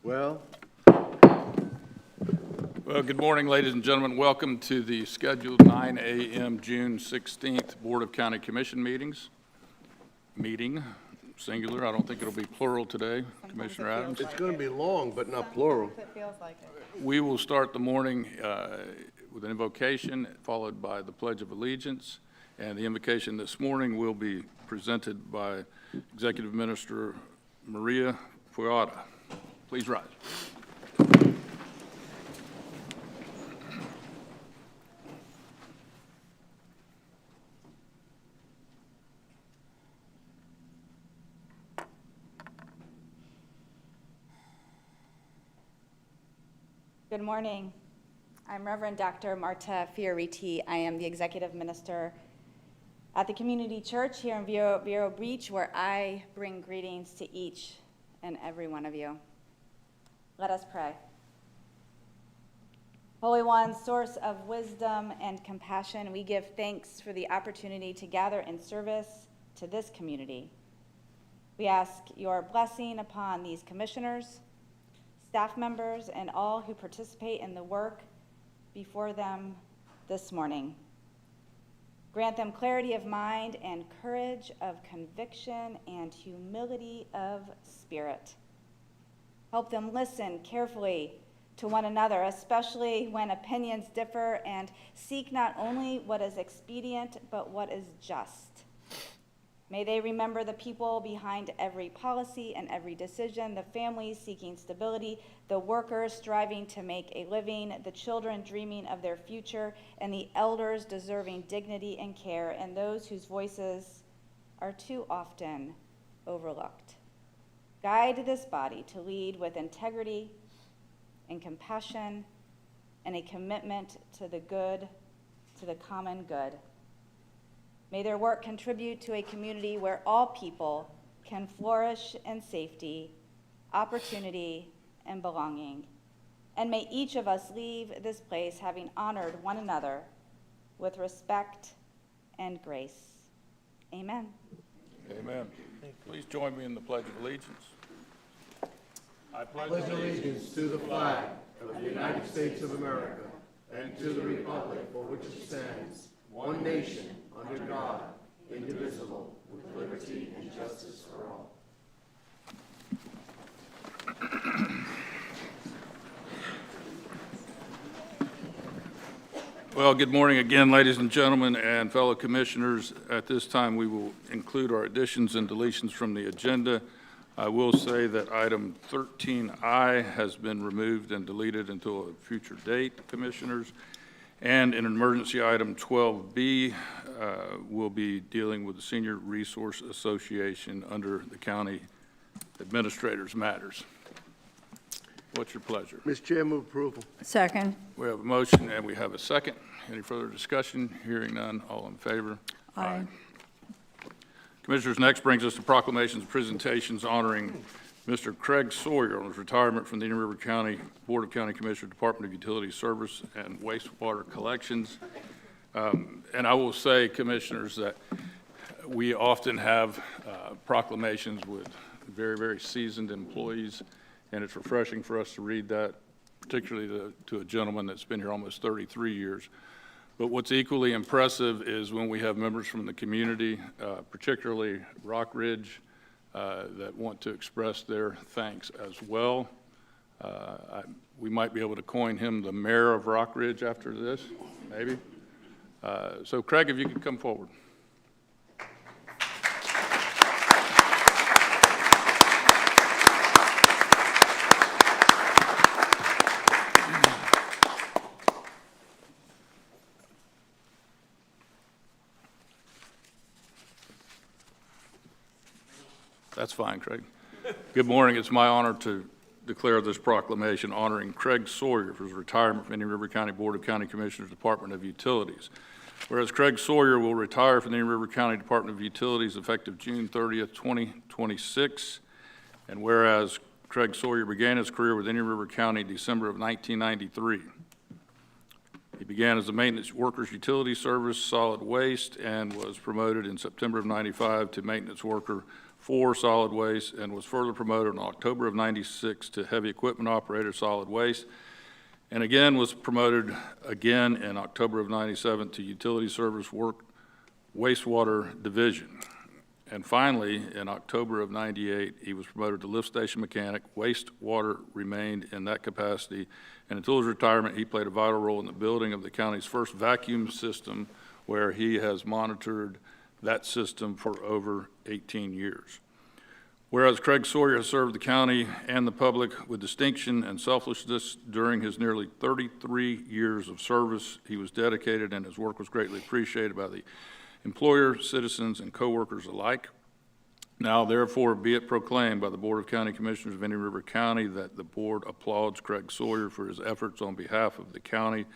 Well, good morning, ladies and gentlemen. Welcome to the scheduled 9 a.m. June 16th Board of County Commission meeting, singular. I don't think it'll be plural today, Commissioner Adams. it's going to be long, but not plural. It feels like it. We will start the morning with an invocation, followed by the Pledge of Allegiance. And the invocation this morning will be presented by Executive Minister Maria Puada. Please rise. Good morning. I'm Reverend Dr. Marta Fioriti. I am the Executive Minister at the Community Church here in Vero Beach, where I bring greetings to each and every one of you. Let us pray. Holy One, source of wisdom and compassion, we give thanks for the opportunity to gather in service to this community. We ask your blessing upon these commissioners, staff members, and all who participate in the work before them this morning. Grant them clarity of mind and courage of conviction and humility of spirit. Help them listen carefully to one another, especially when opinions differ, and seek not only what is expedient, but what is just. May they remember the people behind every policy and every decision, the families seeking stability, the workers striving to make a living, the children dreaming of their future, and the elders deserving dignity and care, and those whose voices are too often overlooked. Guide this body to lead with integrity and compassion and a commitment to the good, to the common good. May their work contribute to a community where all people can flourish in safety, opportunity, and belonging. And may each of us leave this place having honored one another with respect and grace. Amen. Amen. Please join me in the Pledge of Allegiance. I pledge Pledge allegiance to the flag of the United States of America and to the republic for which it stands, one nation, under God, indivisible, with liberty and justice for all. Well, good morning again, ladies and gentlemen and fellow commissioners. At this time, we will include our additions and deletions from the agenda. I will say that item 13I has been removed and deleted until a future date, commissioners. And in emergency item 12B, we'll be dealing with the Senior Resource Association under the county administrator's matters. What's your pleasure? Mr. Chair, move approval. Second. We have a motion and we have a second. Any further discussion? Hearing none, all in favor? Aye. Commissioners, next brings us to proclamations and presentations honoring Mr. Craig Sawyer on his retirement from the Indian River County Board of County Commissioners, Department of Utility Service and Wastewater Collections. And I will say, Commissioners, that we often have proclamations with very, very seasoned employees, and it's refreshing for us to read that, particularly to a gentleman that's been here almost 33 years. But what's equally impressive is when we have members from the community, particularly Rock Ridge, that want to express their thanks as well. We might be able to coin him the mayor of Rock Ridge after this, maybe. So Craig, if you could come forward. That's fine, Craig. Good morning. It's my honor to declare this proclamation honoring Craig Sawyer for his retirement from Indian River County Board of County Commissioners, Department of Utilities. Whereas Craig Sawyer will retire from the Indian River County Department of Utilities effective June 30th, 2026, and whereas Craig Sawyer began his career with Indian River County December of 1993. He began as a maintenance workers utility service, solid waste, and was promoted in September of 95 to maintenance worker 4 solid waste, and was further promoted in October of 96 to heavy equipment operator solid waste, and again was promoted again in October of 97 to utility service work wastewater division. And finally, in October of 98, he was promoted to lift station mechanic. Wastewater remained in that capacity, and until his retirement, he played a vital role in the building of the county's first vacuum system, where he has monitored that system for over 18 years. Whereas Craig Sawyer has served the county and the public with distinction and selflessness during his nearly 33 years of service, he was dedicated and his work was greatly appreciated by the employer, citizens, and co-workers alike. Now, therefore, be it proclaimed by the Board of County Commissioners of Indian River County that the board applauds Craig Sawyer for his efforts on behalf of the county,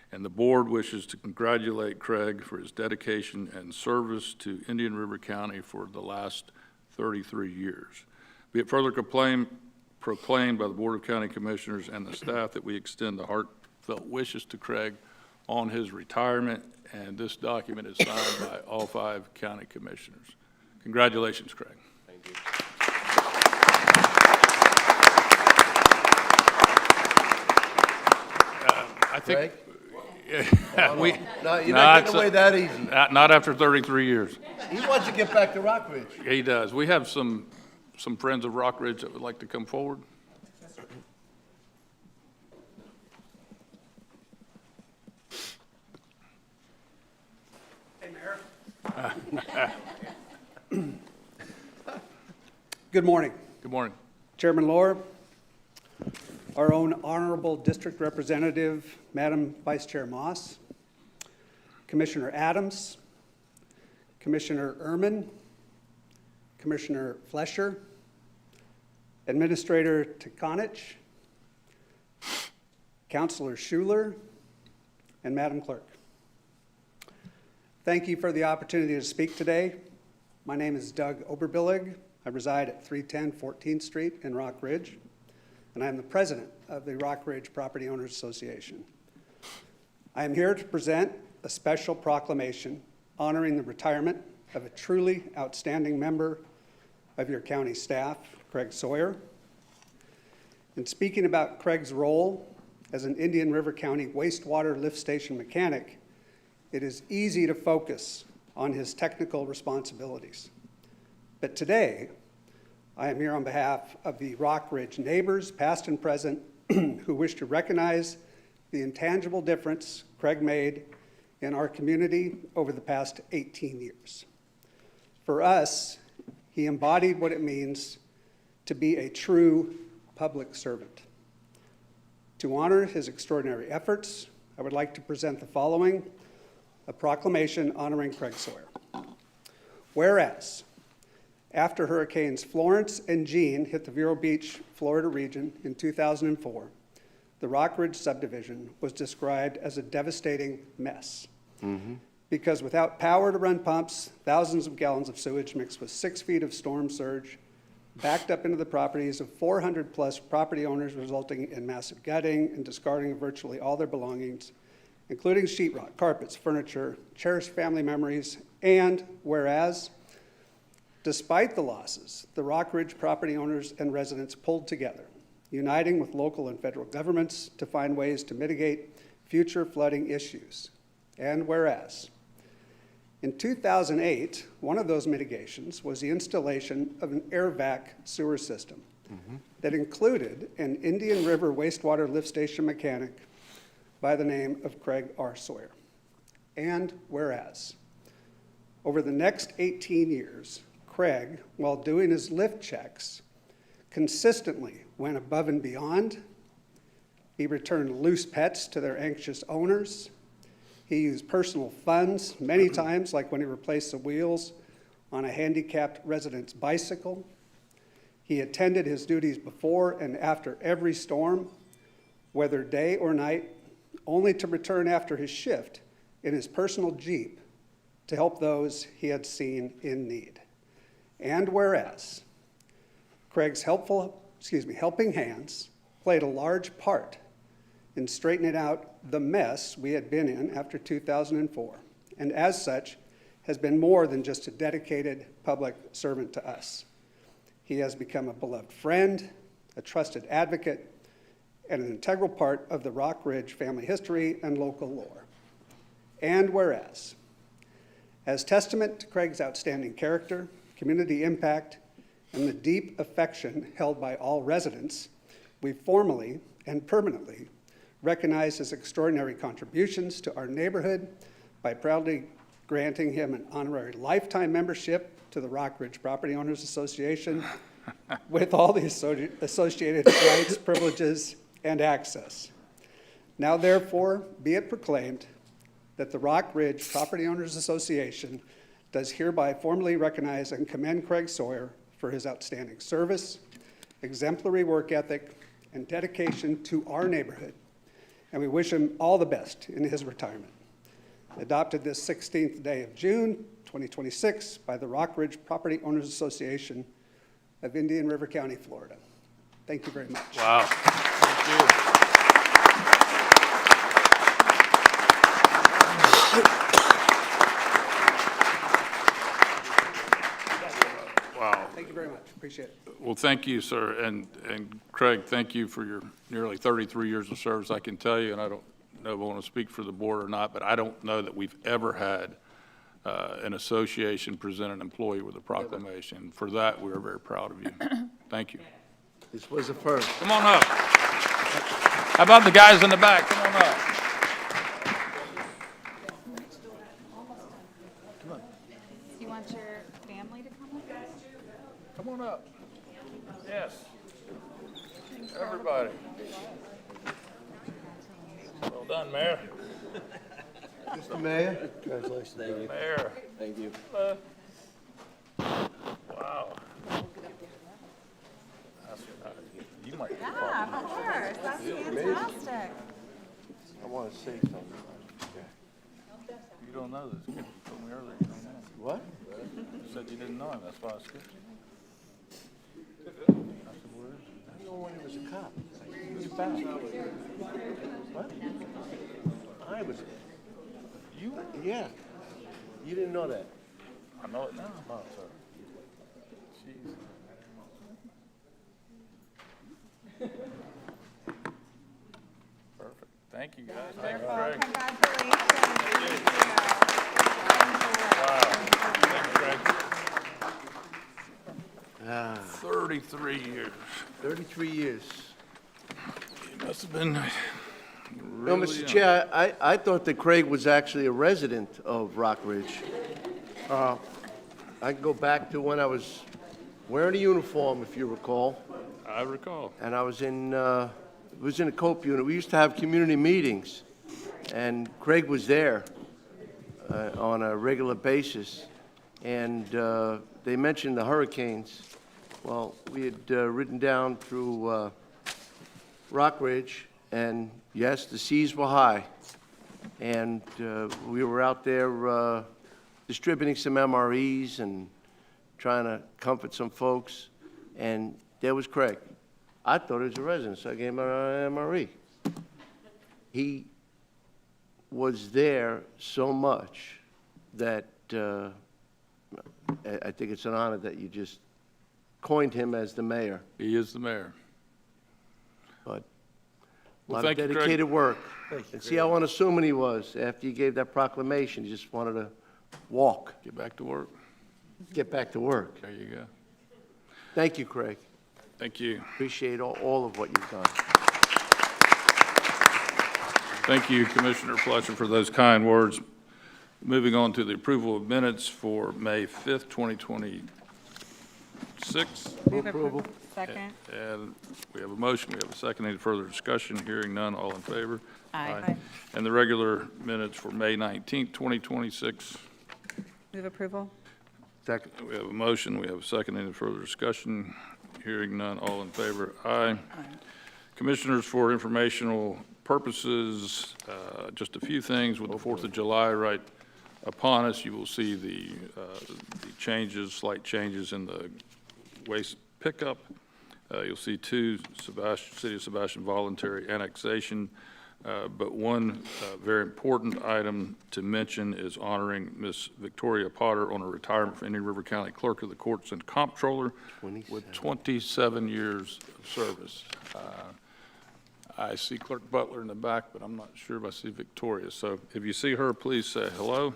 and the board wishes to congratulate Craig for his dedication and service to Indian River County for the last 33 years. Be it further proclaimed by the Board of County Commissioners and the staff that we extend the heartfelt wishes to Craig on his retirement, and this document is signed by all 5 county commissioners. Congratulations, Craig. Thank you. I think Craig? we, No, you're not getting away that easy. not after 33 years. He wants to get back to Rockridge. He does. We have some friends of Rockridge that would like to come forward. Hey, Mayor. Good morning. Good morning. Chairman Lohr, our own honorable district representative, Madam Vice Chair Moss, Commissioner Adams, Commissioner Ehrman, Commissioner Flesher, Administrator Tikonich, Councilor Schuler, and Madam Clerk. Thank you for the opportunity to speak today. My name is Doug Oberbillig. I reside at 310 14th Street in Rock Ridge, and I am the president of the Rock Ridge Property Owners Association. I am here to present a special proclamation honoring the retirement of a truly outstanding member of your county staff, Craig Sawyer. In speaking about Craig's role as an Indian River County wastewater lift station mechanic, it is easy to focus on his technical responsibilities. But today, I am here on behalf of the Rock Ridge neighbors, past and present, who wish to recognize the intangible difference Craig made in our community over the past 18 years. For us, he embodied what it means to be a true public servant. To honor his extraordinary efforts, I would like to present the following: a proclamation honoring Craig Sawyer. Whereas, after Hurricanes Florence and Jean hit the Vero Beach, Florida region in 2004, the Rock Ridge subdivision was described as a devastating mess. Because without power to run pumps, thousands of gallons of sewage mixed with 6 feet of storm surge backed up into the properties of 400 plus property owners, resulting in massive gutting and discarding of virtually all their belongings, including sheetrock, carpets, furniture, cherished family memories, and whereas, despite the losses, the Rock Ridge property owners and residents pulled together, uniting with local and federal governments to find ways to mitigate future flooding issues. And whereas, in 2008, one of those mitigations was the installation of an air vac sewer system that included an Indian River wastewater lift station mechanic by the name of Craig R. Sawyer. And whereas, over the next 18 years, Craig, while doing his lift checks, consistently went above and beyond. He returned loose pets to their anxious owners. He used personal funds many times, like when he replaced the wheels on a handicapped resident's bicycle. He attended his duties before and after every storm, whether day or night, only to return after his shift in his personal Jeep to help those he had seen in need. And whereas, Craig's helping hands played a large part in straightening out the mess we had been in after 2004, and as such, has been more than just a dedicated public servant to us. He has become a beloved friend, a trusted advocate, and an integral part of the Rock Ridge family history and local lore. And whereas, as testament to Craig's outstanding character, community impact, and the deep affection held by all residents, we formally and permanently recognize his extraordinary contributions to our neighborhood by proudly granting him an honorary lifetime membership to the Rock Ridge Property Owners Association with all the associated rights, privileges, and access. Now therefore, be it proclaimed that the Rock Ridge Property Owners Association does hereby formally recognize and commend Craig Sawyer for his outstanding service, exemplary work ethic, and dedication to our neighborhood, and we wish him all the best in his retirement. Adopted this 16th day of June, 2026, by the Rock Ridge Property Owners Association of Indian River County, Florida. Thank you very much. Wow. Thank you. Wow. Thank you very much. Appreciate it. Well, thank you, sir. And Craig, thank you for your nearly 33 years of service. I can tell you, and I don't know if I want to speak for the board or not, but I don't know that we've ever had an association present an employee with a proclamation. For that, we are very proud of you. Thank you. This was a first. Come on up. How about the guys in the back? Come on up. You want your family to come with us? Come on up. Yes. Everybody. Well done, Mayor. Mr. Mayor? Congratulations. Mayor. Thank you. Wow. You might be Yeah, of course. That's fantastic. I want to say something. You don't know this. You told me earlier you don't know. What? You said you didn't know him. That's why I skipped you. I know when he was a cop. He was back. What? I was. You? Yeah. You didn't know that. I know it now. Oh, sorry. Jeez. Perfect. Thank you, guys. Thank you, Craig. Congratulations. Wow. Thank you, Craig. 33 years. 33 years. You must have been No, really Mr. young. Chair, I thought that Craig was actually a resident of Rock Ridge. I can go back to when I was wearing a uniform, if you recall, I recall. and I was in a COPE unit. We used to have community meetings, and Craig was there on a regular basis. And they mentioned the hurricanes. Well, we had ridden down through Rock Ridge, and yes, the seas were high. And we were out there distributing some MREs and trying to comfort some folks. And there was Craig. I thought he was a resident, so I gave him an MRE. He was there so much that I think it's an honor that you just coined him as the mayor. He is the mayor. But a Well, lot of thank you, Craig. dedicated work. And see how unassuming he was after you gave that proclamation. He just wanted to walk, Get back to work. get back to work. There you go. Thank you, Craig. Thank you. Appreciate all of what you've done. Thank you, Commissioner Fletcher, for those kind words. Moving on to the approval of minutes for May 5th, 2026. Approval. Second. And we have a motion, we have a second. Any further discussion? Hearing none, all in favor? Aye. And the regular minutes for May 19th, 2026. Move approval? Second. We have a motion, we have a second. Any further discussion? Hearing none, all in favor? Aye. Commissioners, for informational purposes, just a few things. With the 4th of July right upon us, you will see the changes, slight changes in the waste pickup. You'll see two City of Sebastian voluntary annexation But one very important item to mention is honoring Miss Victoria Potter on her retirement from Indian River County Clerk of the Courts and Comptroller with 27 years of service. I see Clerk Butler in the back, but I'm not sure if I see Victoria. So if you see her, please say hello,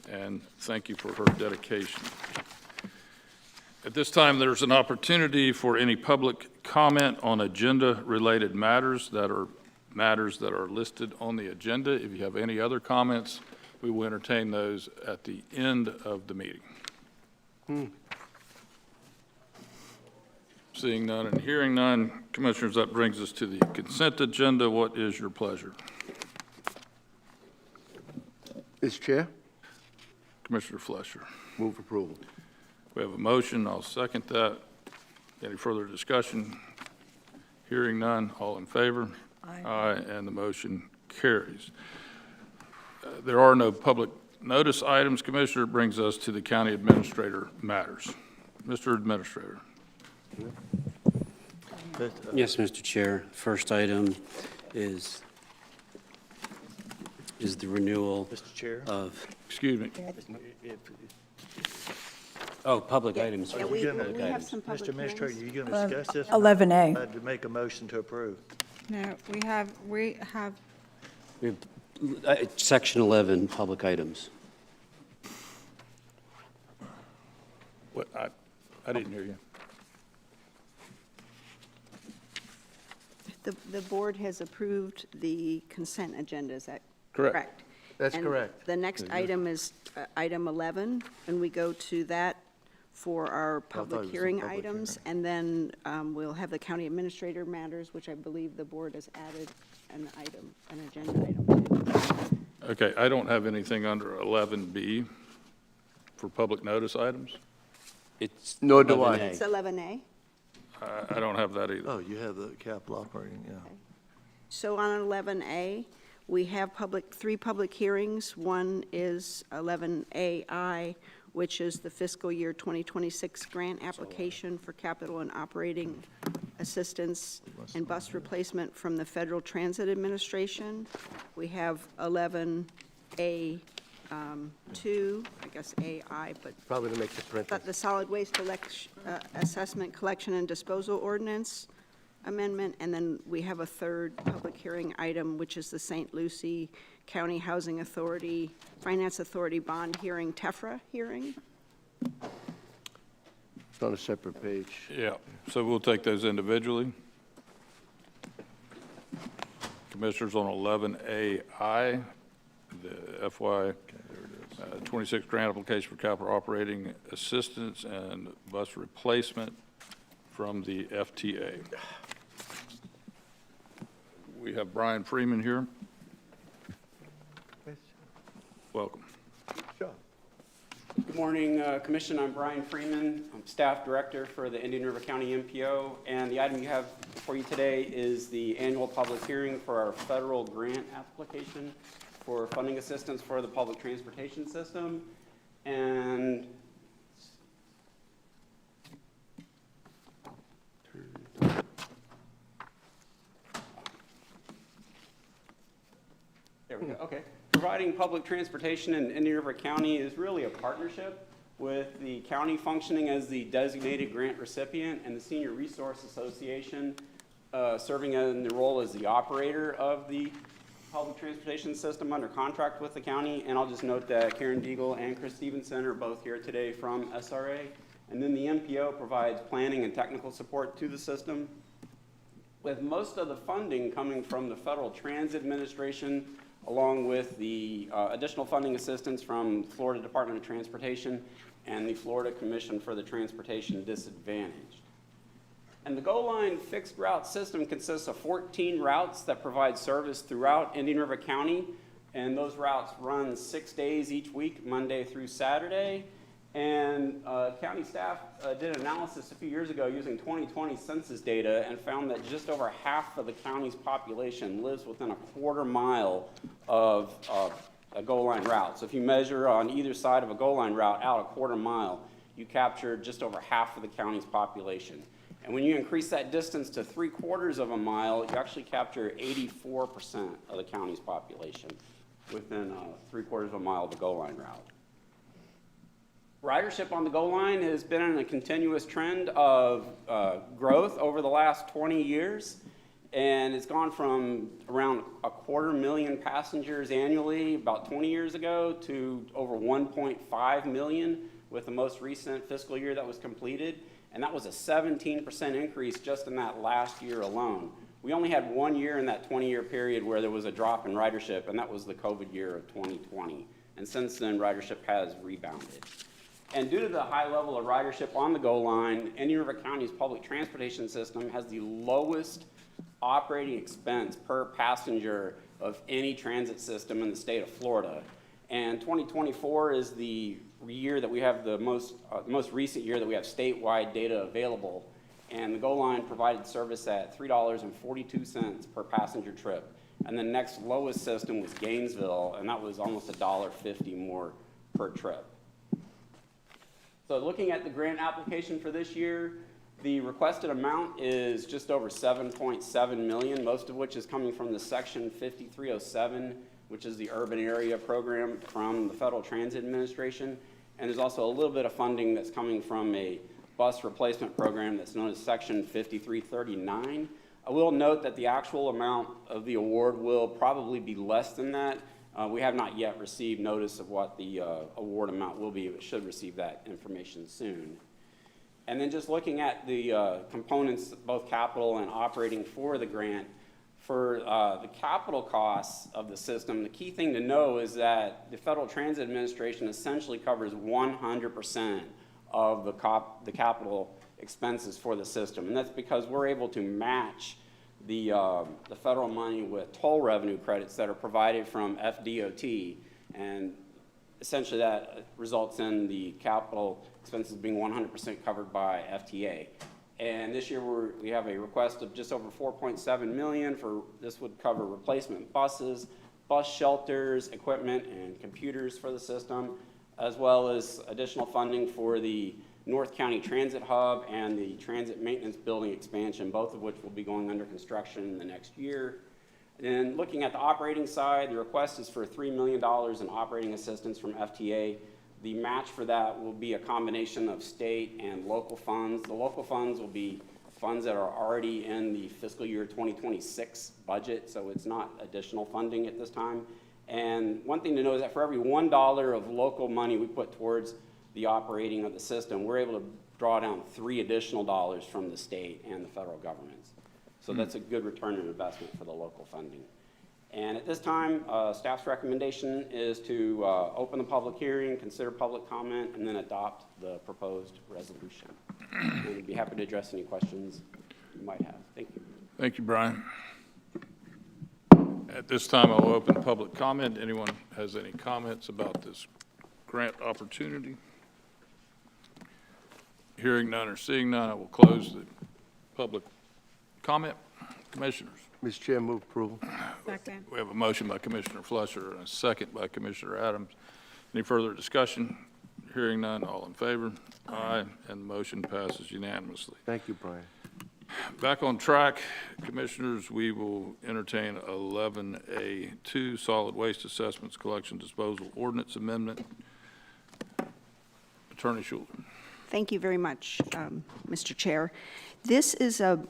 and thank you for her dedication. At this time, there's an opportunity for any public comment on agenda-related matters that are listed on the agenda. If you have any other comments, we will entertain those at the end of the meeting. Seeing none and hearing none, Commissioners, that brings us to the consent agenda. What is your pleasure? Mr. Chair, Commissioner Fleischer. move approval. We have a motion. I'll second that. Any further discussion? Hearing none. All in favor? Aye, and the motion carries. There are no public notice items, Commissioner. It brings us to the county administrator matters. Mr. Administrator. Yes, Mr. Chair. First item is the renewal Mr. Chair? of, Excuse me. public items. Are we you gonna- have some public Mr. Administrator, hearings. you going to discuss this? 11A. I'd to make a motion to approve. No, we have, We have, Section 11, public items. What, I didn't hear you. The board has approved the consent agenda, is that Correct. correct? That's And correct. The next item is item 11, and we go to that for our it public was a hearing public items. And then we'll have the county administrator matters, which I believe the board has added an item, an agenda item to. Okay, I don't have anything under 11B for public notice items. It's Nor do I. 11A. It's 11A. I don't have that either. Oh, you have the capital operating, yeah. So on 11A, we have three public hearings. One is 11AI, which is the fiscal year 2026 grant application for capital and operating assistance and bus replacement from the Federal Transit Administration. We have 11A2, I guess AI, but Probably to make the print. the solid waste assessment, collection, and disposal ordinance amendment, and then we have a third public hearing item, which is the St. Lucie County Housing Authority, Finance Authority bond hearing, TEFRA hearing. It's on a separate page. Yeah, so we'll take those individually. Commissioners on 11AI, the FY 26 grant application for capital operating assistance and bus replacement from the FTA. We have Brian Freeman here. Welcome. Sure. Good morning, Commission. I'm Brian Freeman. I'm Staff Director for the Indian River County MPO, and the item you have before you today is the annual public hearing for our federal grant application for funding assistance for the public transportation system. And there we go, okay. Providing public transportation in Indian River County is really a partnership with the county functioning as the designated grant recipient and the Senior Resource Association serving in the role as the operator of the public transportation system under contract with the county. And I'll just note that Karen Deagle and Chris Stevenson are both here today from SRA. And then the MPO provides planning and technical support to the system, with most of the funding coming from the Federal Transit Administration, along with the additional funding assistance from Florida Department of Transportation and the Florida Commission for the Transportation Disadvantaged. And the GO Line fixed route system consists of 14 routes that provide service throughout Indian River County, and those routes run 6 days each week, Monday through Saturday. And county staff did an analysis a few years ago using 2020 census data and found that just over half of the county's population lives within a quarter mile of a GO Line route. So if you measure on either side of a GO Line route out a quarter mile, you capture just over half of the county's population. And when you increase that distance to 3/4 of a mile, you actually capture 84% of the county's population within 3/4 of a mile of the GO line route. Ridership on the GO line has been in a continuous trend of growth over the last 20 years. And it's gone from around 250,000 passengers annually about 20 years ago to over 1.5 million with the most recent fiscal year that was completed. And that was a 17% increase just in that last year alone. We only had 1 year in that 20-year period where there was a drop in ridership, and that was the COVID year of 2020. And since then, ridership has rebounded. And due to the high level of ridership on the GO line, Indian River County's public transportation system has the lowest operating expense per passenger of any transit system in the state of Florida. And 2024 is the year that we have the most recent year that we have statewide data available. And the GO line provided service at $3.42 per passenger trip. And the next lowest system was Gainesville, and that was almost $1.50 more per trip. So looking at the grant application for this year, the requested amount is just over $7.7 million, most of which is coming from the Section 5307, which is the urban area program from the Federal Transit Administration. And there's also a little bit of funding that's coming from a bus replacement program that's known as Section 5339. I will note that the actual amount of the award will probably be less than that. We have not yet received notice of what the award amount will be, but should receive that information soon. And then just looking at the components, both capital and operating for the grant, for the capital costs of the system, the key thing to know is that the Federal Transit Administration essentially covers 100% of the capital expenses for the system. And that's because we're able to match the federal money with toll revenue credits that are provided from FDOT. And essentially that results in the capital expenses being 100% covered by FTA. And this year we have a request of just over $4.7 million for, this would cover replacement buses, bus shelters, equipment, and computers for the system, as well as additional funding for the North County Transit Hub and the Transit Maintenance Building expansion, both of which will be going under construction in the next year. And looking at the operating side, the request is for $3 million in operating assistance from FTA. The match for that will be a combination of state and local funds. The local funds will be funds that are already in the fiscal year 2026 budget, so it's not additional funding at this time. And one thing to know is that for every $1 of local money we put towards the operating of the system, we're able to draw down $3 additional dollars from the state and the federal governments. So that's a good return on investment for the local funding. And at this time, staff's recommendation is to open the public hearing, consider public comment, and then adopt the proposed resolution. And we'd be happy to address any questions you might have. Thank you. Thank you, Brian. At this time, I'll open public comment. Anyone has any comments about this grant opportunity? Hearing none or seeing none, I will close the public comment. Commissioners, Mr. Chair, move approval. Second. we have a motion by Commissioner Fletcher and a second by Commissioner Adams. Any further discussion? Hearing none, all in favor? Aye, and the motion passes unanimously. Thank you, Brian. Back on track, Commissioners, we will entertain 11A2, Solid Waste Assessments Collection Disposal Ordinance Amendment. Attorney Schuler. Thank you very much, Mr. Chair. This is an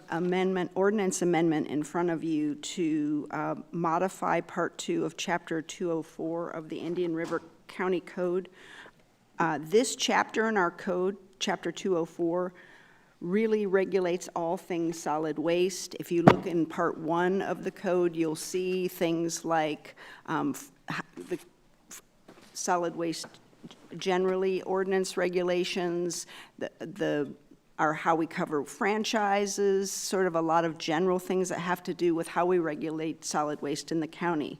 ordinance amendment in front of you to modify Part 2 of Chapter 204 of the Indian River County Code. This chapter in our code, Chapter 204, really regulates all things solid waste. If you look in Part 1 of the code, you'll see things like the solid waste generally ordinance regulations, how we cover franchises, sort of a lot of general things that have to do with how we regulate solid waste in the county.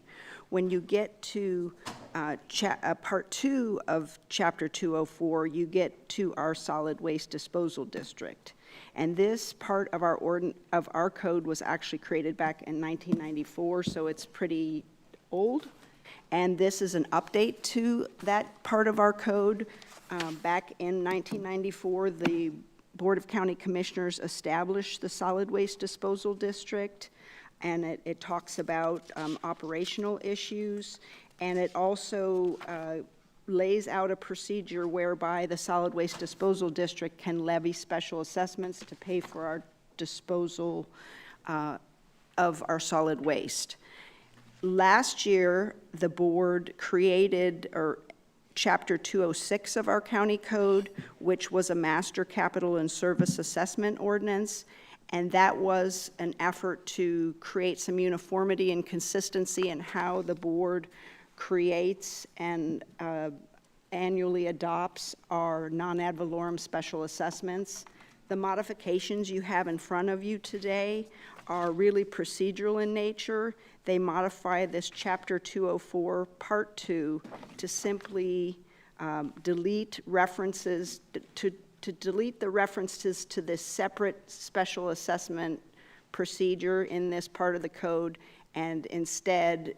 When you get to Part 2 of Chapter 204, you get to our solid waste disposal district. And this part of our code was actually created back in 1994, so it's pretty old. And this is an update to that part of our code. Back in 1994, the Board of County Commissioners established the Solid Waste Disposal District, and it talks about operational issues, and it also lays out a procedure whereby the Solid Waste Disposal District can levy special assessments to pay for our disposal of our solid waste. Last year, the board created Chapter 206 of our county code, which was a master capital and service assessment ordinance, and that was an effort to create some uniformity and consistency in how the board creates and annually adopts our non-ad valorem special assessments. The modifications you have in front of you today are really procedural in nature. They modify this Chapter 204, Part 2, to simply delete references, to delete the references to this separate special assessment procedure in this part of the code, and instead,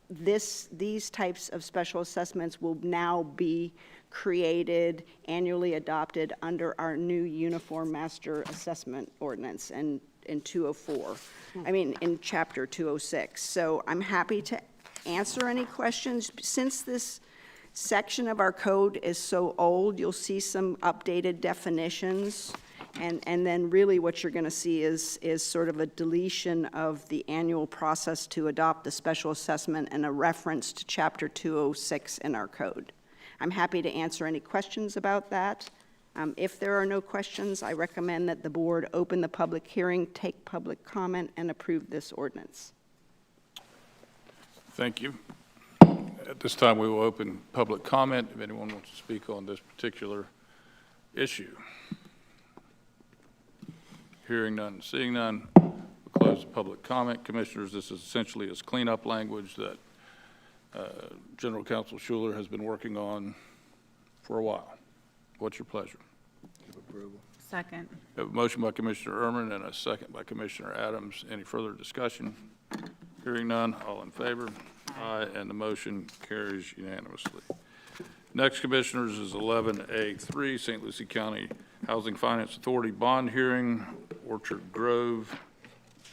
these types of special assessments will now be created, annually adopted under our new Uniform Master Assessment Ordinance in 204. In Chapter 206. So I'm happy to answer any questions. Since this section of our code is so old, you'll see some updated definitions, and then really what you're going to see is sort of a deletion of the annual process to adopt the special assessment and a reference to Chapter 206 in our code. I'm happy to answer any questions about that. If there are no questions, I recommend that the board open the public hearing, take public comment, and approve this ordinance. Thank you. At this time, we will open public comment if anyone wants to speak on this particular issue. Hearing none, seeing none, we'll close the public comment. Commissioners, this is essentially is cleanup language that General Counsel Schuler has been working on for a while. What's your pleasure? Second. We have a motion by Commissioner Erman and a second by Commissioner Adams. Any further discussion? Hearing none, all in favor? Aye, and the motion carries unanimously. Next, Commissioners, is 11A3, St. Lucie County Housing Finance Authority bond hearing, Orchard Grove,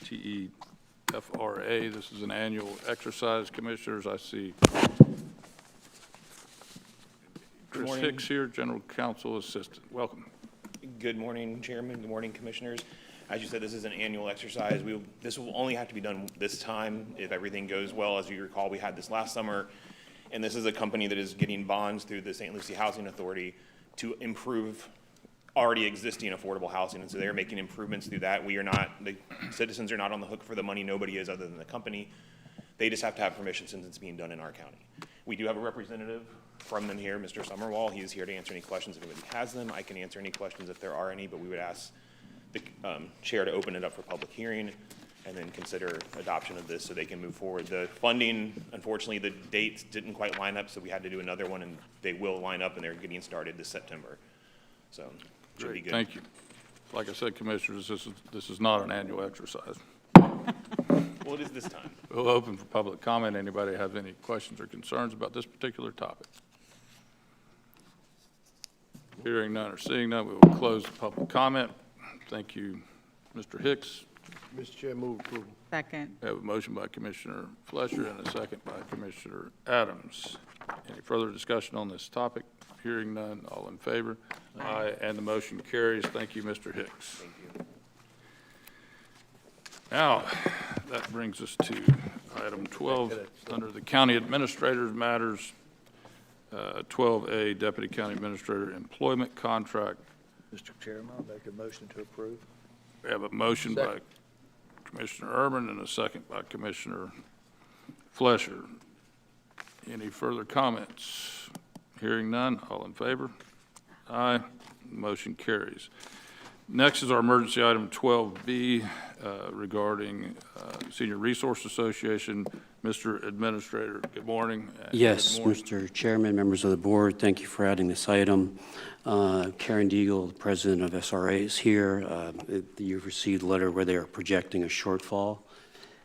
TEFRA. This is an annual exercise, Commissioners. I see Chris morning. Hicks here, General Counsel Assistant. Welcome. Good morning, Chairman. Good morning, Commissioners. As you said, this is an annual exercise. This will only have to be done this time if everything goes well. As you recall, we had this last summer, and this is a company that is getting bonds through the St. Lucie Housing Authority to improve already existing affordable housing, and so they're making improvements through that. The citizens are not on the hook for the money. Nobody is other than the company. They just have to have permission since it's being done in our county. We do have a representative from them here, Mr. Summerwall. He is here to answer any questions if anybody has them. I can answer any questions if there are any, but we would ask the chair to open it up for public hearing and then consider adoption of this so they can move forward. The funding, unfortunately, the dates didn't quite line up, so we had to do another one, and they will line up, and they're getting started this September. So it should be good. Thank you. Like I said, Commissioners, this is not an annual exercise. Well, it is this time. We'll open for public comment. Anybody have any questions or concerns about this particular topic? Hearing none or seeing none, we will close the public comment. Thank you, Mr. Hicks. Mr. Chair, move approval. Second. We have a motion by Commissioner Flesher and a second by Commissioner Adams. Any further discussion on this topic? Hearing none, all in favor? Aye, and the motion carries. Thank you, Mr. Hicks. Thank you. Now, that brings us to item 12, under the county administrator's matters, 12A, Deputy County Administrator Employment Contract. Mr. Chairman, I'll make a motion to approve. We have a motion by Commissioner Urban and a second by Commissioner Flesher. Any further comments? Hearing none, all in favor? Aye, motion carries. Next is our emergency item 12B regarding Senior Resource Association. Mr. Administrator, good morning. Yes, Good morning. Mr. Chairman, members of the board, thank you for adding this item. Karen Deagle, the president of SRA, is here. You've received a letter where they are projecting a shortfall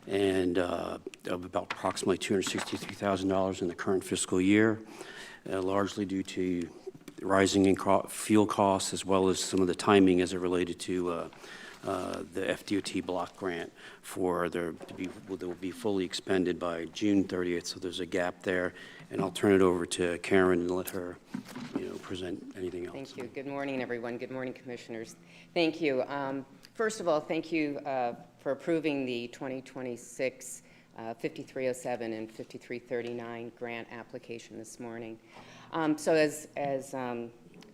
and of about approximately $263,000 in the current fiscal year, largely due to rising in fuel costs, as well as some of the timing as it related to the FDOT block grant that will be fully expended by June 30th, so there's a gap there. And I'll turn it over to Karen and let her, present anything else. Thank you. Good morning, everyone. Good morning, commissioners. Thank you. First of all, thank you for approving the 2026 5307 and 5339 grant application this morning. So as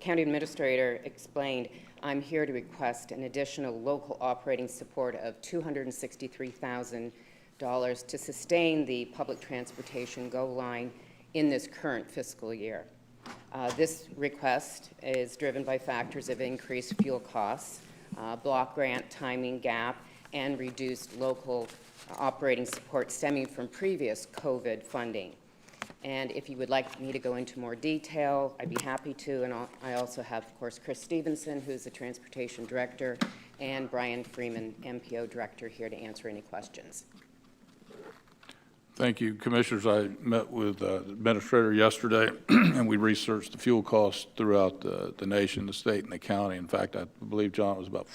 County Administrator explained, I'm here to request an additional local operating support of $263,000 to sustain the public transportation GO line in this current fiscal year. This request is driven by factors of increased fuel costs, block grant timing gap, and reduced local operating support stemming from previous COVID funding. And if you would like me to go into more detail, I'd be happy to. And I also have, of course, Chris Stevenson, who's the Transportation Director, and Brian Freeman, MPO Director, here to answer any questions. Thank you, Commissioners. I met with the Administrator yesterday, and we researched the fuel costs throughout the nation, the state, and the county. In fact, I believe, John, it was about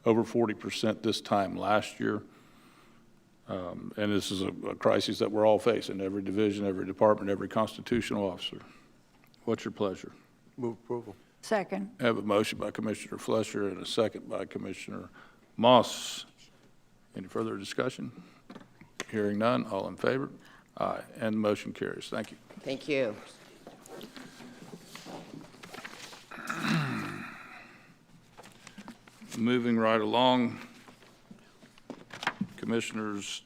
over 40% this time last year. And this is a crisis that we're all facing, every division, every department, every constitutional officer. What's your pleasure? Move approval. Second. I have a motion by Commissioner Flesher and a second by Commissioner Moss. Any further discussion? Hearing none, all in favor? Aye, and the motion carries. Thank you. Thank you. Moving right along, Commissioners,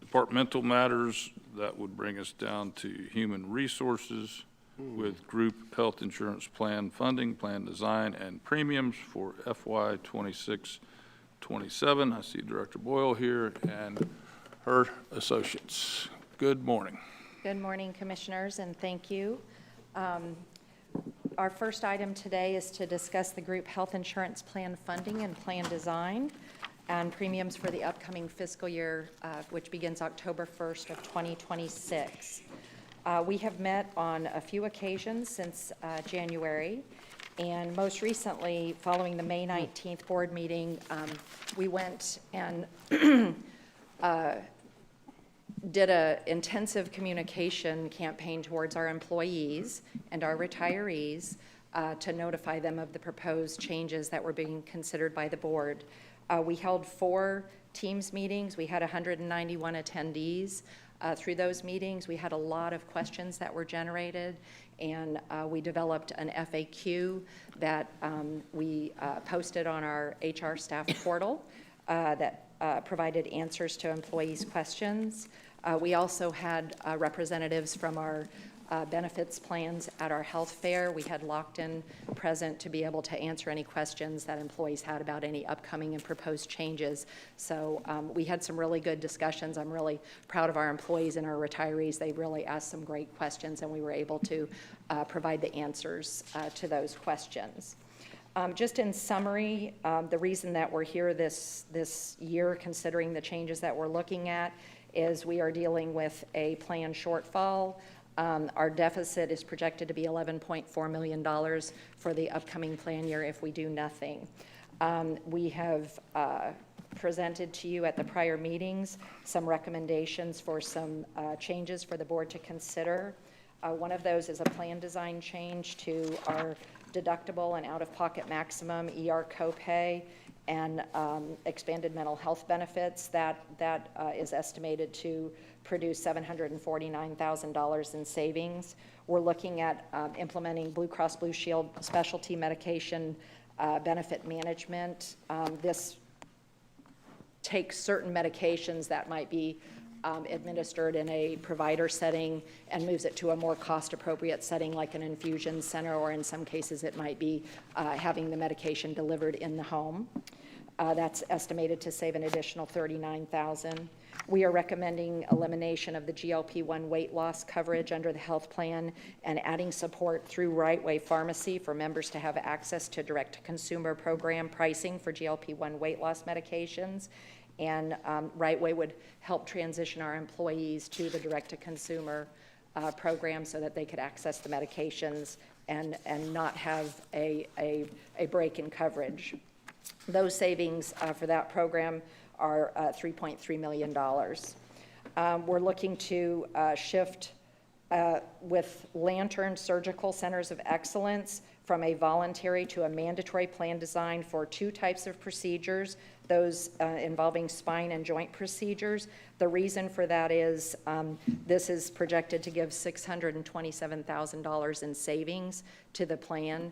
departmental matters, that would bring us down to Human Resources with group health insurance plan funding, plan design, and premiums for FY 26-27. I see Director Boyle here and her associates. Good morning. Good morning, Commissioners, and thank you. Our first item today is to discuss the group health insurance plan funding and plan design and premiums for the upcoming fiscal year, which begins October 1st of 2026. We have met on a few occasions since January, and most recently, following the May 19th board meeting, we went and did an intensive communication campaign towards our employees and our retirees to notify them of the proposed changes that were being considered by the board. We held 4 Teams meetings. We had 191 attendees. Through those meetings, we had a lot of questions that were generated, and we developed an FAQ that we posted on our HR staff portal that provided answers to employees' questions. We also had representatives from our benefits plans at our health fair. We had Lockton present to be able to answer any questions that employees had about any upcoming and proposed changes. So we had some really good discussions. I'm really proud of our employees and our retirees. They really asked some great questions, and we were able to provide the answers to those questions. Just in summary, the reason that we're here this year, considering the changes that we're looking at, is we are dealing with a plan shortfall. Our deficit is projected to be $11.4 million for the upcoming plan year if we do nothing. We have presented to you at the prior meetings some recommendations for some changes for the board to consider. One of those is a plan design change to our deductible and out-of-pocket maximum, ER copay, and expanded mental health benefits. That is estimated to produce $749,000 in savings. We're looking at implementing Blue Cross Blue Shield specialty medication benefit management. This takes certain medications that might be administered in a provider setting and moves it to a more cost-appropriate setting like an infusion center, or in some cases it might be having the medication delivered in the home. That's estimated to save an additional $39,000. We are recommending elimination of the GLP-1 weight loss coverage under the health plan and adding support through Right Way Pharmacy for members to have access to direct-to-consumer program pricing for GLP-1 weight loss medications. And Right Way would help transition our employees to the direct-to-consumer program so that they could access the medications and not have a break in coverage. Those savings for that program are $3.3 million. We're looking to shift with Lantern Surgical Centers of Excellence from a voluntary to a mandatory plan design for 2 types of procedures, those involving spine and joint procedures. The reason for that is this is projected to give $627,000 in savings to the plan.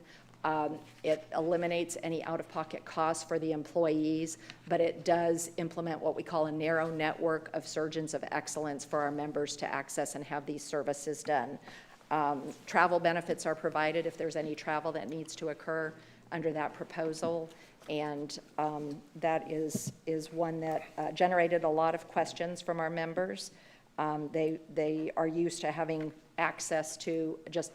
It eliminates any out-of-pocket costs for the employees, but it does implement what we call a narrow network of surgeons of excellence for our members to access and have these services done. Travel benefits are provided if there's any travel that needs to occur under that proposal, and that is one that generated a lot of questions from our members. They are used to having access to just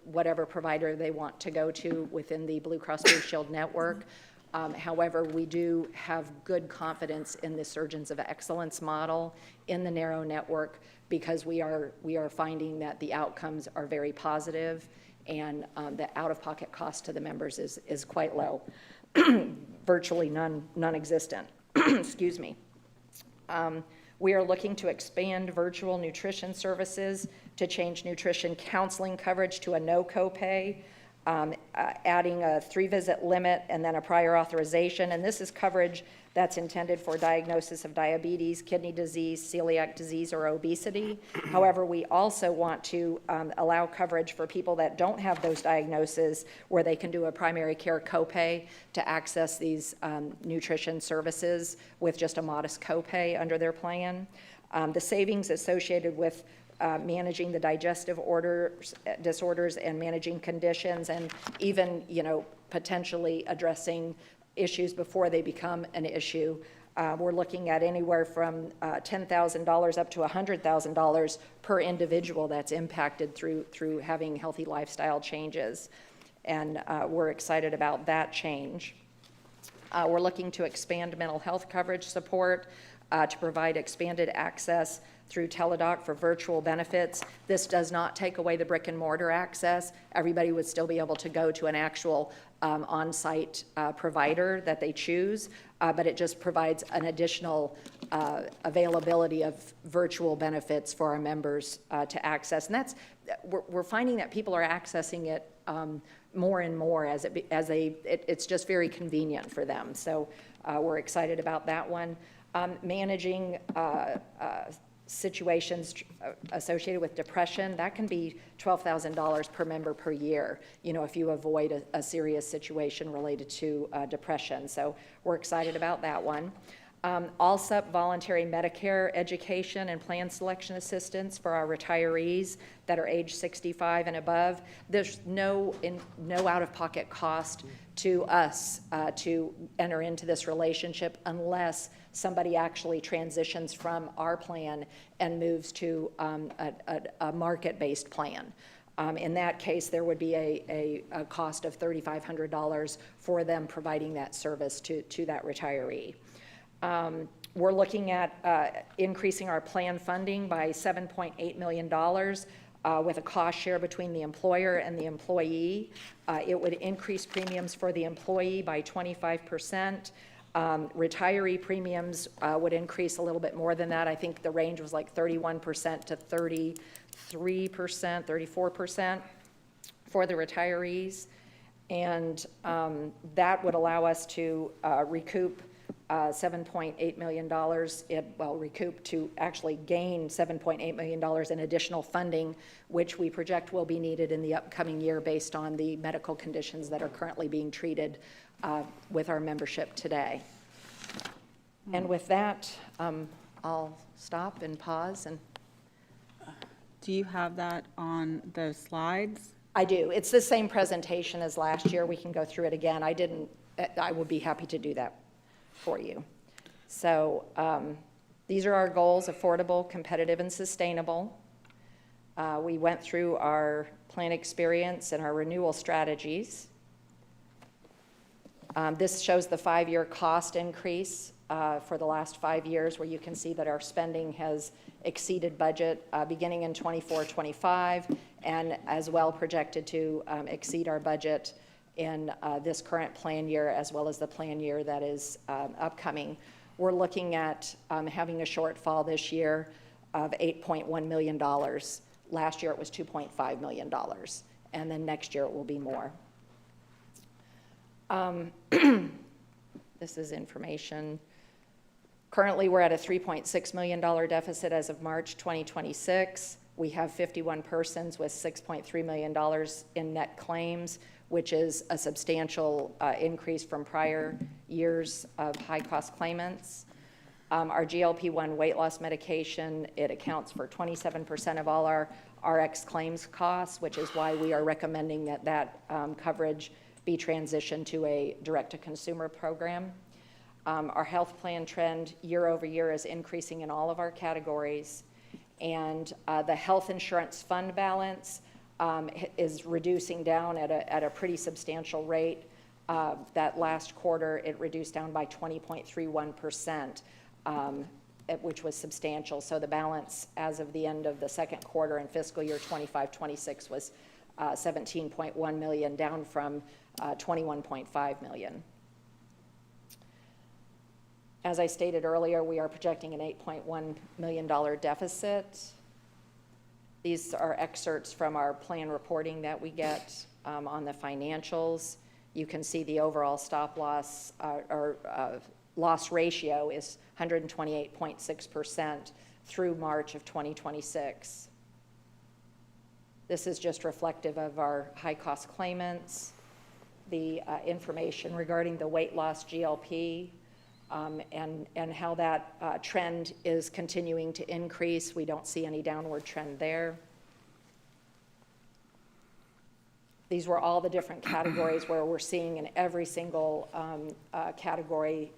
whatever provider they want to go to within the Blue Cross Blue Shield network. However, we do have good confidence in the Surgeons of Excellence model in the narrow network because we are finding that the outcomes are very positive and the out-of-pocket cost to the members is quite low, virtually non-existent. Excuse me. We are looking to expand virtual nutrition services to change nutrition counseling coverage to a no copay, adding a 3-visit limit and then a prior authorization. And this is coverage that's intended for diagnosis of diabetes, kidney disease, celiac disease, or obesity. However, we also want to allow coverage for people that don't have those diagnoses where they can do a primary care copay to access these nutrition services with just a modest copay under their plan. The savings associated with managing the digestive disorders and managing conditions and even, potentially addressing issues before they become an issue. We're looking at anywhere from $10,000 up to $100,000 per individual that's impacted through having healthy lifestyle changes. And we're excited about that change. We're looking to expand mental health coverage support to provide expanded access through Teladoc for virtual benefits. This does not take away the brick and mortar access. Everybody would still be able to go to an actual on-site provider that they choose, but it just provides an additional availability of virtual benefits for our members to access. And we're finding that people are accessing it more and more it's just very convenient for them. So we're excited about that one. Managing situations associated with depression, that can be $12,000 per member per year, if you avoid a serious situation related to depression. So we're excited about that one. ALSUP, voluntary Medicare education and plan selection assistance for our retirees that are age 65 and above. There's no out-of-pocket cost to us to enter into this relationship unless somebody actually transitions from our plan and moves to a market-based plan. In that case, there would be a cost of $3,500 for them providing that service to that retiree. We're looking at increasing our plan funding by $7.8 million with a cost share between the employer and the employee. It would increase premiums for the employee by 25%. Retiree premiums would increase a little bit more than that. I think the range was like 31% to 33%, 34% for the retirees. And that would allow us to recoup $7.8 million, recoup to actually gain $7.8 million in additional funding, which we project will be needed in the upcoming year based on the medical conditions that are currently being treated with our membership today. And with that, I'll stop and pause. And Do you have that on those slides? I do. It's the same presentation as last year. We can go through it again. I would be happy to do that for you. So these are our goals: affordable, competitive, and sustainable. We went through our plan experience and our renewal strategies. This shows the 5-year cost increase for the last 5 years, where you can see that our spending has exceeded budget beginning in 24-25, and as well projected to exceed our budget in this current plan year, as well as the plan year that is upcoming. We're looking at having a shortfall this year of $8.1 million. Last year, it was $2.5 million, and then next year it will be more. This is information. Currently, we're at a $3.6 million deficit as of March 2026. We have 51 persons with $6.3 million in net claims, which is a substantial increase from prior years of high-cost claimants. Our GLP-1 weight loss medication, it accounts for 27% of all our RX claims costs, which is why we are recommending that coverage be transitioned to a direct-to-consumer program. Our health plan trend year over year is increasing in all of our categories, and the health insurance fund balance is reducing down at a pretty substantial rate. That last quarter, it reduced down by 20.31%, which was substantial. So the balance as of the end of the second quarter in fiscal year 25-26 was $17.1 million, down from $21.5 million. As I stated earlier, we are projecting an $8.1 million deficit. These are excerpts from our plan reporting that we get on the financials. You can see the overall stop loss loss ratio is 128.6% through March of 2026. This is just reflective of our high-cost claimants, the information regarding the weight loss GLP, and how that trend is continuing to increase. We don't see any downward trend there. These were all the different categories where we're seeing in every single category,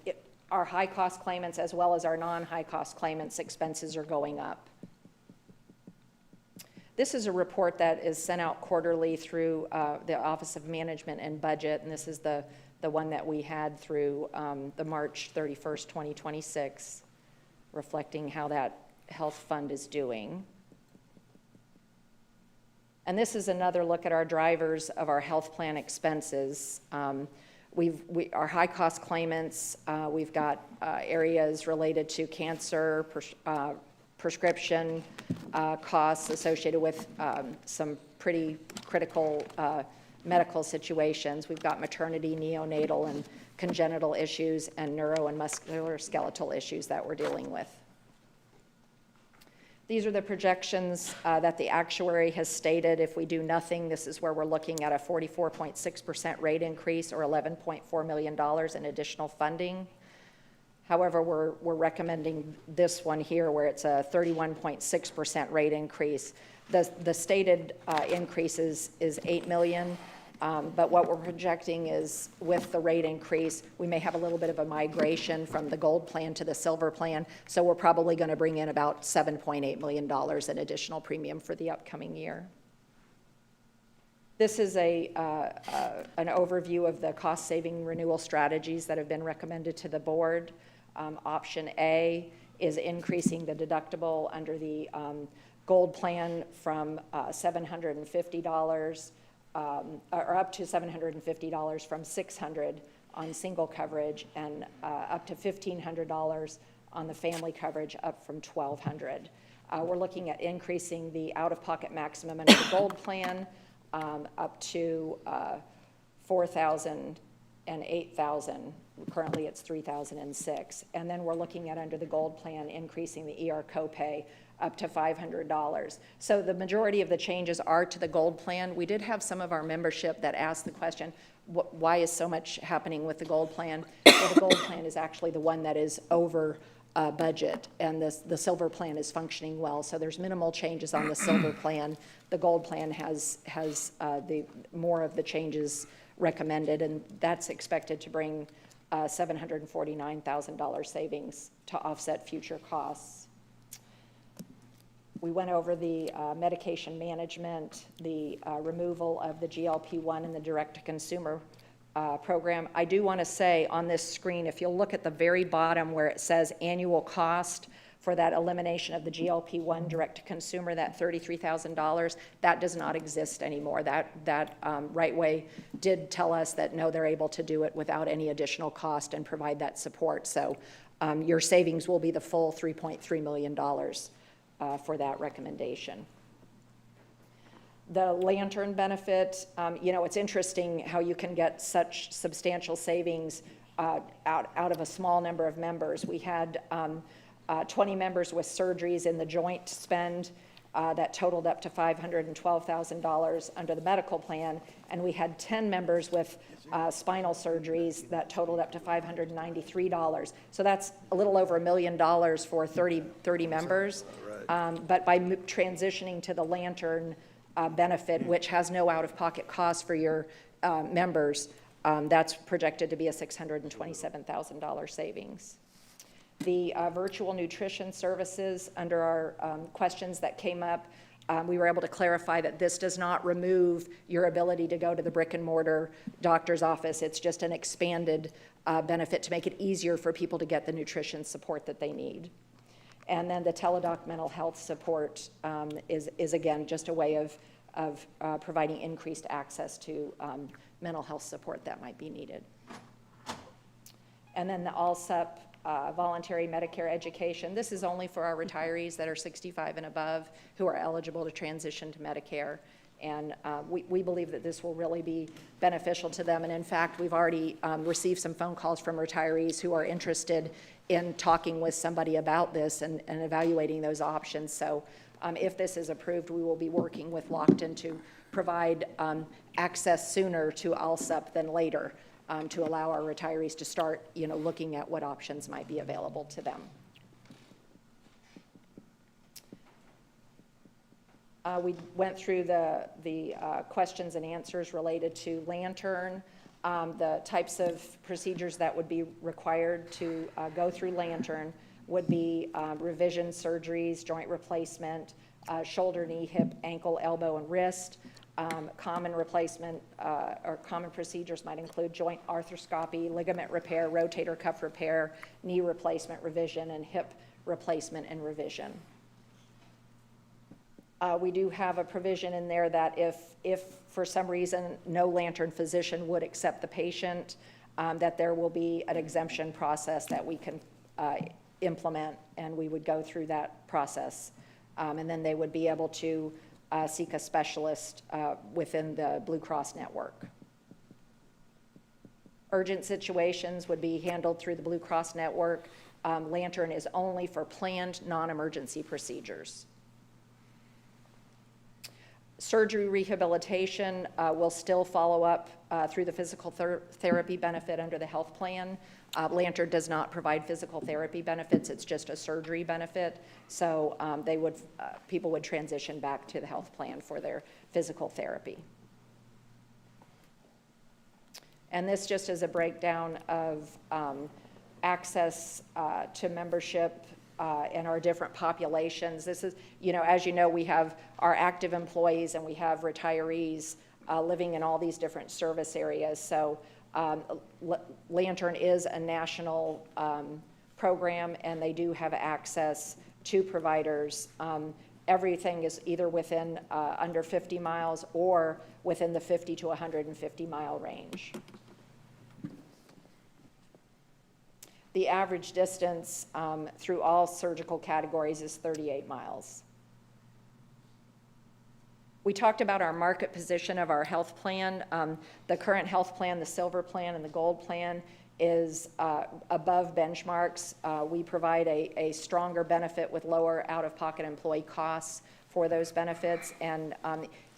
our high-cost claimants as well as our non-high-cost claimants' expenses are going up. This is a report that is sent out quarterly through the Office of Management and Budget, and this is the one that we had through the March 31st, 2026, reflecting how that health fund is doing. And this is another look at our drivers of our health plan expenses. Our high-cost claimants, we've got areas related to cancer, prescription costs associated with some pretty critical medical situations. We've got maternity, neonatal, and congenital issues, and neuro and musculoskeletal issues that we're dealing with. These are the projections that the actuary has stated. If we do nothing, this is where we're looking at a 44.6% rate increase or $11.4 million in additional funding. However, we're recommending this one here where it's a 31.6% rate increase. The stated increase is $8 million, but what we're projecting is with the rate increase, we may have a little bit of a migration from the gold plan to the silver plan, so we're probably going to bring in about $7.8 million in additional premium for the upcoming year. This is an overview of the cost-saving renewal strategies that have been recommended to the board. Option A is increasing the deductible under the gold plan from $750 or up to $750 from $600 on single coverage, and up to $1,500 on the family coverage, up from $1,200. We're looking at increasing the out-of-pocket maximum under the gold plan up to $4,000 and $8,000. Currently, it's $3,006. And then we're looking at, under the gold plan, increasing the ER copay up to $500. So the majority of the changes are to the gold plan. We did have some of our membership that asked the question, why is so much happening with the gold plan? Well, the gold plan is actually the one that is over budget, and the silver plan is functioning well. So there's minimal changes on the silver plan. The gold plan has the more of the changes recommended, and that's expected to bring $749,000 savings to offset future costs. We went over the medication management, the removal of the GLP-1 and the direct-to-consumer program. I do want to say on this screen, if you'll look at the very bottom where it says annual cost for that elimination of the GLP-1 direct-to-consumer, that $33,000, that does not exist anymore. That Right Way did tell us that, no, they're able to do it without any additional cost and provide that support. So your savings will be the full $3.3 million for that recommendation. The Lantern benefit, it's interesting how you can get such substantial savings out of a small number of members. We had 20 members with surgeries in the joint spend that totaled up to $512,000 under the medical plan, and we had 10 members with spinal surgeries that totaled up to $593. So that's a little over $1 million for 30 members. But by transitioning to the Lantern benefit, which has no out-of-pocket cost for your members, that's projected to be a $627,000 savings. The virtual nutrition services, under our questions that came up, we were able to clarify that this does not remove your ability to go to the brick and mortar doctor's office. It's just an expanded benefit to make it easier for people to get the nutrition support that they need. And then the Teladoc mental health support is again, just a way of providing increased access to mental health support that might be needed. And then the ALSUP voluntary Medicare education. This is only for our retirees that are 65 and above who are eligible to transition to Medicare. And we believe that this will really be beneficial to them. And in fact, we've already received some phone calls from retirees who are interested in talking with somebody about this and evaluating those options. So if this is approved, we will be working with Lockton to provide access sooner to ALSUP than later, to allow our retirees to start, looking at what options might be available to them. We went through the questions and answers related to Lantern, the types of procedures that would be required to go through Lantern would be revision surgeries, joint replacement, shoulder, knee, hip, ankle, elbow, and wrist. Common replacement or common procedures might include joint arthroscopy, ligament repair, rotator cuff repair, knee replacement revision, and hip replacement and revision. We do have a provision in there that if for some reason no Lantern physician would accept the patient, that there will be an exemption process that we can implement, and we would go through that process. And then they would be able to seek a specialist within the Blue Cross network. Urgent situations would be handled through the Blue Cross network. Lantern is only for planned non-emergency procedures. Surgery rehabilitation will still follow up through the physical therapy benefit under the health plan. Lantern does not provide physical therapy benefits, it's just a surgery benefit. So people would transition back to the health plan for their physical therapy. And this just is a breakdown of access to membership in our different populations. This is, as you know, we have our active employees and we have retirees living in all these different service areas. So Lantern is a national program, and they do have access to providers. Everything is either within under 50 miles or within the 50 to 150 mile range. The average distance through all surgical categories is 38 miles. We talked about our market position of our health plan. The current health plan, the silver plan and the gold plan, is above benchmarks. We provide a stronger benefit with lower out-of-pocket employee costs for those benefits. And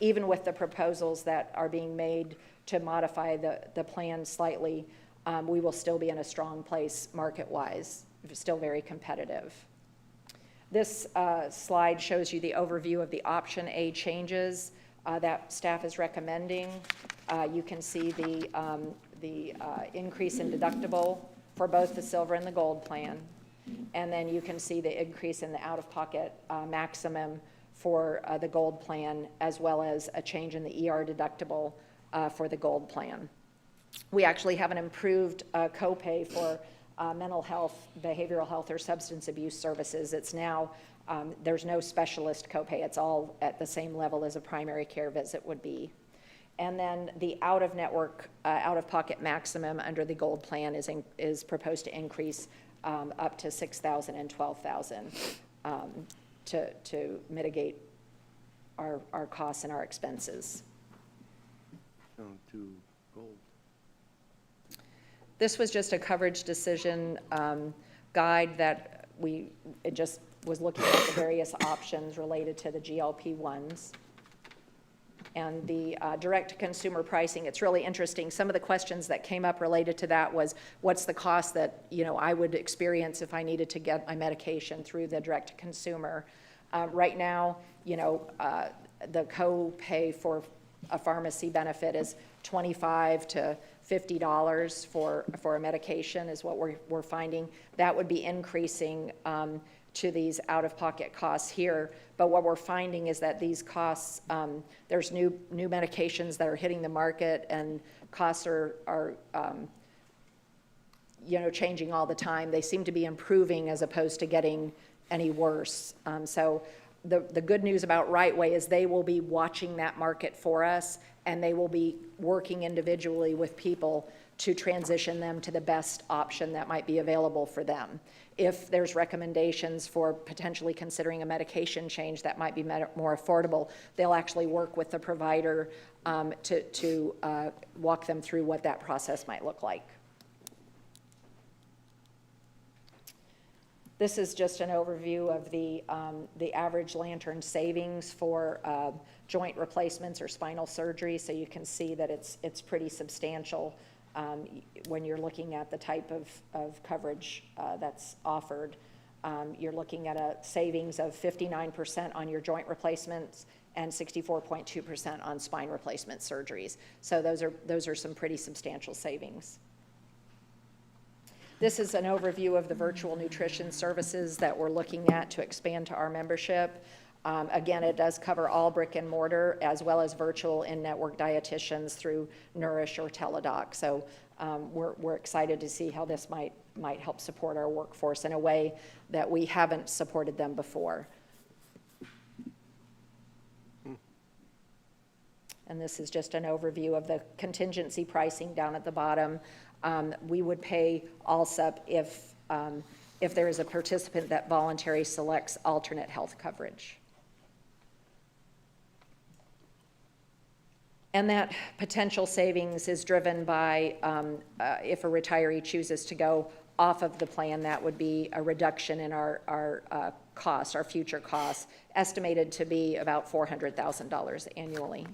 even with the proposals that are being made to modify the plan slightly, we will still be in a strong place market-wise, still very competitive. This slide shows you the overview of the Option A changes that staff is recommending. You can see the increase in deductible for both the silver and the gold plan. And then you can see the increase in the out-of-pocket maximum for the gold plan, as well as a change in the ER deductible for the gold plan. We actually have an improved copay for mental health, behavioral health, or substance abuse services. It's now, there's no specialist copay. It's all at the same level as a primary care visit would be. And then the out-of-network, out-of-pocket maximum under the Gold Plan is proposed to increase up to $6,000 and $12,000 to mitigate our costs and our expenses. To gold. This was just a coverage decision guide that it just was looking at the various options related to the GLP-1s. And the direct-to-consumer pricing, it's really interesting. Some of the questions that came up related to that was, what's the cost that, I would experience if I needed to get my medication through the direct-to-consumer? Right now, the co-pay for a pharmacy benefit is $25 to $50 for a medication is what we're finding. That would be increasing to these out-of-pocket costs here. But what we're finding is that these costs, there's new medications that are hitting the market, and costs are changing all the time. They seem to be improving as opposed to getting any worse. So the good news about Rightway is they will be watching that market for us, and they will be working individually with people to transition them to the best option that might be available for them. If there's recommendations for potentially considering a medication change that might be more affordable, they'll actually work with the provider to walk them through what that process might look like. This is just an overview of the average Lantern savings for joint replacements or spinal surgery, so you can see that it's pretty substantial when you're looking at the type of coverage that's offered. You're looking at a savings of 59% on your joint replacements and 64.2% on spine replacement surgeries. So those are some pretty substantial savings. This is an overview of the virtual nutrition services that we're looking at to expand to our membership. Again, it does cover all brick and mortar as well as virtual in-network dietitians through Nourish or Teladoc. So we're excited to see how this might help support our workforce in a way that we haven't supported them before. And this is just an overview of the contingency pricing down at the bottom. We would pay ALSUP if there is a participant that voluntarily selects alternate health coverage. And that potential savings is driven by if a retiree chooses to go off of the plan, that would be a reduction in our costs, our future costs, estimated to be about $400,000 annually.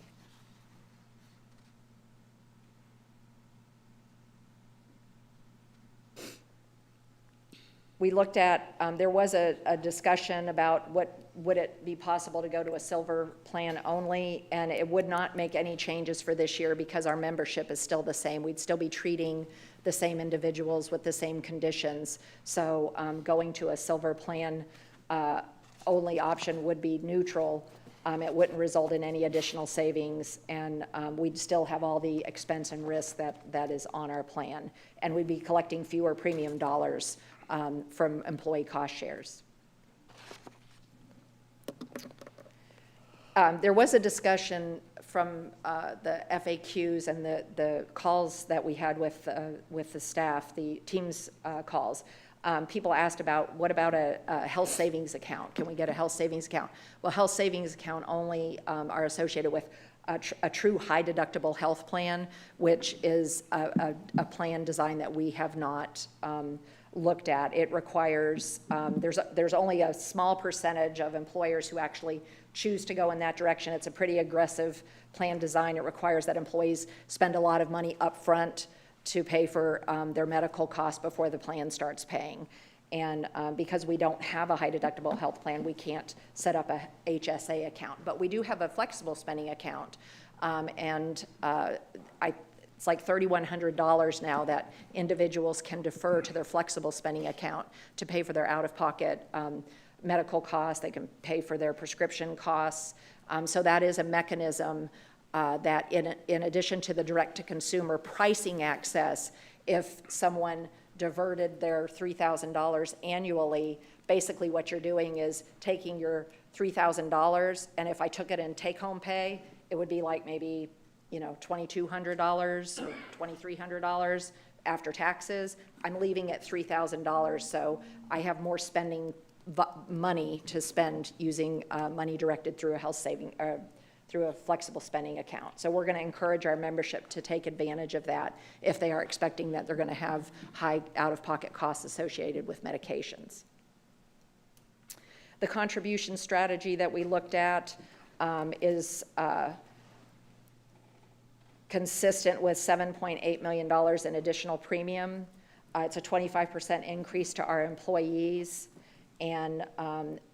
We looked at, there was a discussion about would it be possible to go to a silver plan only, and it would not make any changes for this year because our membership is still the same. We'd still be treating the same individuals with the same conditions. So going to a silver plan only option would be neutral. It wouldn't result in any additional savings, and we'd still have all the expense and risk that is on our plan. And we'd be collecting fewer premium dollars from employee cost shares. There was a discussion from the FAQs and the calls that we had with the staff, the Teams calls. People asked about, what about a health savings account? Can we get a health savings account? Well, health savings account only are associated with a true high deductible health plan, which is a plan design that we have not looked at. It requires, there's only a small percentage of employers who actually choose to go in that direction. It's a pretty aggressive plan design. It requires that employees spend a lot of money up front to pay for their medical costs before the plan starts paying. And because we don't have a high deductible health plan, we can't set up a HSA account. But we do have a flexible spending account. It's like $3,100 now that individuals can defer to their flexible spending account to pay for their out-of-pocket medical costs. They can pay for their prescription costs. So that is a mechanism that in addition to the direct-to-consumer pricing access, if someone diverted their $3,000 annually, basically what you're doing is taking your $3,000, and if I took it in take-home pay, it would be like maybe, $2,200 or $2,300 after taxes. I'm leaving at $3,000, so I have more spending money to spend using money directed through a health saving, through a flexible spending account. So we're going to encourage our membership to take advantage of that if they are expecting that they're going to have high out-of-pocket costs associated with medications. The contribution strategy that we looked at is consistent with $7.8 million in additional premium. It's a 25% increase to our employees, and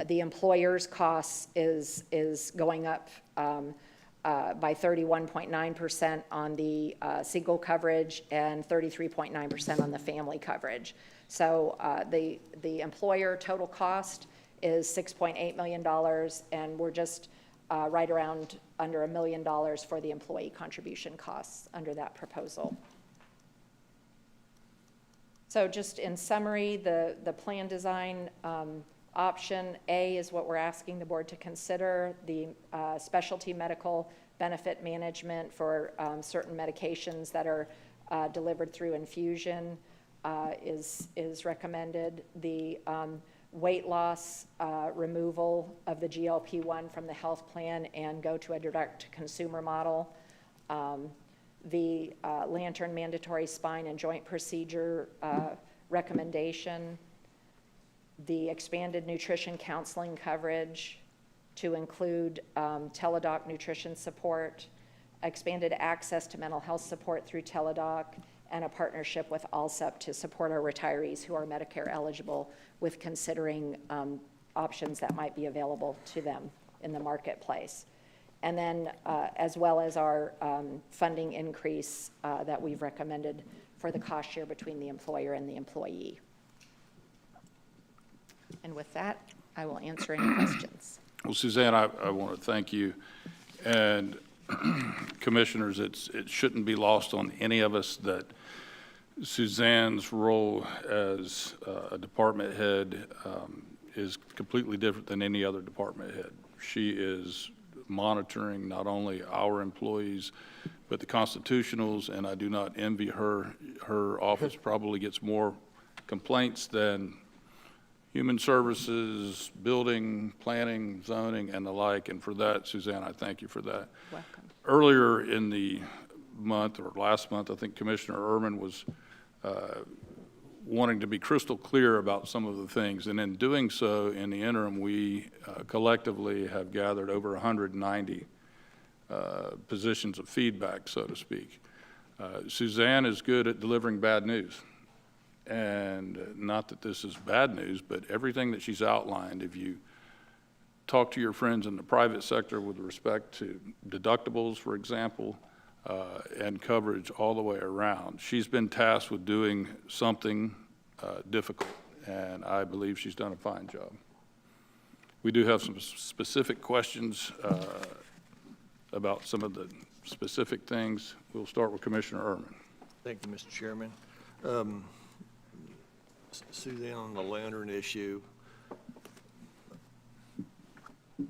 the employer's costs is going up by 31.9% on the single coverage and 33.9% on the family coverage. So the employer total cost is $6.8 million, and we're just right around under $1 million for the employee contribution costs under that proposal. So just in summary, the plan design option A is what we're asking the board to consider. The specialty medical benefit management for certain medications that are delivered through infusion is recommended. The weight loss removal of the GLP-1 from the health plan and go to a direct-to-consumer model. The Lantern mandatory spine and joint procedure recommendation. The expanded nutrition counseling coverage to include Teladoc nutrition support, expanded access to mental health support through Teladoc, and a partnership with ALSUP to support our retirees who are Medicare eligible with considering options that might be available to them in the marketplace. And then as well as our funding increase that we've recommended for the cost share between the employer and the employee. And with that, I will answer any questions. Well, Suzanne, I want to thank you. And commissioners, it shouldn't be lost on any of us that Suzanne's role as a department head is completely different than any other department head. She is monitoring not only our employees, but the constitutionals, and I do not envy her. Her office probably gets more complaints than human services, building, planning, zoning, and the like, and for that, Suzanne, I thank you for that. Welcome. Earlier in the month, or last month, I think Commissioner Ehrman was wanting to be crystal clear about some of the things, and in doing so, in the interim, we collectively have gathered over 190 positions of feedback, so to speak. Suzanne is good at delivering bad news. And not that this is bad news, but everything that she's outlined, if you talk to your friends in the private sector with respect to deductibles, for example, and coverage all the way around, she's been tasked with doing something difficult, and I believe she's done a fine job. We do have some specific questions about some of the specific things. We'll start with Commissioner Ehrman. Thank you, Mr. Chairman. Suzanne, on the Lantern issue,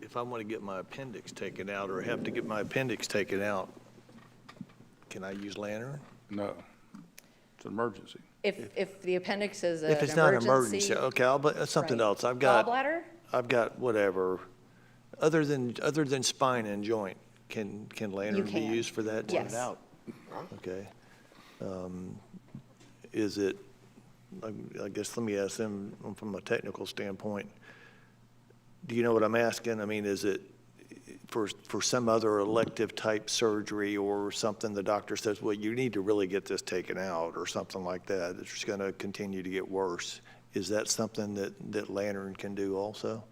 if I want to get my appendix taken out or have to get my appendix taken out, can I use Lantern? No, it's an emergency. If the appendix is an If it's not an emergency, okay, something Right. else. I've got whatever. Other than spine and joint, can Lantern be can. used for that? Yes. Okay. Is it, I guess, let me ask them from a technical standpoint. Do you know what I'm asking? I mean, is it for some other elective type surgery or something, the doctor says, well, you need to really get this taken out or something like that, it's just going to continue to get worse? Is that something that Lantern can do also?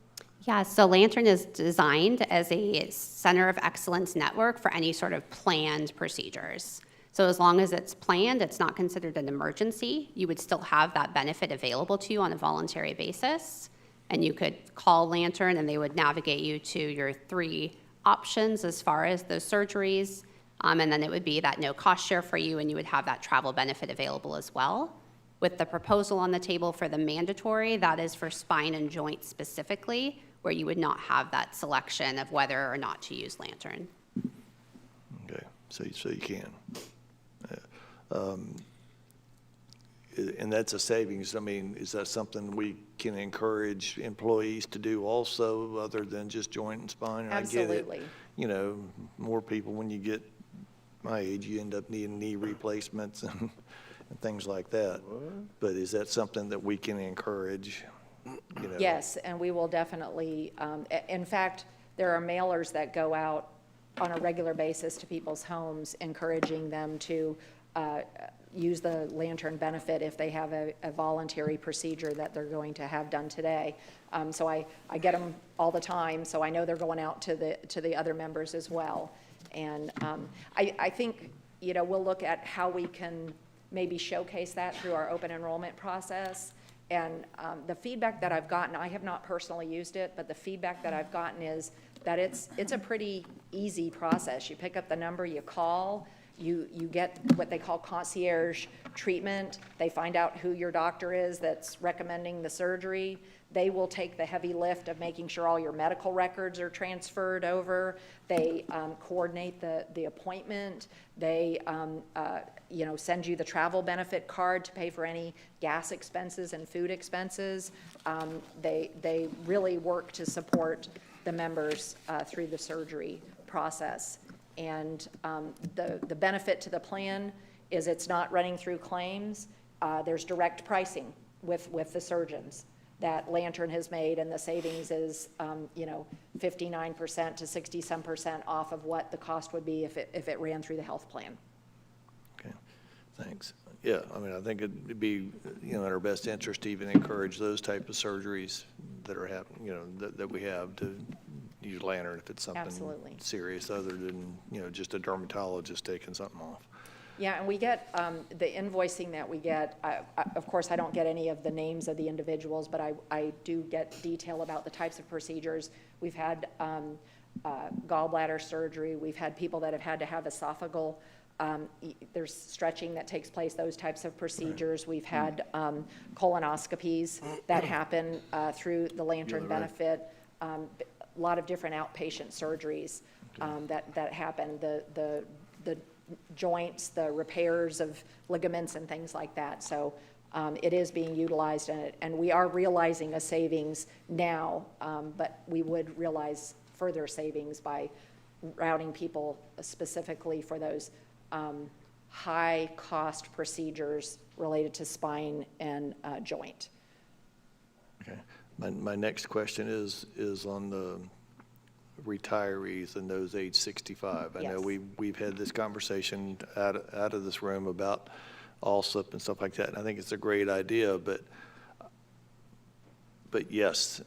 Yeah, so Lantern is designed as a center of excellence network for any sort of planned procedures. So as long as it's planned, it's not considered an emergency, you would still have that benefit available to you on a voluntary basis. And you could call Lantern and they would navigate you to your 3 options as far as those surgeries. And then it would be that no cost share for you, and you would have that travel benefit available as well. With the proposal on the table for the mandatory, that is for spine and joint specifically, where you would not have that selection of whether or not to use Lantern. Okay, so you can. And that's a savings. I mean, is that something we can encourage employees to do also, other than just joint and spine? I get it. Absolutely. You know, more people, when you get my age, you end up needing knee replacements and things like that. But is that something that we can encourage? You know? Yes, and we will definitely, in fact, there are mailers that go out on a regular basis to people's homes, encouraging them to use the Lantern benefit if they have a voluntary procedure that they're going to have done today. So I get them all the time, so I know they're going out to the other members as well. And I think, you know, we'll look at how we can maybe showcase that through our open enrollment process. And the feedback that I've gotten, I have not personally used it, but the feedback that I've gotten is that it's a pretty easy process. You pick up the number, you call, you get what they call concierge treatment. They find out who your doctor is that's recommending the surgery. They will take the heavy lift of making sure all your medical records are transferred over. They coordinate the appointment. They you know, send you the travel benefit card to pay for any gas expenses and food expenses. They really work to support the members through the surgery process. And the benefit to the plan is it's not running through claims. There's direct pricing with the surgeons that Lantern has made, and the savings is, you know, 59% to 60-some% off of what the cost would be if it ran through the health plan. Okay, thanks. Yeah, I mean, I think it'd be, you know, in our best interest to even encourage those type of surgeries that are happening, you know, that we have, to use Lantern if it's something Absolutely. serious, other than, you know, just a dermatologist taking something off. Yeah, and we get, the invoicing that we get, of course, I don't get any of the names of the individuals, but I do get detail about the types of procedures. We've had gallbladder surgery. We've had people that have had to have esophageal, there's stretching that takes place, those types of procedures. We've had colonoscopies that happen through the Lantern benefit. A lot of different outpatient surgeries that happen. The joints, the repairs of ligaments and things like that. So it is being utilized, and we are realizing a savings now, but we would realize further savings by routing people specifically for those high-cost procedures related to spine and joint. Okay. My next question is on the retirees and those age 65. I know Yes. we've had this conversation out of this room about ALSIP and stuff like that, and I think it's a great idea, but yes,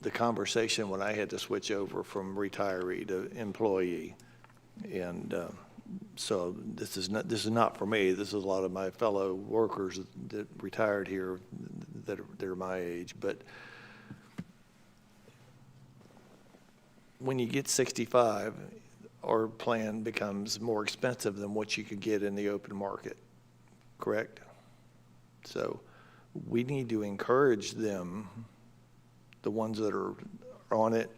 the conversation when I had to switch over from retiree to employee, and so this is not for me. This is a lot of my fellow workers that retired here that are my age, but when you get 65, our plan becomes more expensive than what you could get in the open market, correct? So we need to encourage them, the ones that are on it,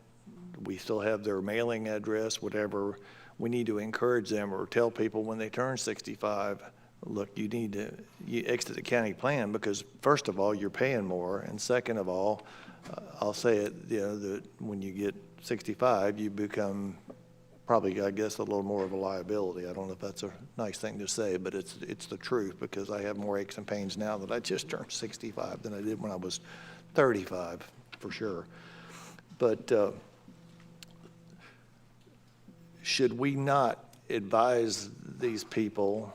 we still have their mailing address, whatever. We need to encourage them or tell people when they turn 65, look, you need to exit the county plan, because first of all, you're paying more, and second of all, I'll say it, you know, that when you get 65, you become probably, I guess, a little more of a liability. I don't know if that's a nice thing to say, but it's the truth, because I have more aches and pains now that I just turned 65 than I did when I was 35, for sure. But should we not advise these people,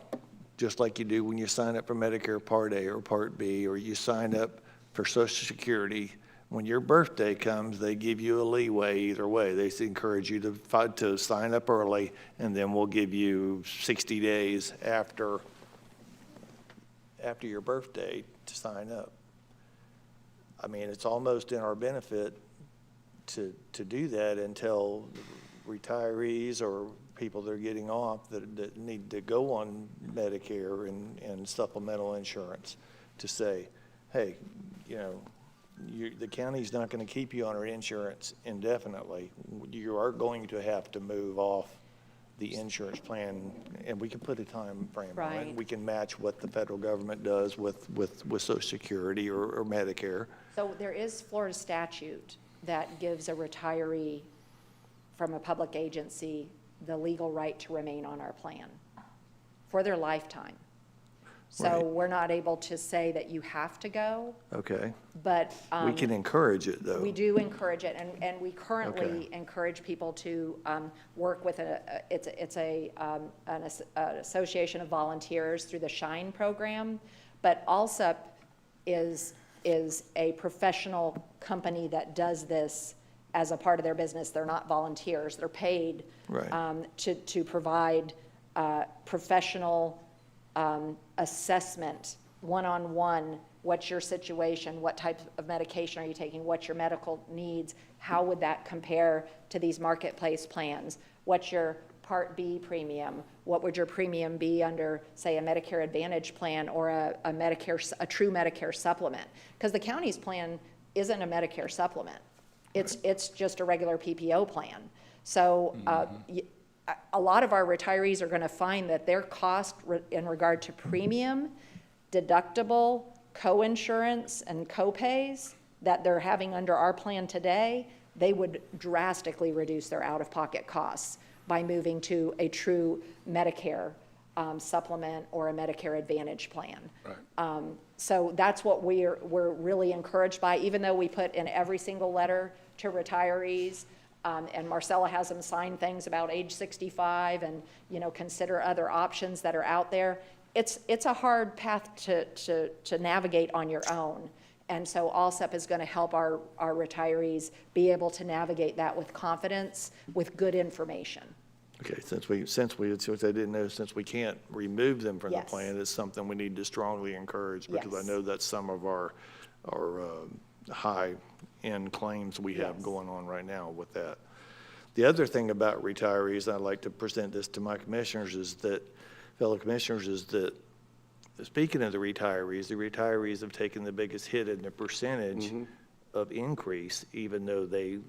just like you do when you sign up for Medicare Part A or Part B, or you sign up for Social Security? When your birthday comes, they give you a leeway either way. They encourage you to sign up early, and then we'll give you 60 days after your birthday to sign up. I mean, it's almost in our benefit to do that until retirees or people that are getting off that need to go on Medicare and supplemental insurance to say, hey, you know, the county's not going to keep you on our insurance indefinitely. You are going to have to move off the insurance plan, and we can put a time frame on it. Right. We can match what the federal government does with Social Security or Medicare. So there is Florida statute that gives a retiree from a public agency the legal right to remain on our plan for their lifetime. So Right. we're not able to say that you have to go, Okay. but. We can encourage it, though. We do encourage it, and we currently Okay. encourage people to work with it's an association of volunteers through the SHINE program, but ALSUP is a professional company that does this as a part of their business. They're not volunteers. They're paid Right. to provide professional assessment, one-on-one. What's your situation? What type of medication are you taking? What's your medical needs? How would that compare to these marketplace plans? What's your Part B premium? What would your premium be under, say, a Medicare Advantage plan or a true Medicare supplement? Because the county's plan isn't a Medicare supplement. It's just a regular PPO plan. So a lot of our retirees are going to find that their cost in regard to premium, deductible, co-insurance, and co-pays that they're having under our plan today, they would drastically reduce their out-of-pocket costs by moving to a true Medicare supplement or a Medicare Advantage plan. Right. So that's what we're really encouraged by, even though we put in every single letter to retirees, and Marcella has them sign things about age 65 and, you know, consider other options that are out there. It's a hard path to navigate on your own. And so ALSUP is going to help our retirees be able to navigate that with confidence, with good information. Okay, since I didn't know, since we can't remove them from the Yes. plan, it's something we need to strongly encourage, because I Yes. know that's some of our high-end claims we have Yes. going on right now with that. The other thing about retirees, I'd like to present this to my commissioners, fellow commissioners, is that, speaking of the retirees have taken the biggest hit in the percentage of increase, even though they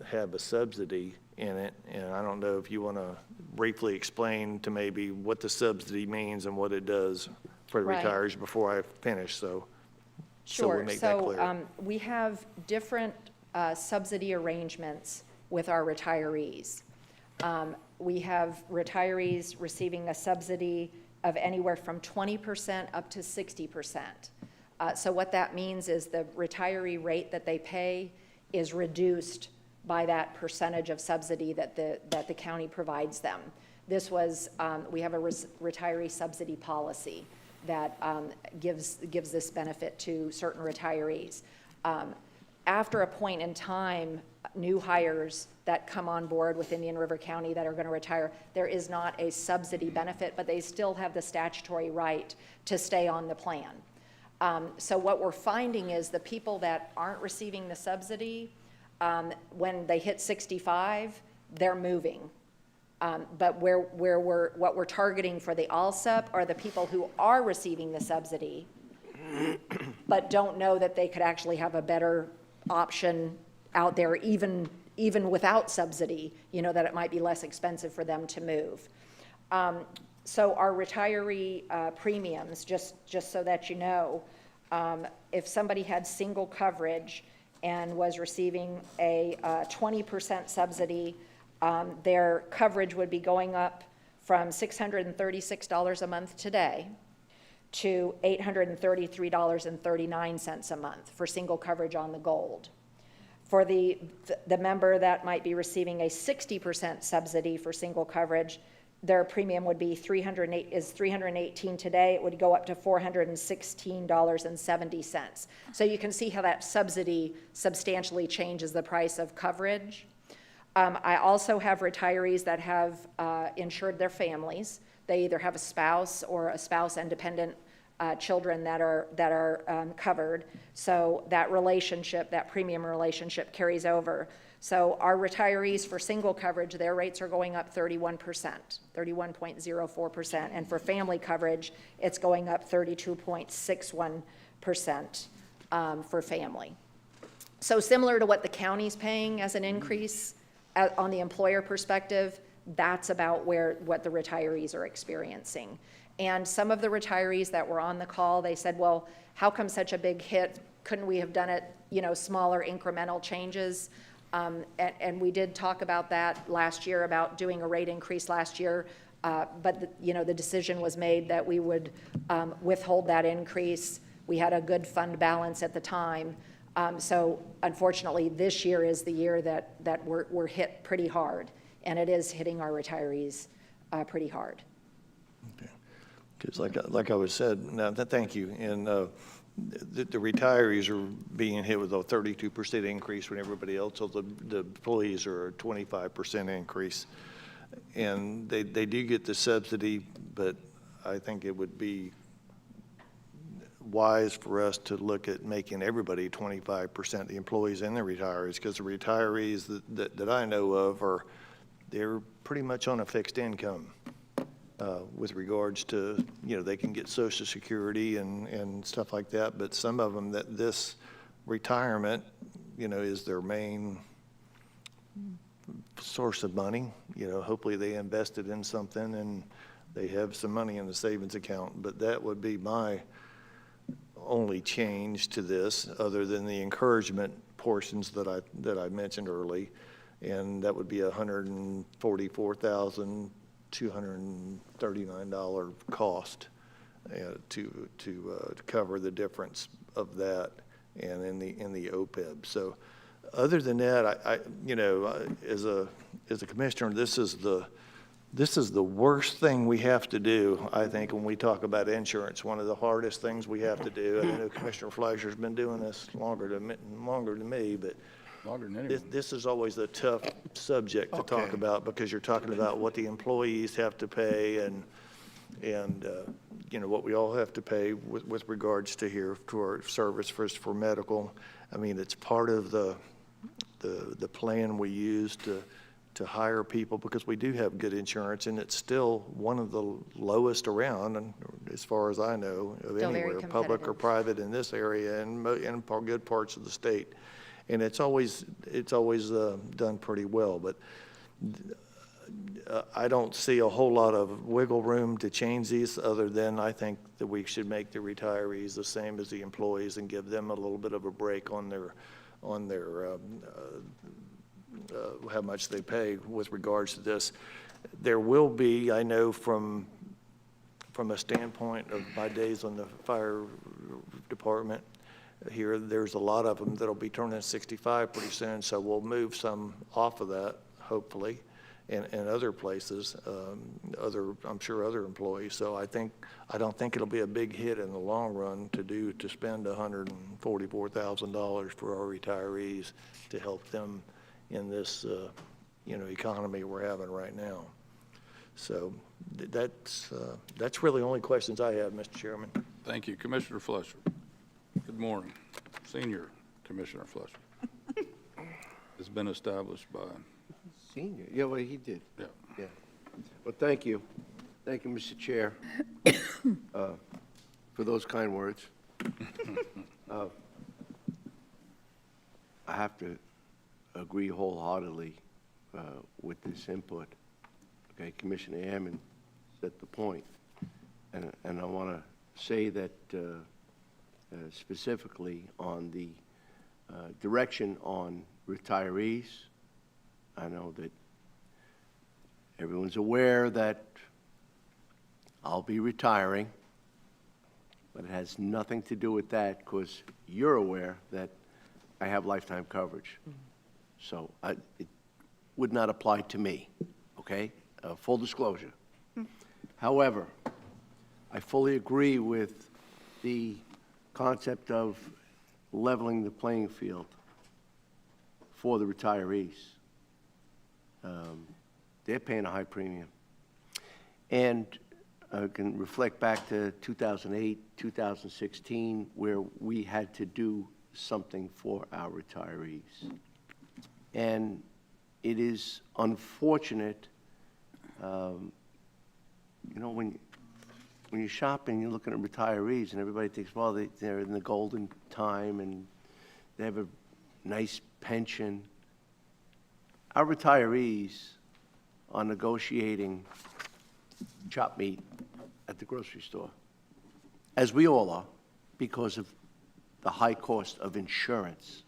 have a subsidy in it. And I don't know if you want to briefly explain to maybe what the subsidy means and what it does for the Right. retirees before I finish, so we Sure. make that clear. So we have different subsidy arrangements with our retirees. We have retirees receiving a subsidy of anywhere from 20% up to 60%. So what that means is the retiree rate that they pay is reduced by that percentage of subsidy that the county provides them. This was, we have a retiree subsidy policy that gives this benefit to certain retirees. After a point in time, new hires that come on board with Indian River County that are going to retire, there is not a subsidy benefit, but they still have the statutory right to stay on the plan. So what we're finding is the people that aren't receiving the subsidy, when they hit 65, they're moving. But what we're targeting for the ALSUP are the people who are receiving the subsidy, but don't know that they could actually have a better option out there, even without subsidy, you know, that it might be less expensive for them to move. So our retiree premiums, just so that you know, if somebody had single coverage and was receiving a 20% subsidy, their coverage would be going up from $636 a month today to $833.39 a month for single coverage on the Gold. For the member that might be receiving a 60% subsidy for single coverage, their premium would be $318 today. It would go up to $416.70. So you can see how that subsidy substantially changes the price of coverage. I also have retirees that have insured their families. They either have a spouse or a spouse and dependent children that are covered. So that relationship, that premium relationship carries over. So our retirees for single coverage, their rates are going up 31%, 31.04%. And for family coverage, it's going up 32.61% for family. So similar to what the county's paying as an increase on the employer perspective, that's about what the retirees are experiencing. And some of the retirees that were on the call, they said, well, how come such a big hit? Couldn't we have done it, smaller incremental changes? And we did talk about that last year, about doing a rate increase last year. But the decision was made that we would withhold that increase. We had a good fund balance at the time. So unfortunately, this year is the year that we're hit pretty hard, and it is hitting our retirees pretty hard. Because like I was said, now, thank you. And the retirees are being hit with a 32% increase when everybody else, so the employees are a 25% increase. And they do get the subsidy, but I think it would be wise for us to look at making everybody 25%, the employees and the retirees, because the retirees that I know of they're pretty much on a fixed income with regards to, they can get Social Security and stuff like that, but some of them that this retirement, is their main source of money. Hopefully they invested in something and they have some money in the savings account, but that would be my only change to this, other than the encouragement portions that I mentioned early, and that would be $144,239 cost to cover the difference of that and in the OPEB. So, other than that, as a commissioner, this is the worst thing we have to do, I think, when we talk about insurance. One of the hardest things we have to do. I know Commissioner Fleischer's been doing this longer than me, but Longer than anyone. this is always a tough subject to talk about, because you're talking about what the employees have to pay and what we all have to pay with regards to our service for medical. I mean, it's part of the plan we use to hire people, because we do have good insurance, and it's still one of the lowest around, and as far as I know, of Still very anywhere, public or competitive. private, in this area and good parts of the state. And it's always done pretty well, but I don't see a whole lot of wiggle room to change these, other than I think that we should make the retirees the same as the employees and give them a little bit of a break on their how much they pay with regards to this. There will be, I know from a standpoint of my days on the fire department here, there's a lot of them that'll be turning 65 pretty soon, so we'll move some off of that, hopefully, and other places, I'm sure other employees. So I don't think it'll be a big hit in the long run to spend $144,000 for our retirees to help them in this, economy we're having right now. So that's really the only questions I have, Mr. Chairman. Thank you. Commissioner Fleischer. Good morning. Senior Commissioner Fleischer. It's been established by, Senior, yeah, well, he did. yeah. Yeah. Well, thank you. Thank you, Mr. Chair, for those kind words. I have to agree wholeheartedly with this input. Okay, Commissioner Ammon set the point. And I want to say that specifically on the direction on retirees, I know that everyone's aware that I'll be retiring, but it has nothing to do with that, because you're aware that I have lifetime coverage. So it would not apply to me, okay? Full disclosure. However, I fully agree with the concept of leveling the playing field for the retirees. They're paying a high premium. And can reflect back to 2008, 2016, where we had to do something for our retirees. And it is unfortunate, you know, when you're shopping, you're looking at retirees, and everybody thinks, well, they're in the golden time, and they have a nice pension. Our retirees are negotiating chopped meat at the grocery store, as we all are, because of the high cost of insurance.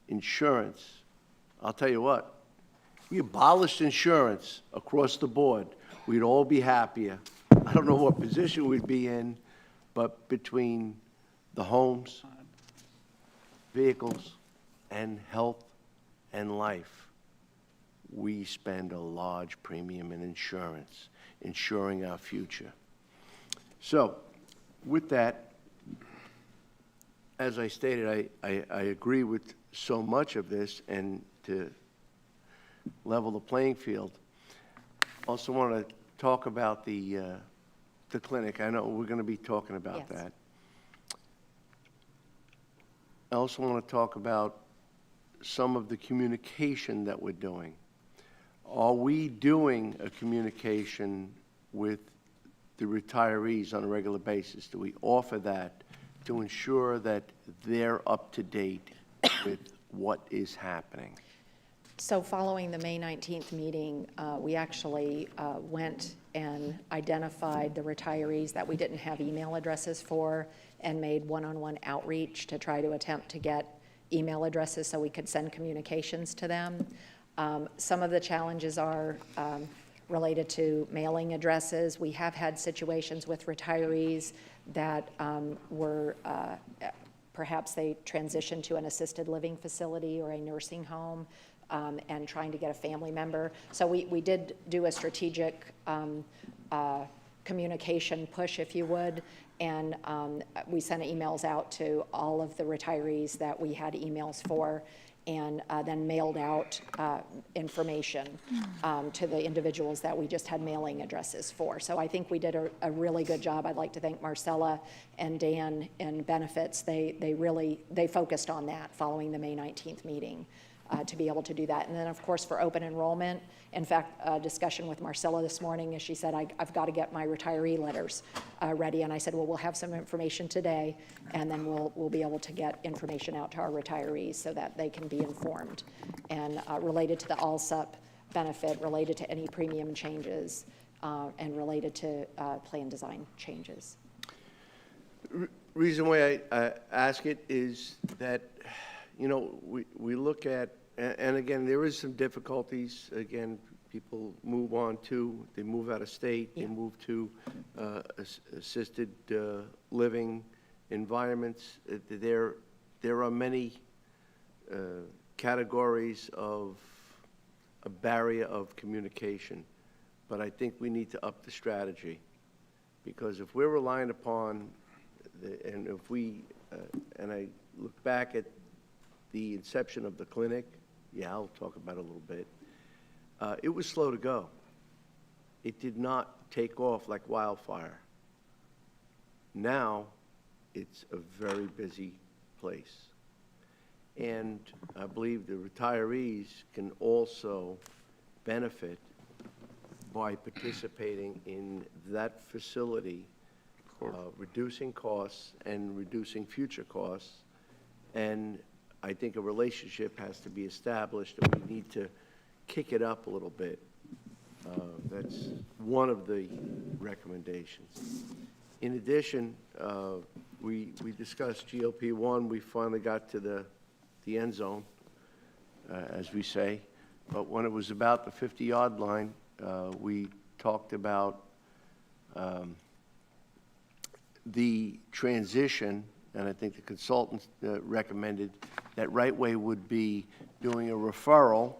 Insurance, I'll tell you what, if we abolished insurance across the board, we'd all be happier. I don't know what position we'd be in, but between the homes, vehicles, and health and life, we spend a large premium in insurance, insuring our future. So, with that, as I stated, I agree with so much of this, and to level the playing field, also want to talk about the clinic. I know we're going to be talking about Yes. that. I also want to talk about some of the communication that we're doing. Are we doing a communication with the retirees on a regular basis? Do we offer that to ensure that they're up to date with what is happening? So following the May 19th meeting, we actually went and identified the retirees that we didn't have email addresses for and made one-on-one outreach to try to attempt to get email addresses so we could send communications to them. Some of the challenges are related to mailing addresses. We have had situations with retirees that were perhaps they transitioned to an assisted living facility or a nursing home, and trying to get a family member. So we did do a strategic communication push, if you would, and we sent emails out to all of the retirees that we had emails for, and then mailed out information to the individuals that we just had mailing addresses for. So I think we did a really good job. I'd like to thank Marcella and Dan in benefits. They focused on that following the May 19th meeting. To be able to do that. And then, of course, for open enrollment, in fact, a discussion with Marcella this morning, as she said, I've got to get my retiree letters ready. And I said, well, we'll have some information today, and then we'll be able to get information out to our retirees so that they can be informed. And related to the ALSUP benefit, related to any premium changes, and related to plan design changes. Reason why I ask it is that, you know, we look at, and again, there is some difficulties. Again, people move on to, they move out of state, they move to assisted living environments. There are many categories of a barrier of communication, but I think we need to up the strategy, because if we're relying upon, and if we, and I look back at the inception of the clinic, I'll talk about it a little bit. It was slow to go. It did not take off like wildfire. Now, it's a very busy place. And I believe the retirees can also benefit by participating in that facility, reducing costs and reducing future costs. And I think a relationship has to be established, and we need to kick it up a little bit. That's one of the recommendations. In addition, we discussed GLP-1. We finally got to the end zone, as we say. But when it was about the 50-yard line, we talked about the transition, and I think the consultant recommended that Right Way would be doing a referral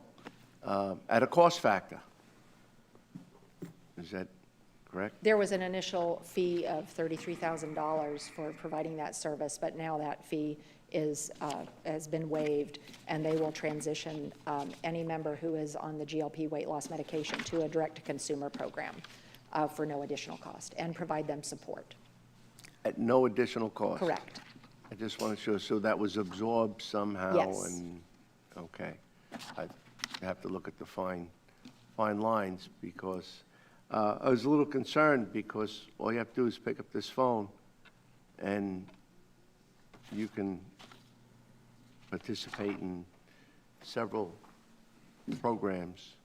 at a cost factor. Is that correct? There was an initial fee of $33,000 for providing that service, but now that fee has been waived, and they will transition any member who is on the GLP weight loss medication to a direct-to-consumer program. for no additional cost and provide them support. At no additional cost? Correct. I just want to show, so that was absorbed somehow? Yes. And, okay. I have to look at the fine lines, because I was a little concerned, because all you have to do is pick up this phone, and you can participate in several programs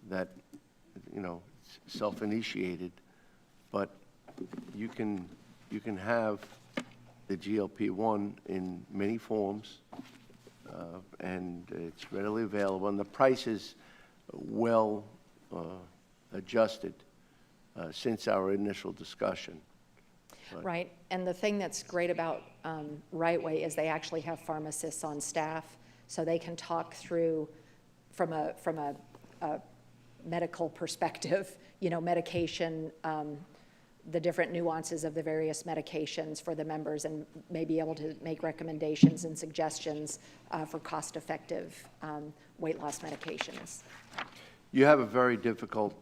that, you know, self-initiated, but you can have the GLP-1 in many forms, and it's readily available, and the price is well adjusted since our initial discussion. Right, and the thing that's great about Right Way is they actually have pharmacists on staff, so they can talk through from a medical perspective, you know, medication, the different nuances of the various medications for the members, and may be able to make recommendations and suggestions for cost-effective weight loss medications. You have a very difficult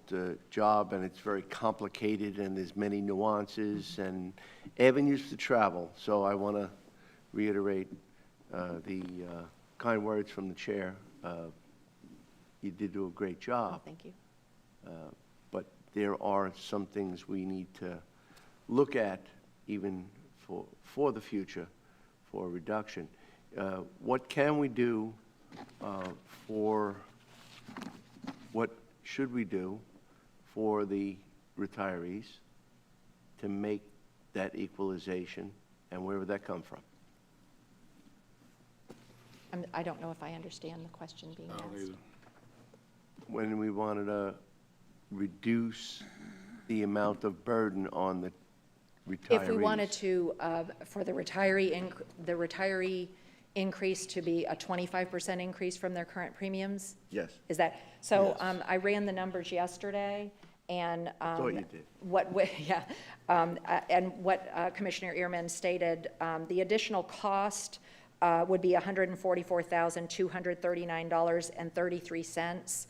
job, and it's very complicated, and there's many nuances and avenues to travel. So I want to reiterate the kind words from the chair. You did do a great job. Thank you. But there are some things we need to look at, even for the future, for a reduction. What can we do what should we do for the retirees to make that equalization, and where would that come from? I don't know if I understand the question being asked. When we wanted to reduce the amount of burden on the retirees. If we wanted to, for the retiree increase to be a 25% increase from their current premiums? Yes. Is that, so Yes. I ran the numbers yesterday, and Thought you did. and what Commissioner Ehrman stated, the additional cost would be $144,239.33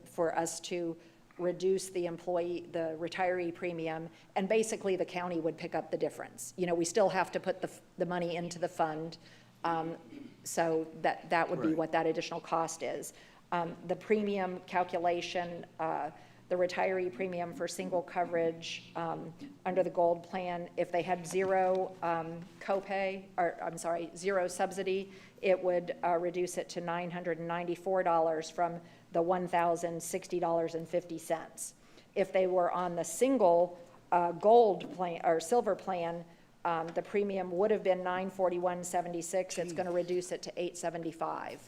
for us to reduce the retiree premium, and basically the county would pick up the difference. You know, we still have to put the money into the fund, so that would be what that additional cost is. The premium calculation, the retiree premium for single coverage under the Gold Plan, if they had zero copay, or I'm sorry, zero subsidy, it would reduce it to $994 from the $1,060.50. If they were on the single gold plan or silver plan, the premium would have been $941.76. It's going to reduce it to $875.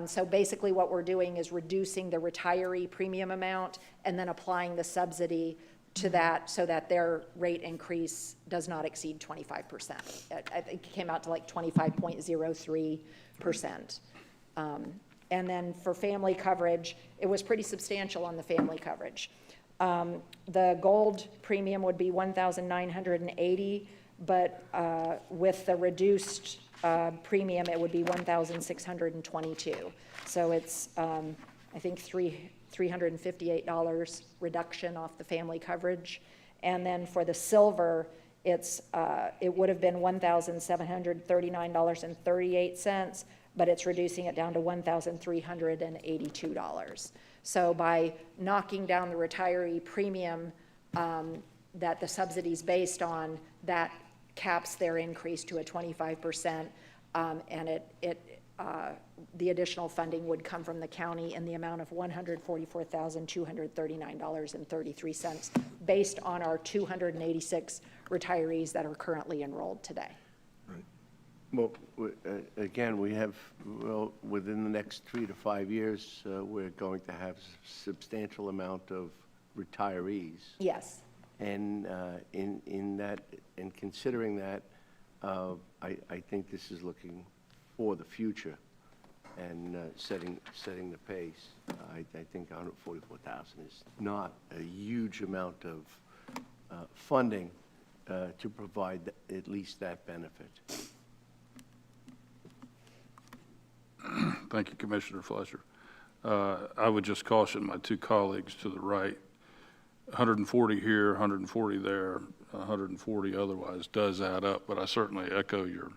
So basically what we're doing is reducing the retiree premium amount and then applying the subsidy to that so that their rate increase does not exceed 25%. I think it came out to like 25.03%. And then for family coverage, it was pretty substantial on the family coverage. The gold premium would be $1,980, but with the reduced premium, it would be $1,622. So it's, I think, $358 reduction off the family coverage. And then for the silver, it would have been $1,739.38, but it's reducing it down to $1,382. So by knocking down the retiree premium that the subsidy's based on, that caps their increase to a 25%, and the additional funding would come from the county in the amount of $144,239.33, based on our 286 retirees that are currently enrolled today. Well, again, we have, within the next 3 to 5 years, we're going to have substantial amount of retirees. Yes. And in that, in considering that, I think this is looking for the future and setting the pace. I think 144,000 is not a huge amount of funding to provide at least that benefit. Thank you, Commissioner Fletcher. I would just caution my two colleagues to the right 140 here, 140 there, 140 otherwise does add up, but I certainly echo your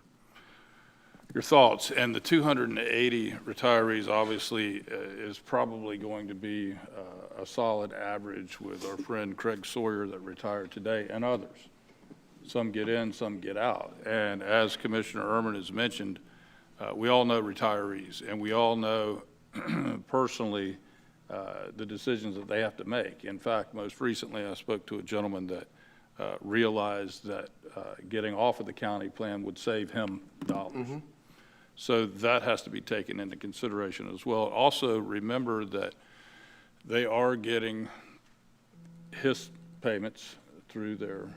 thoughts. And the 280 retirees obviously is probably going to be a solid average with our friend Craig Sawyer that retired today and others. Some get in, some get out. And as Commissioner Ehrman has mentioned, we all know retirees, and we all know personally the decisions that they have to make. In fact, most recently, I spoke to a gentleman that realized that getting off of the county plan would save him dollars. So that has to be taken into consideration as well. Also, remember that they are getting HIS payments through their,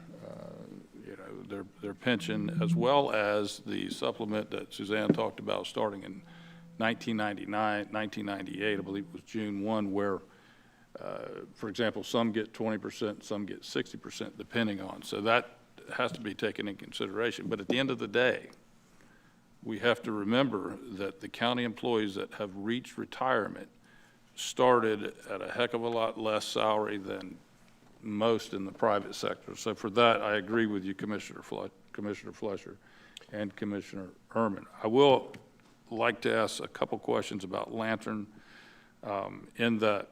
their pension, as well as the supplement that Suzanne talked about starting in 1998, I believe it was June 1, where, for example, some get 20%, some get 60%, depending on. So that has to be taken in consideration. But at the end of the day, we have to remember that the county employees that have reached retirement started at a heck of a lot less salary than most in the private sector. So for that, I agree with you, Commissioner Fletcher and Commissioner Ehrman. I will like to ask a couple questions about Lantern, in that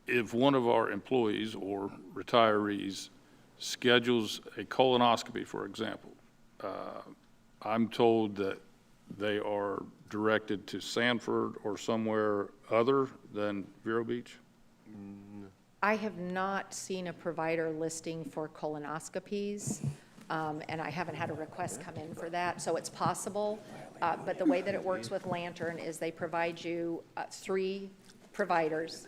if one of our employees or retirees schedules a colonoscopy, for example, I'm told that they are directed to Sanford or somewhere other than Vero Beach? I have not seen a provider listing for colonoscopies, and I haven't had a request come in for that, so it's possible. But the way that it works with Lantern is they provide you 3 providers.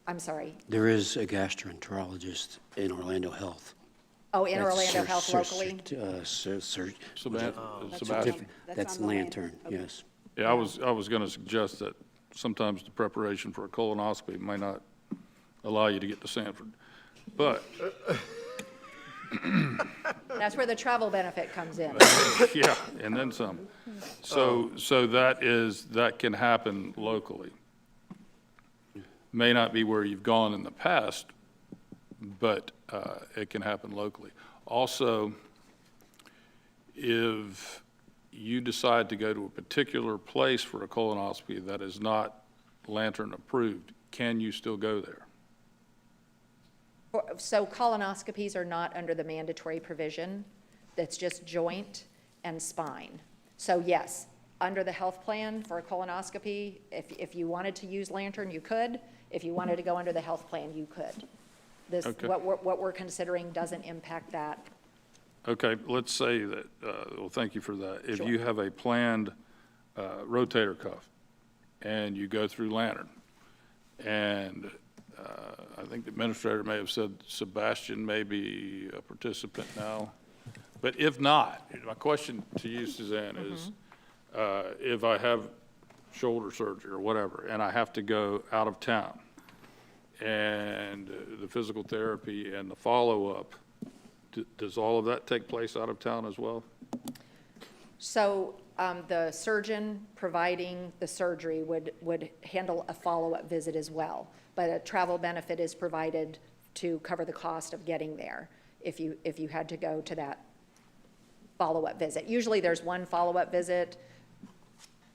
I'm sorry. There is a gastroenterologist in Orlando Health. Oh, in That's Orlando Health locally? Sebastian? That's on the Lantern, yes. Yeah, I was going to suggest that sometimes the preparation for a colonoscopy may not allow you to get to Sanford. But, That's where the travel benefit comes in. yeah, and then some. So that can happen locally. May not be where you've gone in the past, but it can happen locally. Also, if you decide to go to a particular place for a colonoscopy that is not Lantern approved, can you still go there? So colonoscopies are not under the mandatory provision. That's just joint and spine. So yes, under the health plan for a colonoscopy, if you wanted to use Lantern, you could. If you wanted to go under the health plan, you could. This, Okay. what we're considering doesn't impact that. Okay, let's say that, well, thank you for that. If Sure. you have a planned rotator cuff and you go through Lantern, and I think the administrator may have said Sebastian may be a participant now. But if not, my question to you, Suzanne, is if I have shoulder surgery or whatever, and I have to go out of town, and the physical therapy and the follow-up, does all of that take place out of town as well? So the surgeon providing the surgery would handle a follow-up visit as well. But a travel benefit is provided to cover the cost of getting there if you had to go to that follow-up visit. Usually there's one follow-up visit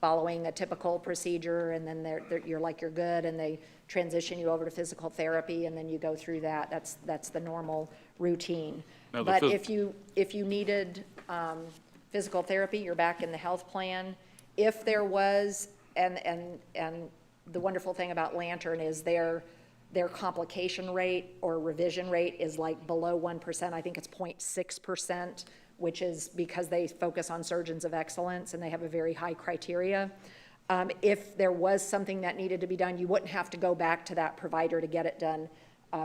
following a typical procedure, and then you're good, and they transition you over to physical therapy, and then you go through that. That's the normal routine. Now, But if you needed physical therapy, you're back in the health plan. If there was, and the wonderful thing about Lantern is their complication rate or revision rate is like below 1%. I think it's 0.6%, which is because they focus on surgeons of excellence and they have a very high criteria. If there was something that needed to be done, you wouldn't have to go back to that provider to get it done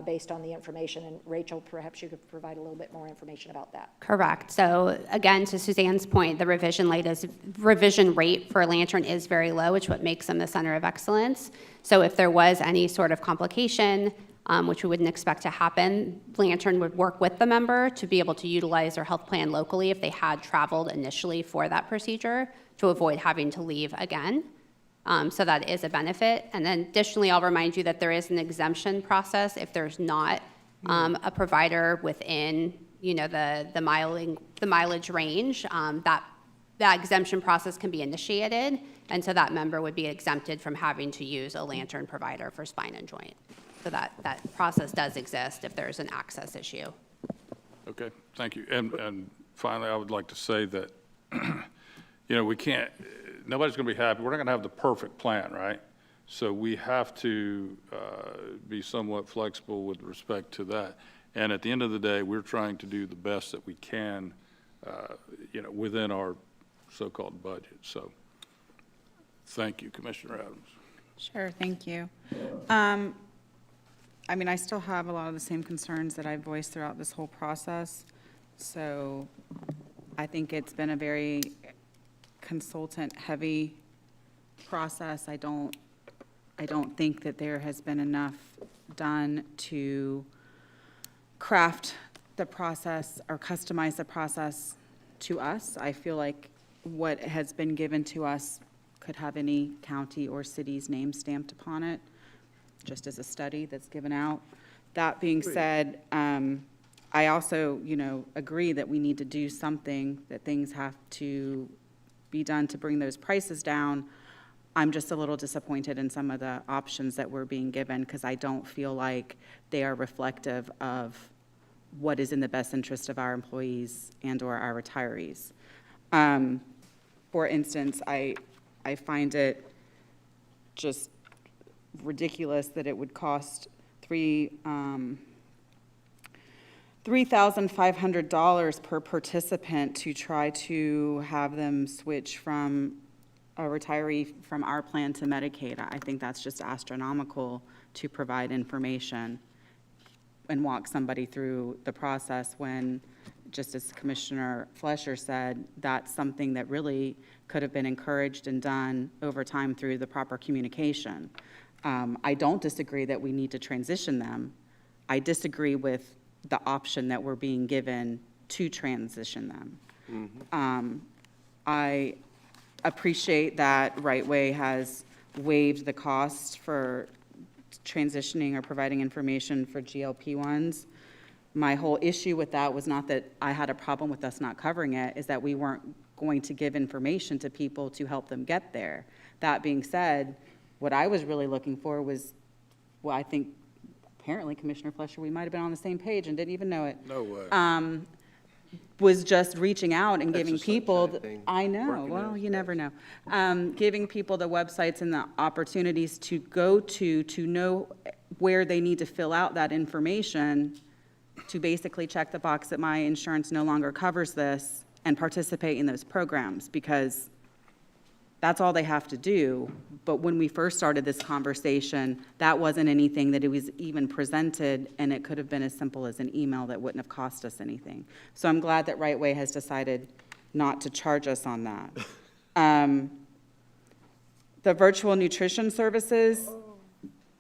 based on the information. And Rachel, perhaps you could provide a little bit more information about that. Correct. So again, to Suzanne's point, the revision rate for Lantern is very low, which is what makes them the center of excellence. So if there was any sort of complication, which we wouldn't expect to happen, Lantern would work with the member to be able to utilize their health plan locally if they had traveled initially for that procedure to avoid having to leave again. So that is a benefit. And then additionally, I'll remind you that there is an exemption process if there's not a provider within, the mileage range. That exemption process can be initiated, and so that member would be exempted from having to use a Lantern provider for spine and joint. So that process does exist if there's an access issue. Okay, thank you. And finally, I would like to say that, we can't, nobody's going to be happy. We're not going to have the perfect plan, right? So we have to be somewhat flexible with respect to that. And at the end of the day, we're trying to do the best that we can, within our so-called budget. So thank you, Commissioner Adams. Sure, thank you. I still have a lot of the same concerns that I voiced throughout this whole process. So I think it's been a very consultant-heavy process. I don't think that there has been enough done to craft the process or customize the process to us. I feel like what has been given to us could have any county or city's name stamped upon it, just as a study that's given out. That being said, I also, agree that we need to do something, that things have to be done to bring those prices down. I'm just a little disappointed in some of the options that we're being given because I don't feel like they are reflective of what is in the best interest of our employees and/or our retirees. For instance, I find it just ridiculous that it would cost $3,500 per participant to try to have them switch from a retiree from our plan to Medicaid. I think that's just astronomical to provide information and walk somebody through the process when, just as Commissioner Flesher said, that's something that really could have been encouraged and done over time through the proper communication. I don't disagree that we need to transition them. I disagree with the option that we're being given to transition them. I appreciate that Right Way has waived the cost for transitioning or providing information for GLP-1s. My whole issue with that was not that I had a problem with us not covering it, is that we weren't going to give information to people to help them get there. That being said, what I was really looking for was, well, I think apparently Commissioner Flesher, we might have been on the same page and didn't even know it. No way. Was just reaching out and That's giving the people, sunshine thing, I know, working well, on you stuff. never know. Giving people the websites and the opportunities to go to know where they need to fill out that information to basically check the box that my insurance no longer covers this and participate in those programs, because that's all they have to do. But when we first started this conversation, that wasn't anything that it was even presented, and it could have been as simple as an email that wouldn't have cost us anything. So I'm glad that Right Way has decided not to charge us on that. The virtual nutrition services,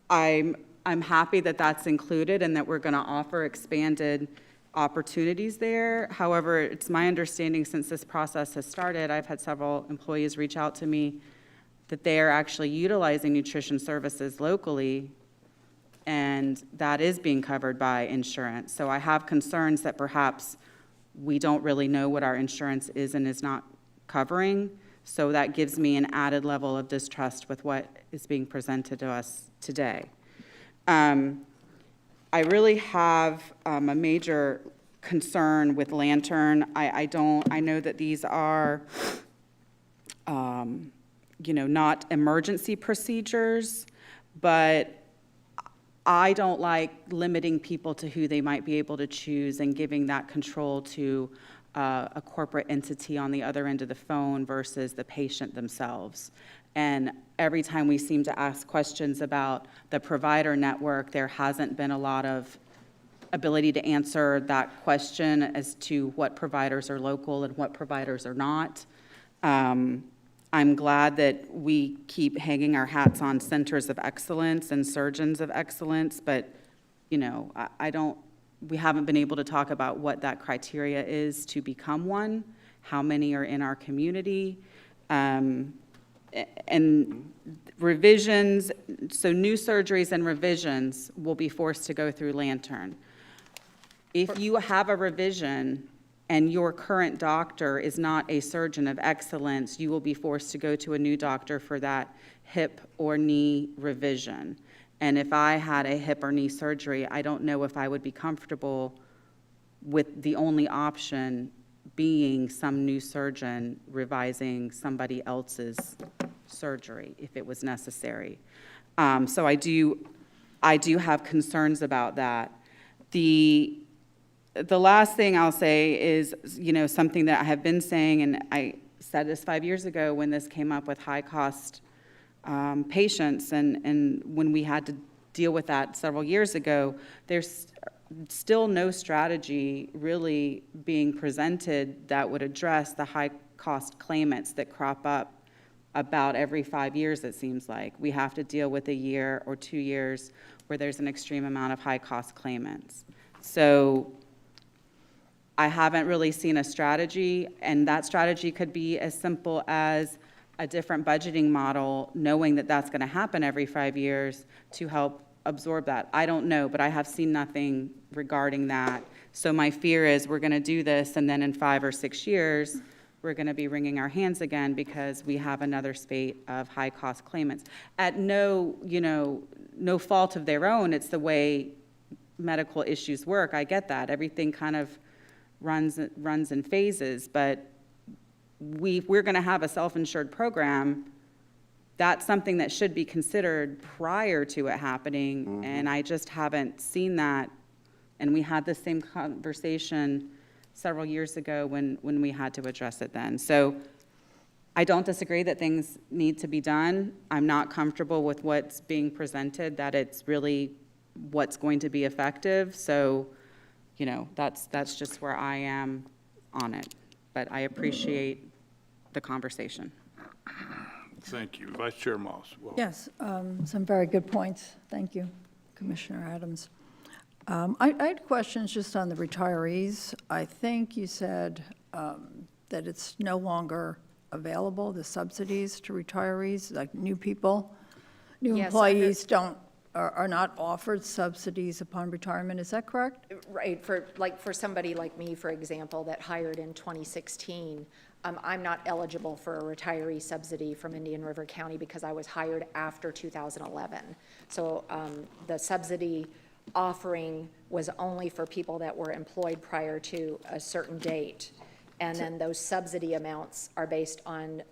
I'm happy that that's included and that we're going to offer expanded opportunities there. However, it's my understanding since this process has started, I've had several employees reach out to me that they are actually utilizing nutrition services locally, and that is being covered by insurance. So I have concerns that perhaps we don't really know what our insurance is and is not covering. So that gives me an added level of distrust with what is being presented to us today. I really have a major concern with Lantern. I know that these are, not emergency procedures, but I don't like limiting people to who they might be able to choose and giving that control to a corporate entity on the other end of the phone versus the patient themselves. And every time we seem to ask questions about the provider network, there hasn't been a lot of ability to answer that question as to what providers are local and what providers are not. I'm glad that we keep hanging our hats on centers of excellence and surgeons of excellence, but, we haven't been able to talk about what that criteria is to become one, how many are in our community. and revisions, so new surgeries and revisions will be forced to go through Lantern. If you have a revision and your current doctor is not a surgeon of excellence, you will be forced to go to a new doctor for that hip or knee revision. And if I had a hip or knee surgery, I don't know if I would be comfortable with the only option being some new surgeon revising somebody else's surgery if it was necessary. So I do have concerns about that. The last thing I'll say is, something that I have been saying, and I said this 5 years ago when this came up with high-cost patients, and when we had to deal with that several years ago, there's still no strategy really being presented that would address the high-cost claimants that crop up about every 5 years, it seems like. We have to deal with a year or 2 years where there's an extreme amount of high-cost claimants. So I haven't really seen a strategy, and that strategy could be as simple as a different budgeting model, knowing that that's going to happen every 5 years to help absorb that. I don't know, but I have seen nothing regarding that. So my fear is we're going to do this, and then in 5 or 6 years, we're going to be wringing our hands again because we have another spate of high-cost claimants. At no fault of their own, it's the way medical issues work. I get that. Everything kind of runs in phases, but we're going to have a self-insured program. That's something that should be considered prior to it happening, and I just haven't seen that. And we had the same conversation several years ago when we had to address it then. So I don't disagree that things need to be done. I'm not comfortable with what's being presented, that it's really what's going to be effective. So, that's just where I am on it. But I appreciate the conversation. Thank you. Vice Chair Moss. Well, Yes, some very good points. Thank you, Commissioner Adams. I had questions just on the retirees. I think you said that it's no longer available, the subsidies to retirees, like new people. New Yes, employees are not offered subsidies upon retirement. Is that correct? Right, for somebody like me, for example, that hired in 2016, I'm not eligible for a retiree subsidy from Indian River County because I was hired after 2011. So the subsidy offering was only for people that were employed prior to a certain date. And then those subsidy amounts are based on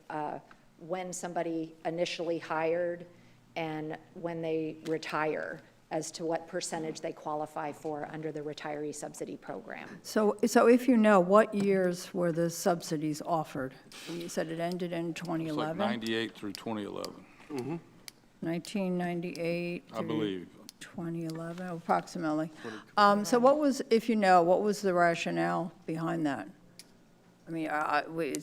when somebody initially hired and when they retire, as to what percentage they qualify for under the retiree subsidy program. So if you know, what years were the subsidies offered? You said it ended in it's like 2011? 98 through 2011, 1998 I through believe. 2011, approximately. So what was, if you know, what was the rationale behind that? I mean,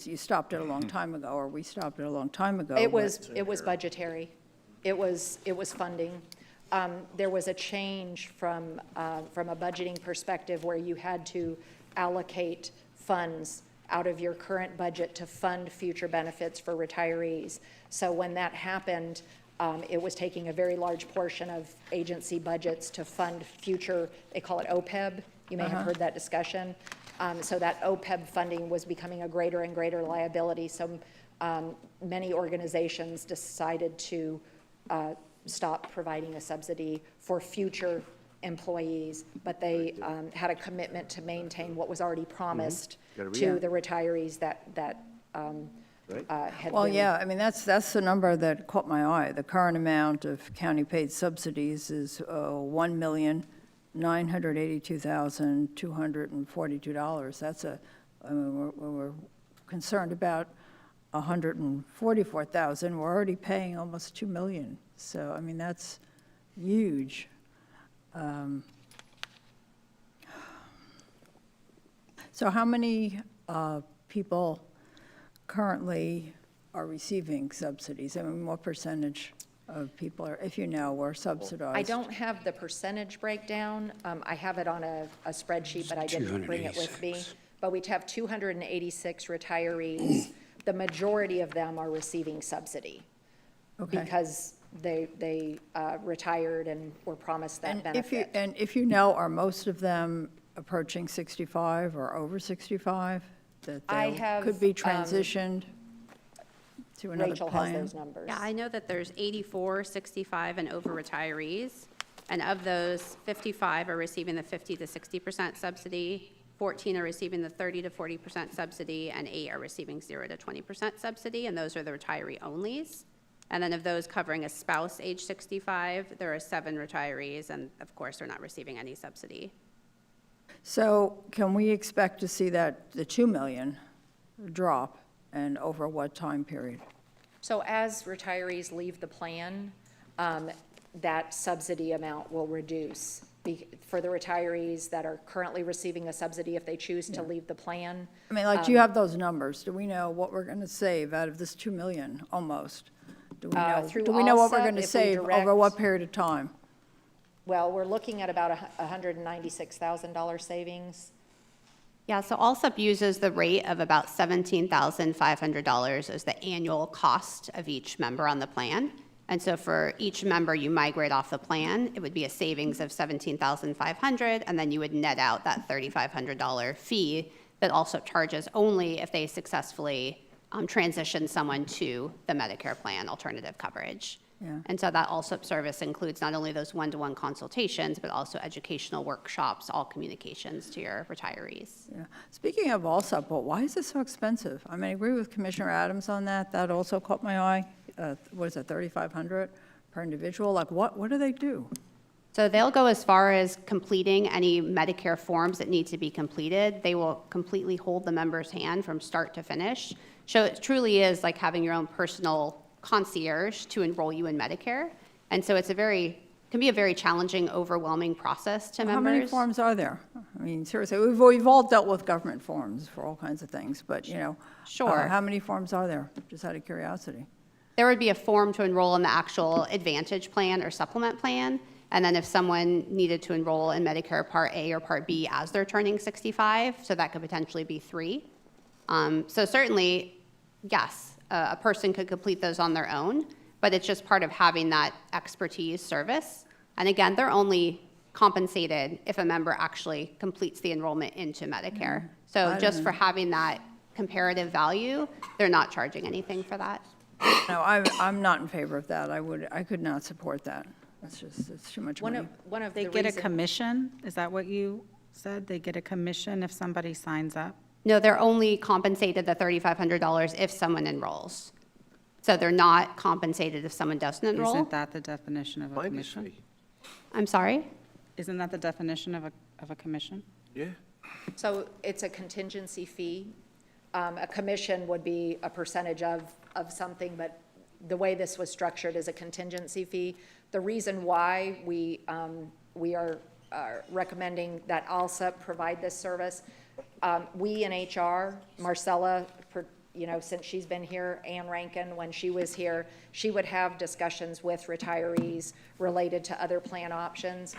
you stopped it a long time ago, or we stopped it a long time ago. It but- was budgetary. It was funding. There was a change from a budgeting perspective where you had to allocate funds out of your current budget to fund future benefits for retirees. So when that happened, it was taking a very large portion of agency budgets to fund future, they call it OPEB. You may have heard that discussion. So that OPEB funding was becoming a greater and greater liability. So many organizations decided to stop providing a subsidy for future employees, but they had a commitment to maintain what was already promised to the retirees that had Well, been. yeah, I mean, that's the number that caught my eye. The current amount of county-paid subsidies is $1,982,242. That's I mean, we're concerned about 144,000. We're already paying almost $2 million. So, I mean, that's huge. So how many people currently are receiving subsidies? I mean, what percentage of people, if you know, were subsidized? I don't have the percentage breakdown. I have it on a spreadsheet, but I didn't bring it with me. 286. But we have 286 retirees the majority of them are receiving subsidy. Okay. Because they retired and were promised that benefit. And if you know, are most of them approaching 65 or over 65? That I they have, could be transitioned to another Rachel has plan? those numbers. Yeah, I know that there's 84, 65 and over retirees. And of those, 55 are receiving the 50 to 60% subsidy, 14 are receiving the 30 to 40% subsidy, and 8 are receiving 0 to 20% subsidy, and those are the retiree onlys. And then of those covering a spouse age 65, there are 7 retirees, and of course, they're not receiving any subsidy. So can we expect to see that, the 2 million drop, and over what time period? So as retirees leave the plan, that subsidy amount will reduce. For the retirees that are currently receiving a subsidy, if they choose to leave the plan. I mean, like, do you have those numbers? Do we know what we're going to save out of this 2 million, almost? Do we know, Through do we know what we're ALSA, going to if we save over direct- what period of time? Well, we're looking at about $196,000 savings. Yeah, so ALSUP uses the rate of about $17,500 as the annual cost of each member on the plan. And so for each member you migrate off the plan, it would be a savings of $17,500, and then you would net out that $3,500 fee that also charges only if they successfully transition someone to the Medicare plan alternative coverage. Yeah. And so that ALSUP service includes not only those one-to-one consultations, but also educational workshops, all communications to your retirees. Yeah. Speaking of ALSUP, well, why is it so expensive? I mean, I agree with Commissioner Adams on that. That also caught my eye. What is it, $3,500 per individual? Like, what do they do? So they'll go as far as completing any Medicare forms that need to be completed. They will completely hold the member's hand from start to finish. So it truly is like having your own personal concierge to enroll you in Medicare. And so it's can be a very challenging, overwhelming process to members. How many forms are there? I mean, seriously, we've all dealt with government forms for all kinds of things, but, you know. Sure. How many forms are there, just out of curiosity? There would be a form to enroll in the actual Advantage plan or supplement plan. And then if someone needed to enroll in Medicare Part A or Part B as they're turning 65, so that could potentially be 3. So certainly, yes, a person could complete those on their own, but it's just part of having that expertise service. And again, they're only compensated if a member actually completes the enrollment into Medicare. So just for having that comparative value, they're not charging anything for that. No, I'm not in favor of that. I could not support that. It's too much money. One of They the get a reasons. commission? Is that what you said? They get a commission if somebody signs up? No, they're only compensated the $3,500 if someone enrolls. So they're not compensated if someone doesn't enroll. Isn't that the definition of a commission? I'm sorry? Isn't that the definition of a commission? Yeah. So it's a contingency fee. A commission would be a percentage of something, but the way this was structured is a contingency fee. The reason why we are recommending that ALSUP provide this service, we in HR, Marcella, since she's been here, Ann Rankin, when she was here, she would have discussions with retirees related to other plan options.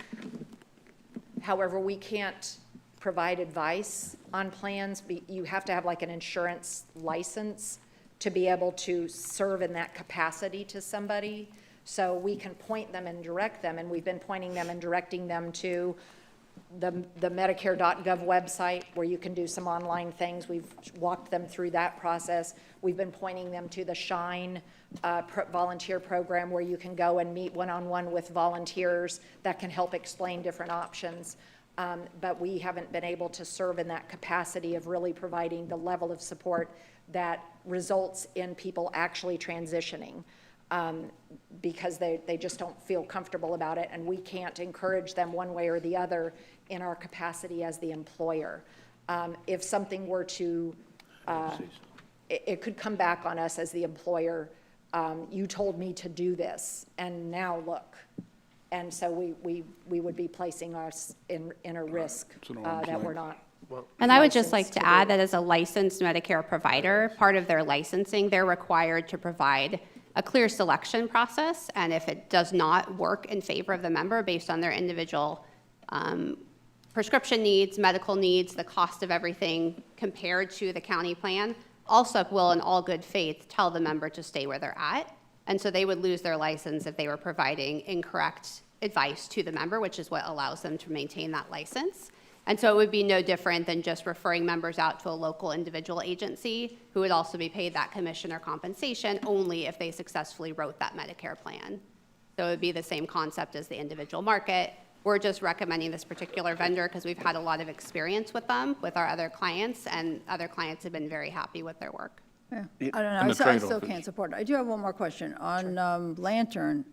However, we can't provide advice on plans. You have to have like an insurance license to be able to serve in that capacity to somebody. So we can point them and direct them, and we've been pointing them and directing them to the Medicare.gov website where you can do some online things. We've walked them through that process. We've been pointing them to the SHINE volunteer program where you can go and meet one-on-one with volunteers that can help explain different options. But we haven't been able to serve in that capacity of really providing the level of support that results in people actually transitioning. Because they just don't feel comfortable about it, and we can't encourage them one way or the other in our capacity as the employer. If something were to, it could come back on us as the employer. You told me to do this, and now look. And so we would be placing us in a risk that we're not. And I would just like to add that as a licensed Medicare provider, part of their licensing, they're required to provide a clear selection process, and if it does not work in favor of the member based on their individual prescription needs, medical needs, the cost of everything compared to the county plan, Allsup will, in all good faith, tell the member to stay where they're at. And so they would lose their license if they were providing incorrect advice to the member, which is what allows them to maintain that license. And so it would be no different than just referring members out to a local individual agency who would also be paid that commission or compensation only if they successfully wrote that Medicare plan. So it would be the same concept as the individual market. We're just recommending this particular vendor because we've had a lot of experience with them, with our other clients, and other clients have been very happy with their work. Yeah, I don't know, And the I trade-off still is- can't support it. I do have one more question. On Lantern,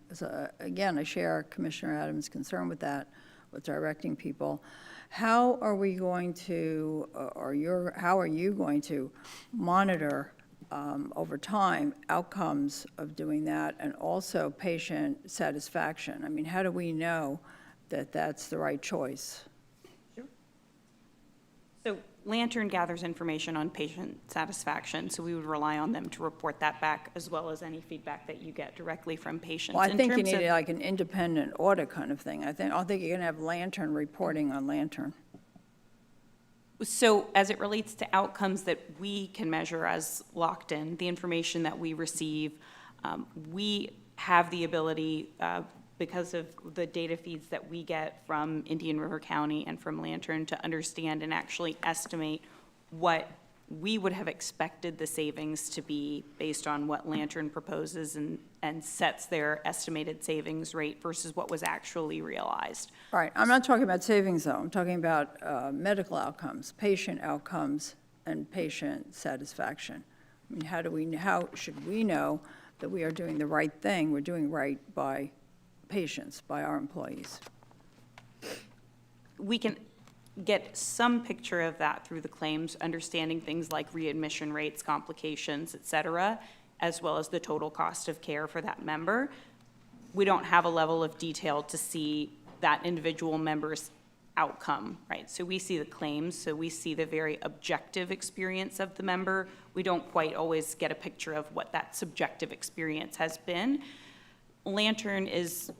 again, I share Commissioner Adams' concern with that, with directing people. How are we going to, how are you going to monitor over time outcomes of doing that, and also patient satisfaction? I mean, how do we know that that's the right choice? So Lantern gathers information on patient satisfaction, so we would rely on them to report that back, as well as any feedback that you get directly from patients. Well, I In think you terms need of- like an independent audit kind of thing. I don't think you're going to have Lantern reporting on Lantern. So as it relates to outcomes that we can measure as locked in, the information that we receive, we have the ability, because of the data feeds that we get from Indian River County and from Lantern, to understand and actually estimate what we would have expected the savings to be based on what Lantern proposes and sets their estimated savings rate versus what was actually realized. All right, I'm not talking about savings, though. I'm talking about medical outcomes, patient outcomes, and patient satisfaction. I mean, how should we know that we are doing the right thing, we're doing right by patients, by our employees? We can get some picture of that through the claims, understanding things like readmission rates, complications, et cetera, as well as the total cost of care for that member. We don't have a level of detail to see that individual member's outcome, right? So we see the claims, so we see the very objective experience of the member. We don't quite always get a picture of what that subjective experience has been. Lantern is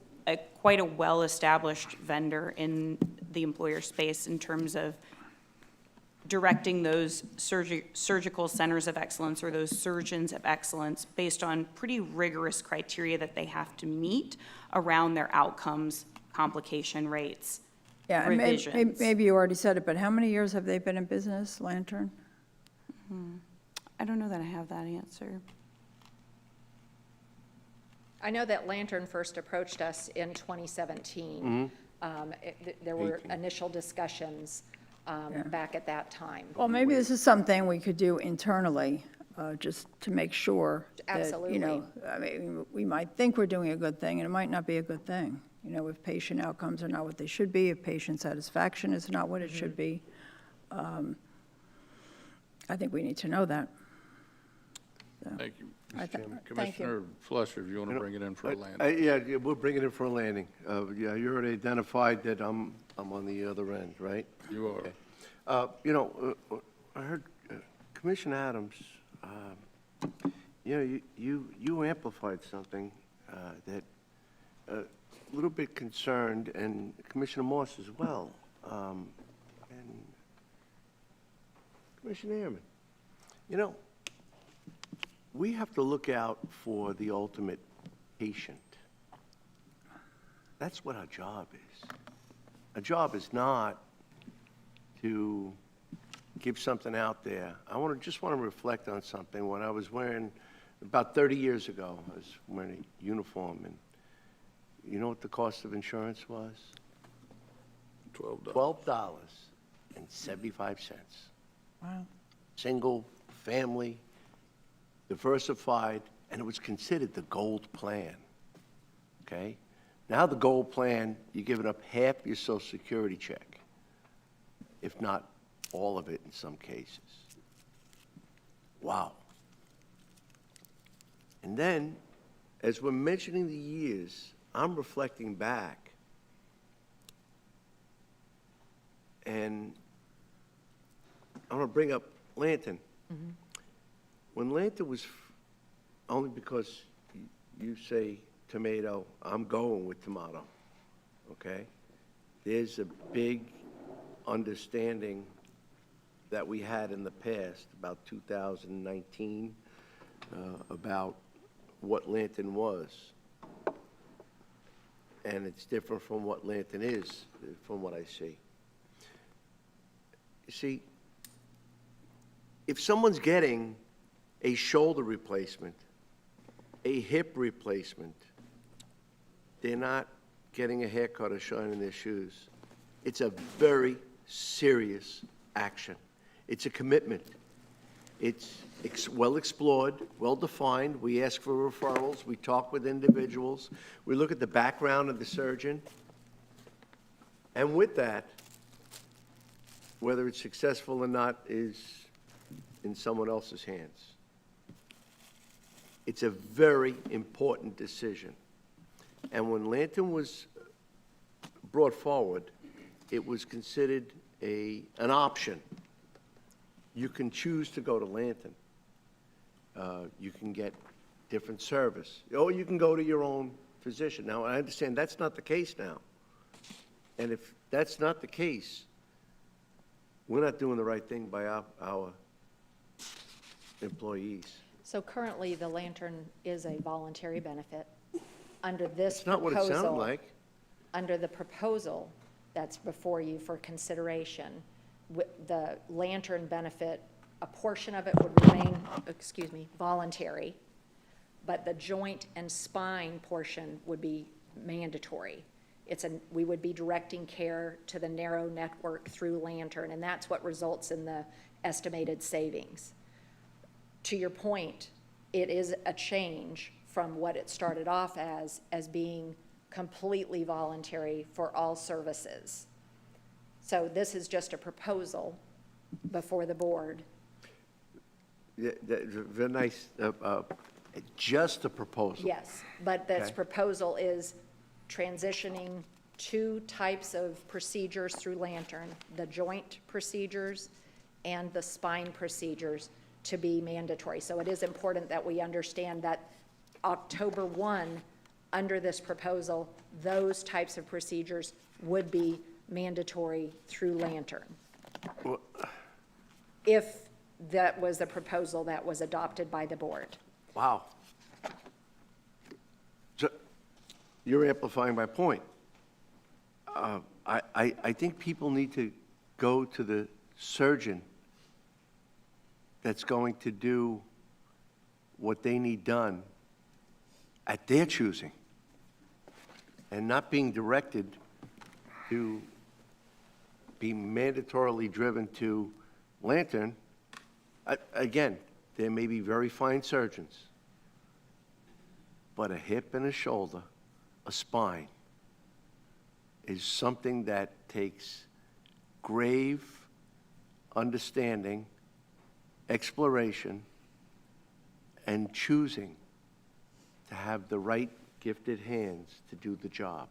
quite a well-established vendor in the employer space in terms of directing those surgical centers of excellence, or those surgeons of excellence, based on pretty rigorous criteria that they have to meet around their outcomes, complication rates, Yeah, and revisions. maybe you already said it, but how many years have they been in business, Lantern? I don't know that I have that answer. I know that Lantern first approached us in 2017. There were initial discussions back at that time. Well, maybe this is something we could do internally, just to make sure that, you know, I mean, we might think we're doing a good thing, and it might not be a good thing. You know, if patient outcomes are not what they should be, if patient satisfaction is not what it should be, I think we need to know that. Thank you. Thank you. Commissioner Fletcher, if you want to bring it in for a landing. Yeah, we'll bring it in for a landing. Yeah, you already identified that I'm on the other end, right? You are. Okay. You know, I heard Commissioner Adams, you know, you amplified something that a little bit concerned, and Commissioner Moss as well, and Commissioner Airman. You know, we have to look out for the ultimate patient. That's what our job is. Our job is not to give something out there. I just want to reflect on something. When I was wearing, about 30 years ago, I was wearing a uniform, and you know what the cost of insurance was? $12. $12.75. Wow. Single, family, diversified, and it was considered the gold plan, okay? Now the gold plan, you're giving up half your Social Security check, if not all of it in some cases. Wow. And then, as we're mentioning the years, I'm reflecting back, and I'm gonna bring up Lantern. When Lantern was, only because you say tomato, I'm going with tomato, okay? There's a big understanding that we had in the past, about 2019, about what Lantern was. And it's different from what Lantern is, from what I see. You see, if someone's getting a shoulder replacement, a hip replacement, they're not getting a haircut or shining their shoes. It's a very serious action. It's a commitment. It's well explored, well defined. We ask for referrals. We talk with individuals. We look at the background of the surgeon. And with that, whether it's successful or not is in someone else's hands. It's a very important decision. And when Lantern was brought forward, it was considered an option. You can choose to go to Lantern. You can get different service. Or you can go to your own physician. Now, I understand that's not the case now. And if that's not the case, we're not doing the right thing by our employees. So currently, the Lantern is a voluntary benefit. Under this It's not what it sounded proposal, like. under the proposal that's before you for consideration, the Lantern benefit, a portion of it would remain, voluntary, but the joint and spine portion would be mandatory. We would be directing care to the narrow network through Lantern, and that's what results in the estimated savings. To your point, it is a change from what it started off as being completely voluntary for all services. So this is just a proposal before the board. Yeah, very nice, just a proposal. Yes, but this Okay. proposal is transitioning two types of procedures through Lantern, the joint procedures and the spine procedures, to be mandatory. So it is important that we understand that October 1, under this proposal, those types of procedures would be mandatory through Lantern. Well, If that was the proposal that was adopted by the board. wow. So, you're amplifying my point. I think people need to go to the surgeon that's going to do what they need done at their choosing, and not being directed to be mandatorily driven to Lantern. Again, there may be very fine surgeons, but a hip and a shoulder, a spine, is something that takes grave understanding, exploration, and choosing to have the right gifted hands to do the job.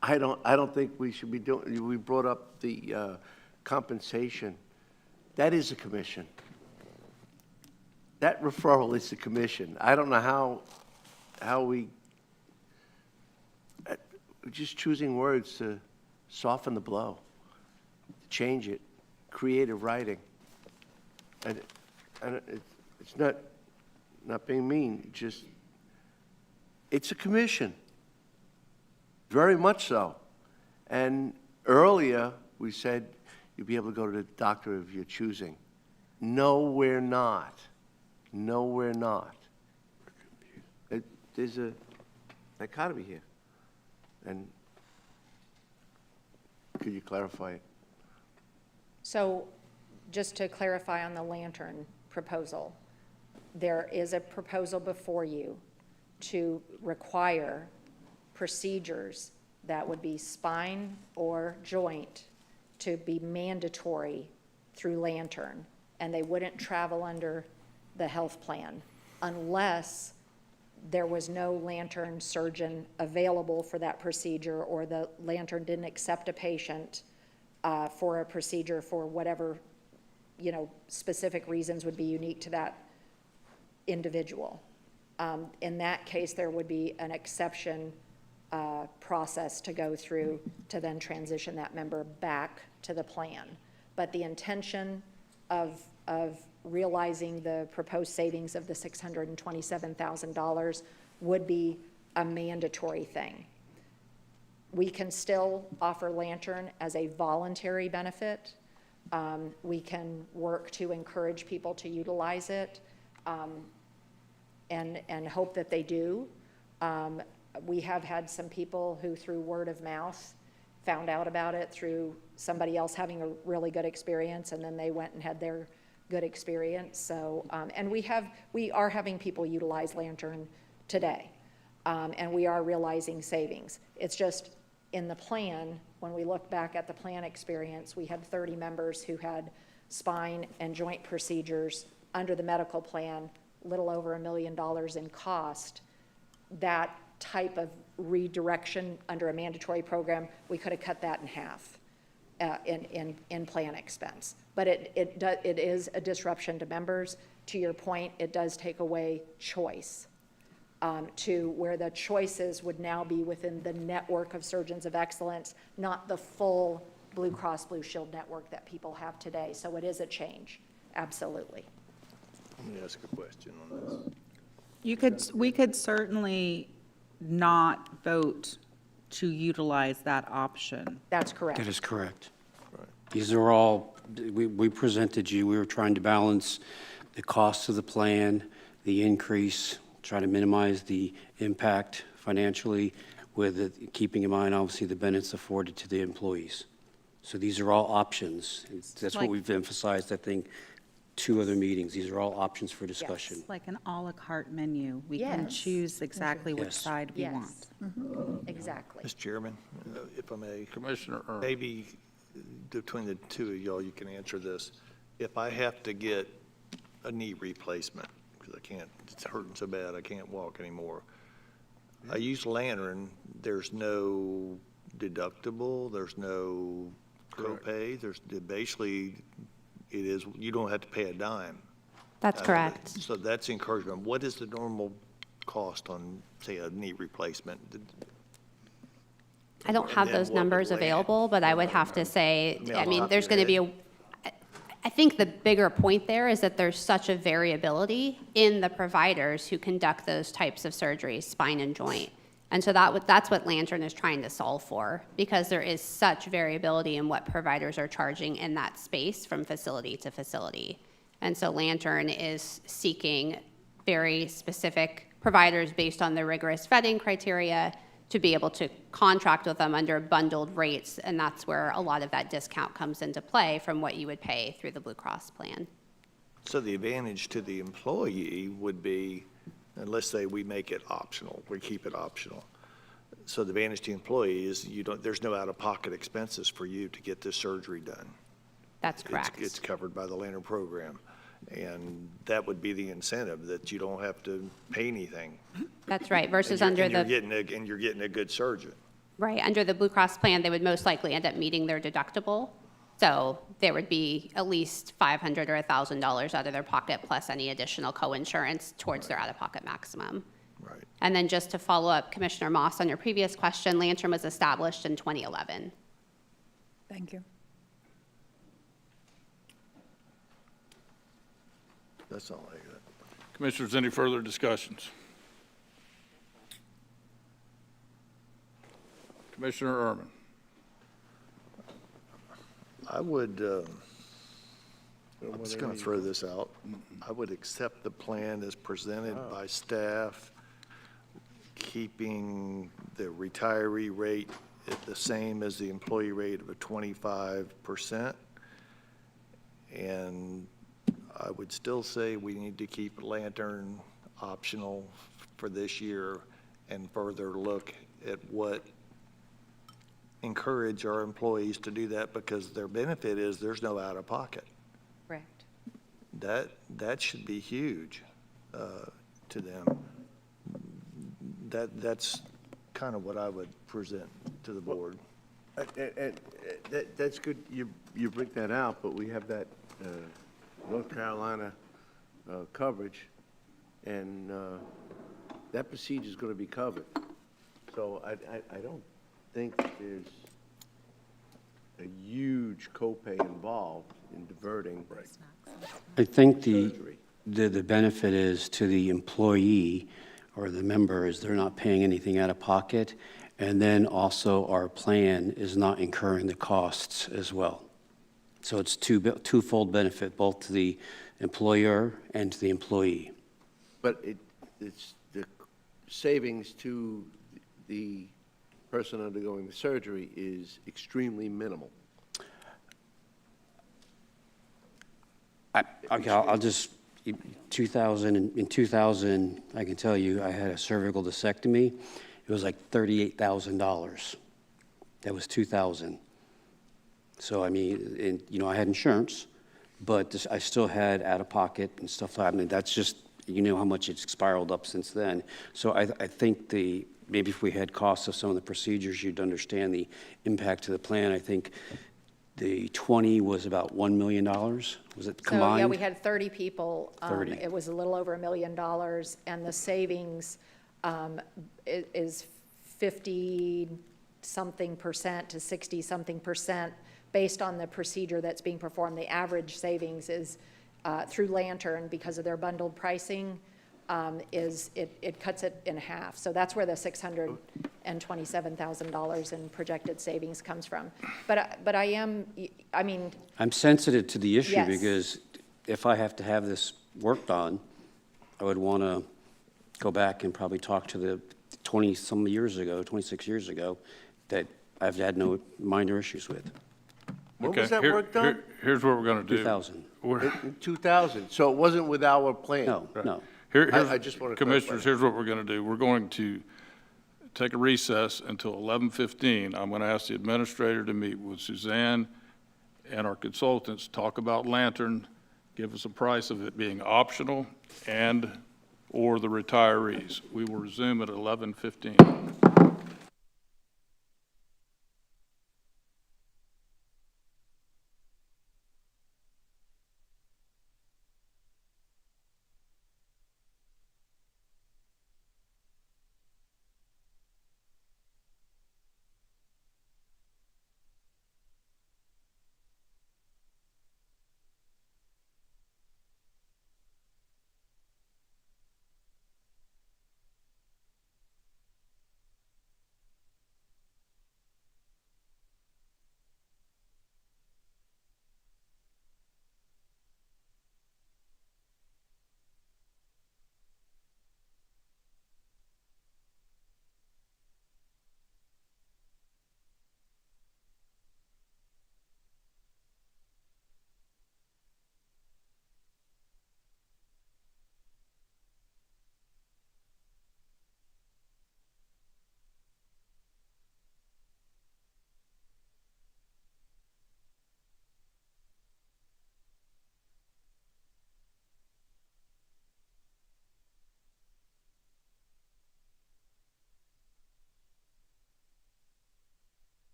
I don't think we should be doing, we brought up the compensation. That is a commission. That referral is a commission. I don't know how we're just choosing words to soften the blow, to change it, creative writing. And it's not being mean, it's a commission, very much so. And earlier, we said you'd be able to go to the doctor of your choosing. No, we're not. No, we're not. There's a dichotomy here. And could you clarify it? So just to clarify on the Lantern proposal, there is a proposal before you to require procedures that would be spine or joint to be mandatory through Lantern, and they wouldn't travel under the health plan unless there was no Lantern surgeon available for that procedure, or the Lantern didn't accept a patient for a procedure for whatever, specific reasons would be unique to that individual. In that case, there would be an exception process to go through to then transition that member back to to the plan. But the intention of realizing the proposed savings of the $627,000 would be a mandatory thing. We can still offer Lantern as a voluntary benefit. We can work to encourage people to utilize it, and hope that they do. We have had some people who, through word of mouth, found out about it through somebody else having a really good experience, and then they went and had their good experience. So, and we are having people utilize Lantern today, and we are realizing savings. It's just in the plan, when we look back at the plan experience, we had 30 members who had spine and joint procedures under the medical plan, little over $1 million in cost. That type of redirection under a mandatory program, we could have cut that in half in plan expense. But it is a disruption to members. To your point, it does take away choice, to where the choices would now be within the network of Surgeons of Excellence, not the full Blue Cross Blue Shield network that people have today. So it is a change, absolutely. Let me ask a question on this. We could certainly not vote to utilize that option. That's correct. That is correct. These are all, we presented you, we were trying to balance the cost of the plan, the increase, try to minimize the impact financially with it, keeping in mind, obviously, the benefits afforded to the employees. So these are all options. That's what like- we've emphasized, I think, 2 other meetings. These are all options for discussion. Like an à la carte menu. We can Yes. choose exactly which Yes. side we Yes. want. Exactly. Mr. Chairman, if I may, Commissioner Ernst. maybe between the two of y'all, you can answer this. If I have to get a knee replacement, because I can't, it's hurting so bad, I can't walk anymore. I use Lantern, there's no deductible, there's no copay, there's, basically, it is, you don't have to pay a dime. That's out of it. correct. So that's encouragement. What is the normal cost on, say, a knee replacement? I don't have And then those what would numbers land? available, but I would have to say, Yeah, I off the mean, top there's of going to your be I think the bigger point there is that there's such a variability in the providers who conduct those types of surgeries, spine and joint. And so that's what Lantern is trying to solve for, because there is such variability in what providers are charging in that space from facility to facility. And so Lantern is seeking very specific providers based on the rigorous vetting criteria to be able to contract with them under bundled rates, and that's where a lot of that discount comes into play from what you would pay through the Blue Cross plan. So the advantage to the employee would be, and let's say we make it optional, we keep it optional. So the advantage to the employee is there's no out-of-pocket expenses for you to get this surgery done. That's correct. It's covered by the Lantern program. And that would be the incentive, that you don't have to pay anything. That's right, versus And under you're the, getting a good surgeon. right, under the Blue Cross plan, they would most likely end up meeting their deductible. So there would be at least $500 or $1,000 out of their pocket, plus any additional co-insurance towards their out-of-pocket maximum. Right. And then just to follow up, Commissioner Moss, on your previous question, Lantern was established in 2011. Thank you. That's all I got. Commissioners, any further discussions? Commissioner Erman. I would, I'm just going to throw this out. I would accept the plan as presented by staff, keeping the retiree rate at the same as the employee rate of a 25%. And I would still say we need to keep Lantern optional for this year and further look at what encourage our employees to do that, because their benefit is there's no out-of-pocket. Correct. That should be huge to them. That's kind of what I would present to the board. That's good, you bring that out, but we have that North Carolina coverage, and that procedure is going to be covered. So I don't think there's a huge copay involved in diverting. I think the Surgery. benefit is to the employee or the member is they're not paying anything out of pocket. And then also our plan is not incurring the costs as well. So it's twofold benefit, both to the employer and to the employee. But it's the savings to the person undergoing the surgery is extremely minimal. Okay, I'll just, in 2000, I can tell you, I had a cervical disectomy. It was like $38,000. That was 2000. So, I mean, I had insurance, but I still had out-of-pocket and stuff like that. I mean, that's just, how much it's spiraled up since then. So I think maybe if we had costs of some of the procedures, you'd understand the impact to the plan. I think the 20 was about $1 million. Was it combined? So, yeah, we had 30 people. 30. It was a little over $1 million, and the savings is 50-something percent to 60-something percent based on the procedure that's being performed. The average savings is through Lantern, because of their bundled pricing, it cuts it in half. So that's where the $627,000 in projected savings comes from. But I'm sensitive to the issue Yes. because if I have to have this worked on, I would want to go back and probably talk to the 26 years ago, that I've had no minor issues with. When Okay, was that work done? Here's what we're going to do. 2000. In 2000, so it wasn't with our plan? No, no. I just want to Commissioners, here's what we're going to do. We're going to take a recess until 11:15. I'm going to ask the administrator to meet with Suzanne and our consultants, talk about Lantern, give us a price of it being optional or the retirees. We will resume at 11:15.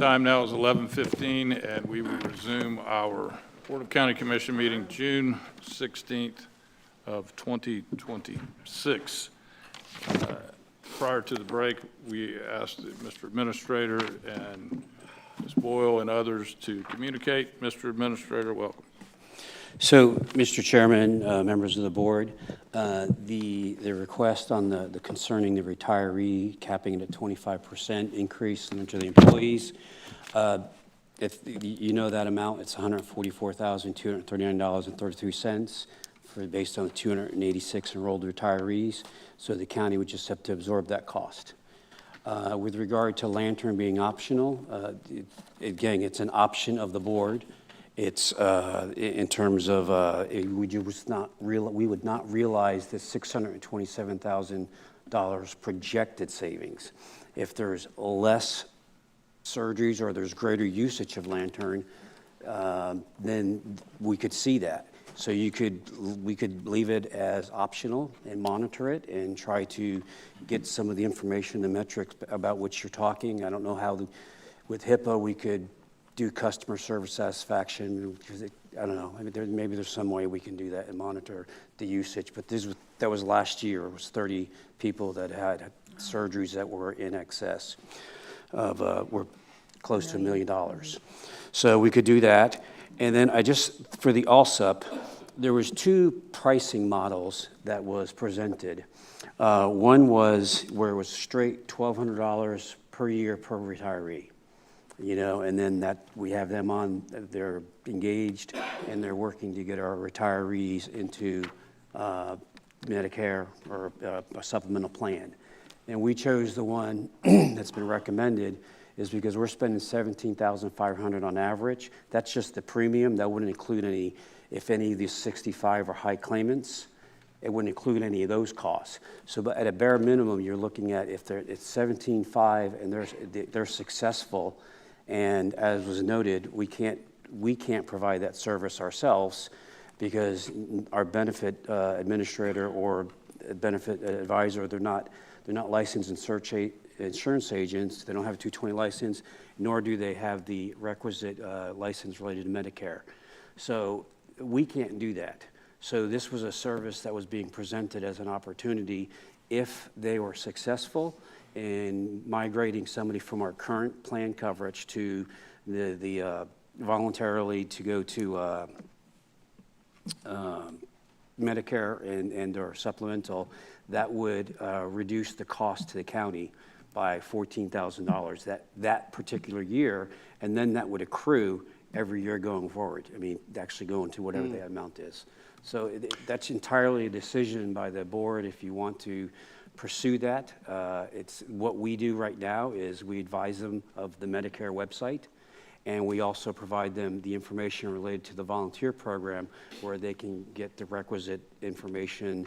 Time now is 11:15, and we will resume our Board of County Commission meeting June 16th of 2026. Prior to the break, we asked the Mr. Administrator and Ms. Boyle and others to communicate. Mr. Administrator, welcome. So, Mr. Chairman, members of the board, the request on the concerning the retiree capping it at 25% increase to the employees, if you know that amount, it's $144,239.33 based on the 286 enrolled retirees. So the county would just have to absorb that cost. With regard to Lantern being optional, again, it's an option of the board. It's in terms of we would not realize the $627,000 projected savings. If there's less surgeries or there's greater usage of Lantern, then we could see that. So we could leave it as optional and monitor it and try to get some of the information, the metrics about which you're talking. I don't know how with HIPAA we could do customer service satisfaction, because I don't know, maybe there's some way we can do that and monitor the usage, but that was last year. It was 30 people that had surgeries that were in excess of, were close to $1 million. So we could do that. And then for the ALSUP, there was two pricing models that was presented. One was where it was straight $1,200 per year per retiree. And then that we have them on, they're engaged and they're working to get our retirees into Medicare or a supplemental plan. And we chose the one that's been recommended is because we're spending $17,500 on average. That's just the premium. That wouldn't include if any of these 65 or high claimants, it wouldn't include any of those costs. So but at a bare minimum, you're looking at it's $17,500 and they're successful. And as was noted, we can't provide that service ourselves because our benefit administrator or benefit advisor, they're not licensed insurance agents. They don't have a 220 license, nor do they have the requisite license related to Medicare. So we can't do that. So this was a service that was being presented as an opportunity if they were successful in migrating somebody from our current plan coverage to the voluntarily to go to Medicare and or supplemental, that would reduce the cost to the county by $14,000 that particular year, and then that would accrue every year going forward. I mean, actually going to whatever the amount is. So that's entirely a decision by the board if you want to pursue that. It's what we do right now is we advise them of the Medicare website, and we also provide them the information related to the volunteer program where they can get the requisite information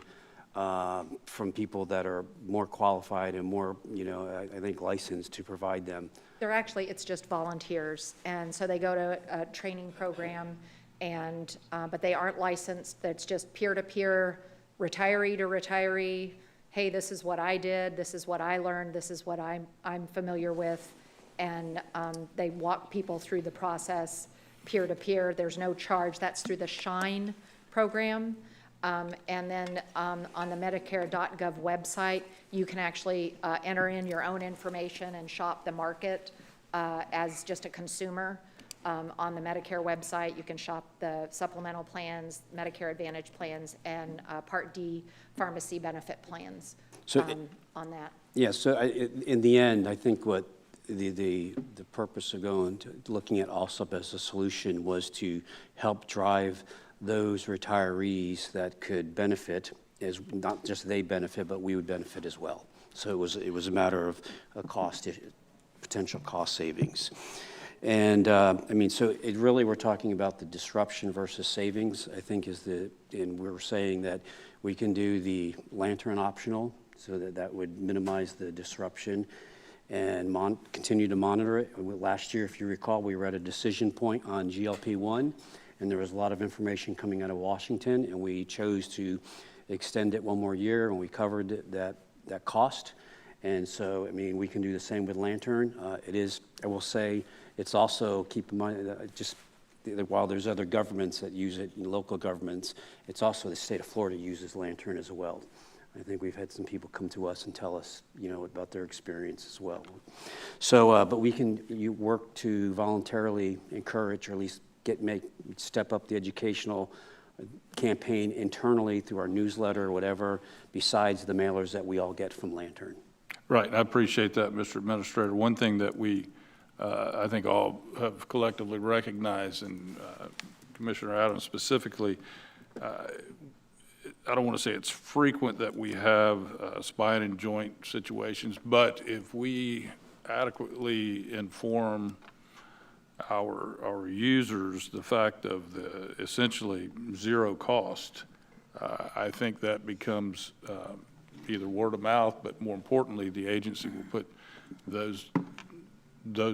from people that are more qualified and more, I think, licensed to provide them. It's just volunteers, and so they go to a training program, and but they aren't licensed. That's just peer-to-peer, retiree to retiree. Hey, this is what I did. This is what I learned. This is what I'm familiar with, and they walk people through the process peer-to-peer. There's no charge. That's through the SHINE program. And then on the Medicare.gov website, you can actually enter in your own information and shop the market as just a consumer. On the Medicare website, you can shop the supplemental plans, Medicare Advantage plans, and Part D pharmacy benefit plans on that. Yeah, so in the end, I think what the purpose of looking at ALSUP as a solution was to help drive those retirees that could benefit, as not just they benefit, but we would benefit as well. So it was a matter of a potential cost savings. And so it really, we're talking about the disruption versus savings, I think and we're saying that we can do the Lantern optional so that would minimize the disruption and continue to monitor it. Last year, if you recall, we were at a decision point on GLP-1, and there was a lot of information coming out of Washington, and we chose to extend it one more year, and we covered that cost. And so, we can do the same with Lantern. I will say, It's also, keep in mind, while there's other governments that use it, local governments, it's also the state of Florida uses Lantern as well. I think we've had some people come to us and tell us, about their experience as well. So, but you work to voluntarily encourage, or at least step up the educational campaign internally through our newsletter or whatever, besides the mailers that we all get from Lantern. Right, I appreciate that, Mr. Administrator. One thing that we, I think all have collectively recognized, and Commissioner Adams specifically, I don't want to say it's frequent that we have spine and joint situations, but if we adequately inform our users the fact of the essentially zero cost, I think that becomes either word of mouth, but more importantly, the agency will put those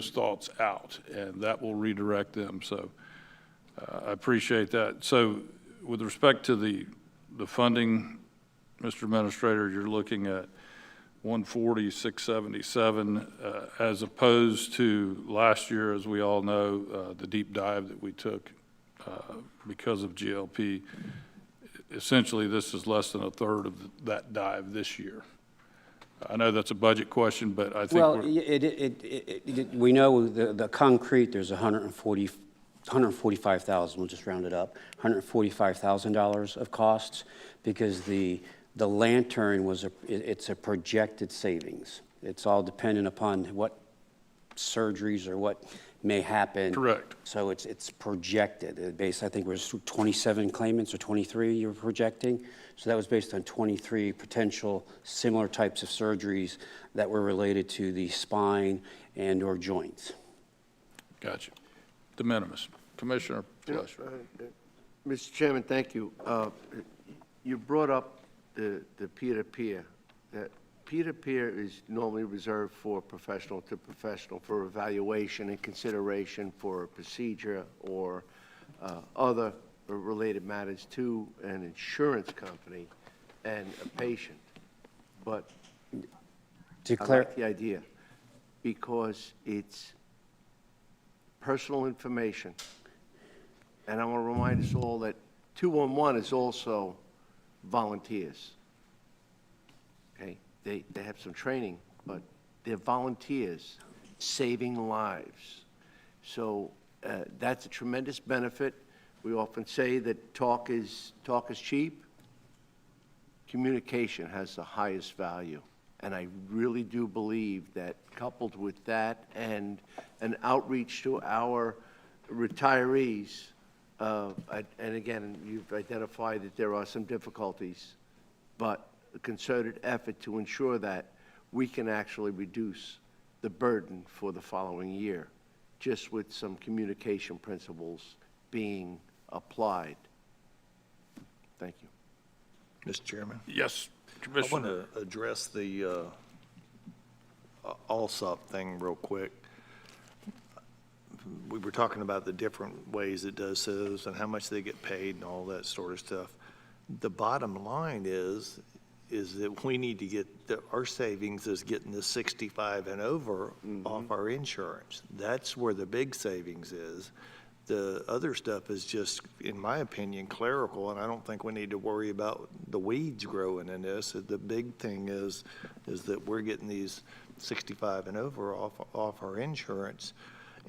thoughts out, and that will redirect them. So I appreciate that. So with respect to the funding, Mr. Administrator, you're looking at 140,677, as opposed to last year, as we all know, the deep dive that we took because of GLP. Essentially, this is less than a third of that dive this year. I know that's a budget question, but I think we know the concrete, there's $145,000, we'll just round it up, $145,000 of costs, because the Lantern it's a projected savings. It's all dependent upon what surgeries or what may happen. Correct. So it's projected. I think it was 27 claimants or 23 you were projecting. So that was based on 23 potential similar types of surgeries that were related to the spine and or joints. Gotcha. De minimis. Commissioner Flesch. Mr. Chairman, thank you. You brought up the peer-to-peer. That peer-to-peer is normally reserved for professional to professional for evaluation and consideration for a procedure or other related matters to an insurance company and a patient. But I like the idea because it's personal information. And I want to remind us all that 211 is also volunteers. Okay? They have some training, but they're volunteers saving lives. So that's a tremendous benefit. We often say that talk is cheap. Communication has the highest value. And I really do believe that coupled with that and an outreach to our retirees, and again, you've identified that there are some difficulties, but a concerted effort to ensure that we can actually reduce the burden for the following year, just with some communication principles being applied. Thank you. Mr. Chairman? Yes, I Commissioner. want to address the Allsop thing real quick. We were talking about the different ways it does those and how much they get paid and all that sort of stuff. The bottom line is that we need to get, our savings is getting the 65 and over off our insurance. That's where the big savings is. The other stuff is just, in my opinion, clerical, and I don't think we need to worry about the weeds growing in this. The big thing is that we're getting these 65 and over off our insurance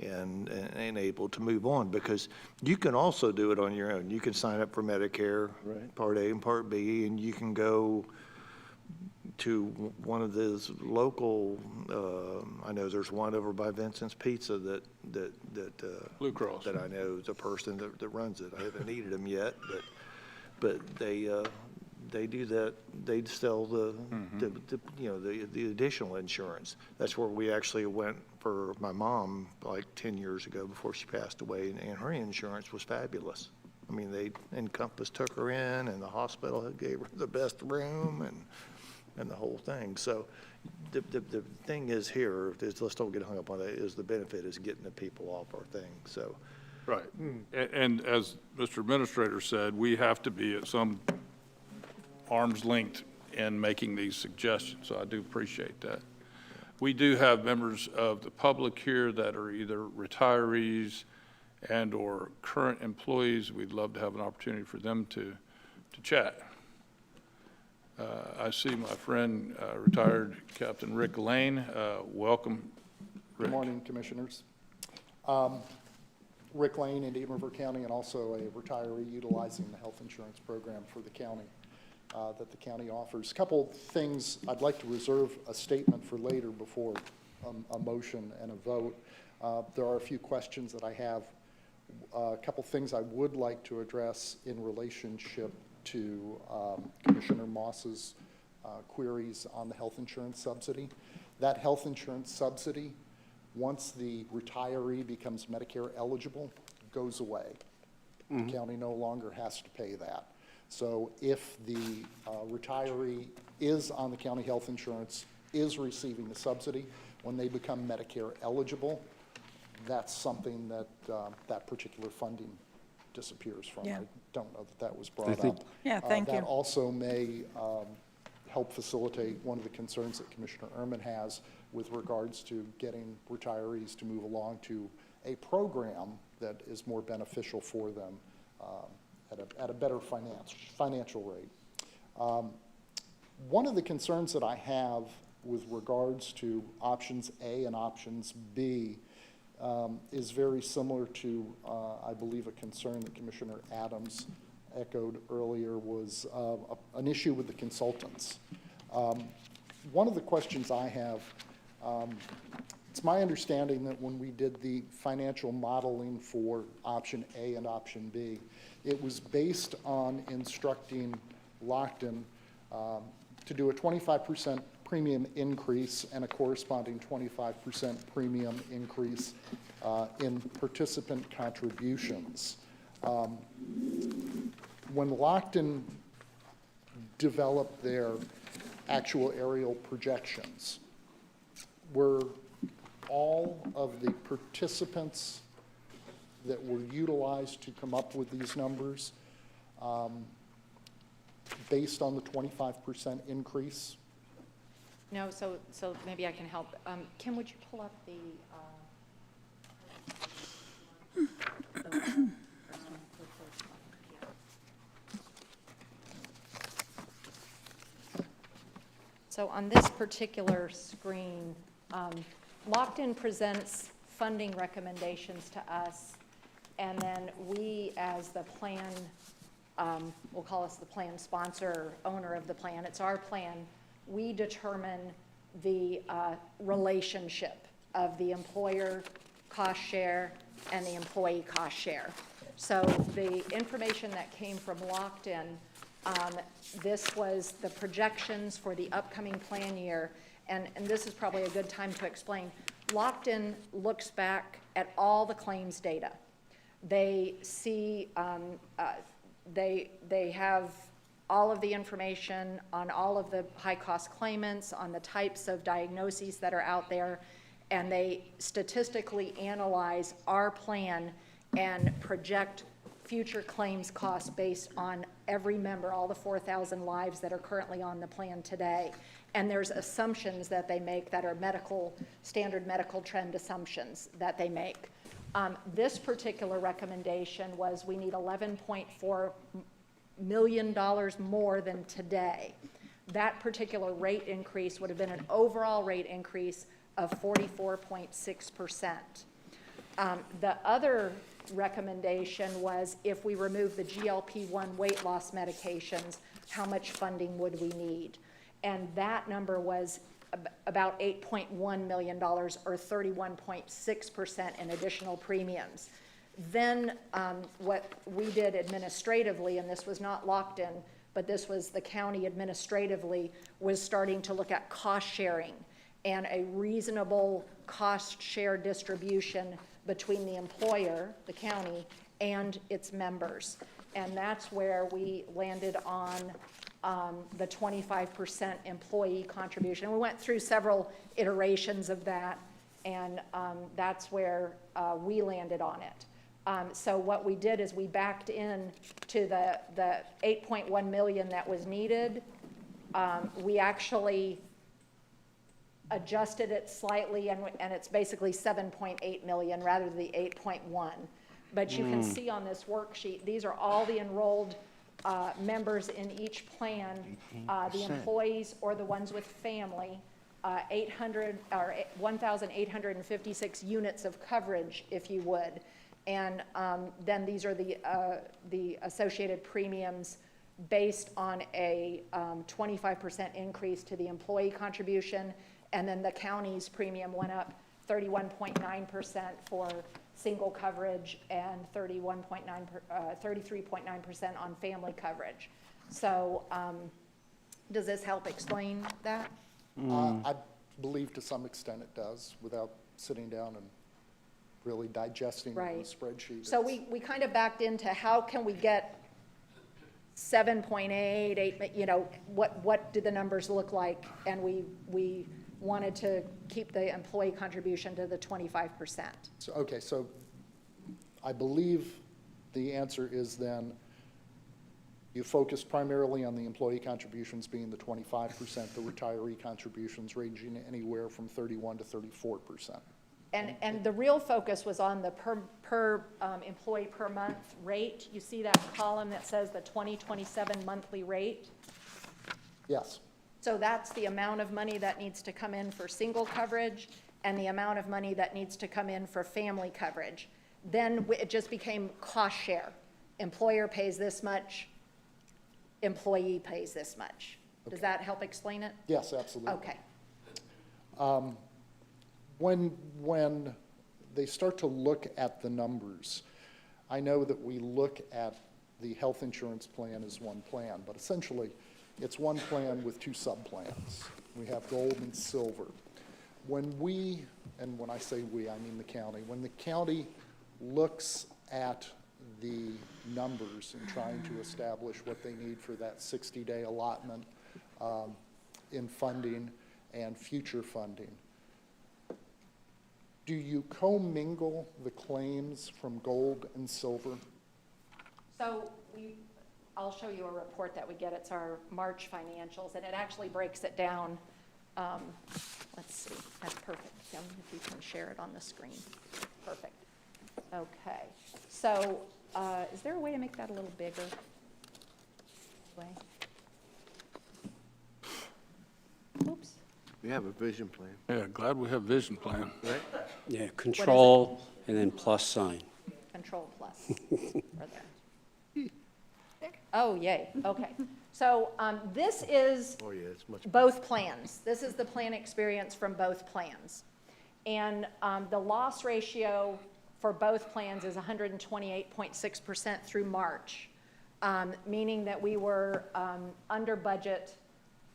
and able to move on, because you can also do it on your own. You can sign up for Medicare, Right. Part A and Part B, and you can go to one of those local, I know there's one over by Vincent's Pizza that Blue Cross. that I know the person that runs it. I haven't needed them yet, but they do that. They sell the additional insurance. That's where we actually went for my mom like 10 years ago before she passed away, and her insurance was fabulous. I mean, Encompass took her in, and the hospital gave her the best room and the whole thing. So the thing is here, let's don't get hung up on that, is the benefit is getting the people off our thing, so. Right. And as Mr. Administrator said, we have to be at some arm's length in making these suggestions, so I do appreciate that. We do have members of the public here that are either retirees and/or current employees. We'd love to have an opportunity for them to chat. I see my friend, retired Captain Rick Lane. Welcome, Rick. Good morning, Commissioners. Rick Lane, Indian River County, and also a retiree utilizing the health insurance program for the county that the county offers. A couple things I'd like to reserve a statement for later before a motion and a vote. There are a few questions that I have. A couple things I would like to address in relationship to Commissioner Moss's queries on the health insurance subsidy. That health insurance subsidy, once the retiree becomes Medicare eligible, goes away. The county no longer has to pay that. So if the retiree is on the county health insurance, is receiving the subsidy, when they become Medicare eligible, that's something that that particular funding disappears from. Yeah. I don't know that that was brought up. Yeah, thank you. That also may help facilitate one of the concerns that Commissioner Ehrman has with regards to getting retirees to move along to a program that is more beneficial for them at a better financial rate. One of the concerns that I have with regards to options A and options B is very similar to, I believe, a concern that Commissioner Adams echoed earlier was an issue with the consultants. One of the questions I have, it's my understanding that when we did the financial modeling for option A and option B, it was based on instructing Lockton to do a 25% premium increase and a corresponding 25% premium increase in participant contributions. When Lockton developed their actuarial projections, were all of the participants that were utilized to come up with these numbers based on the 25% increase? No, so maybe I can help. Kim, would you pull up the So on this particular screen, Lockton presents funding recommendations to us, and then we, as the plan, we'll call us the plan sponsor, owner of the plan, it's our plan, we determine the relationship of the employer cost share and the employee cost share. So the information that came from Lockton, this was the projections for the upcoming plan year, and this is probably a good time to explain. Lockton looks back at all the claims data. They see, they have all of the information on all of the high-cost claimants, on the types of diagnoses that are out there, and they statistically analyze our plan and project future claims costs based on every member, all the 4,000 lives that are currently on the plan today. And there's assumptions that they make that are standard medical trend assumptions that they make. This particular recommendation was we need $11.4 million more than today. That particular rate increase would have been an overall rate increase of 44.6%. The other recommendation was if we remove the GLP-1 weight loss medications, how much funding would we need? And that number was about $8.1 million, or 31.6% in additional premiums. Then what we did administratively, and this was not locked in, but this was the county administratively, was starting to look at cost sharing and a reasonable cost share distribution between the employer, the county, and its members. And that's where we landed on the 25% employee contribution. And we went through several iterations of that, and that's where we landed on it. So what we did is we backed in to the 8.1 million that was needed. We actually adjusted it slightly, and it's basically 7.8 million rather than the 8.1. But you can see on this worksheet, these are all the enrolled members in each plan, the employees or the ones with family, 1,856 units of coverage, if you would. And then these are the associated premiums based on a 25% increase to the employee contribution. And then the county's premium went up 31.9% for single coverage and 33.9% on family coverage. So does this help explain that? I believe to some extent it does, without sitting down and really digesting it in a Right. spreadsheet. So we kind of backed into how can we get 7.8, 8, you know, what do the numbers look like? And we wanted to keep the employee contribution to the 25%. So, okay, so I believe the answer is then you focused primarily on the employee contributions being the 25%, the retiree contributions ranging anywhere from 31 to 34%. And the real focus was on the per employee per month rate. You see that column that says the 2027 monthly rate? Yes. So that's the amount of money that needs to come in for single coverage and the amount of money that needs to come in for family coverage. Then it just became cost share. Employer pays this much, employee pays this much. Does that help explain it? Yes, absolutely. Okay. When they start to look at the numbers, I know that we look at the health insurance plan as one plan, but essentially, it's one plan with two sub-plans. We have gold and silver. When we, and when I say we, I mean the county, when the county looks at the numbers and trying to establish what they need for that 60-day allotment in funding and future funding, do you commingle the claims from gold and silver? So I'll show you a report that we get. It's our March financials, and it actually breaks it down. Let's see, that's perfect. Kim, if you can share it on the screen. Perfect. Okay, so is there a way to make that a little bigger? Oops. We have a vision plan, Yeah, glad we have vision plan. right? Yeah, control and then plus sign. Control plus. Or there. Oh, yay, okay. So this is Oh, yeah, it's much. both plans. This is the plan experience from both plans. And the loss ratio for both plans is 128.6% through March, meaning that we were under budget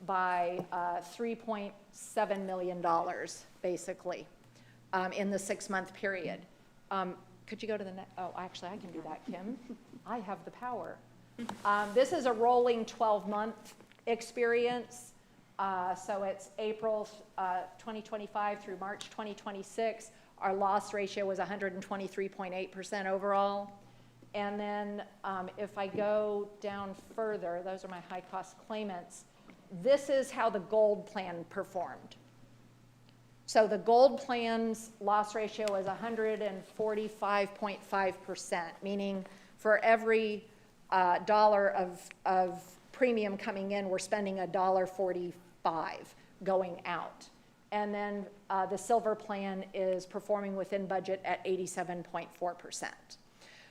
by $3.7 million, basically, in the 6-month period. Could you go to the next? Oh, actually, I can do that, Kim. I have the power. This is a rolling 12-month experience. So it's April 2025 through March 2026. Our loss ratio was 123.8% overall. And then if I go down further, those are my high-cost claimants. This is how the gold plan performed. So the gold plan's loss ratio is 145.5%, meaning for every dollar of premium coming in, we're spending $1.45 going out. And then the silver plan is performing within budget at 87.4%.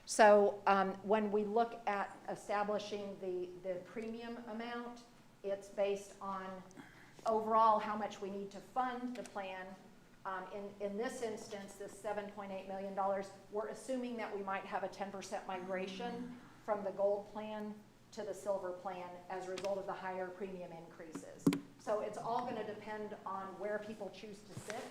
So when we look at establishing the premium amount, it's based on overall how much we need to fund the plan. In this instance, this $7.8 million, we're assuming that we might have a 10% migration from the gold plan to the silver plan as a result of the higher premium increases. So it's all going to depend on where people choose to sit.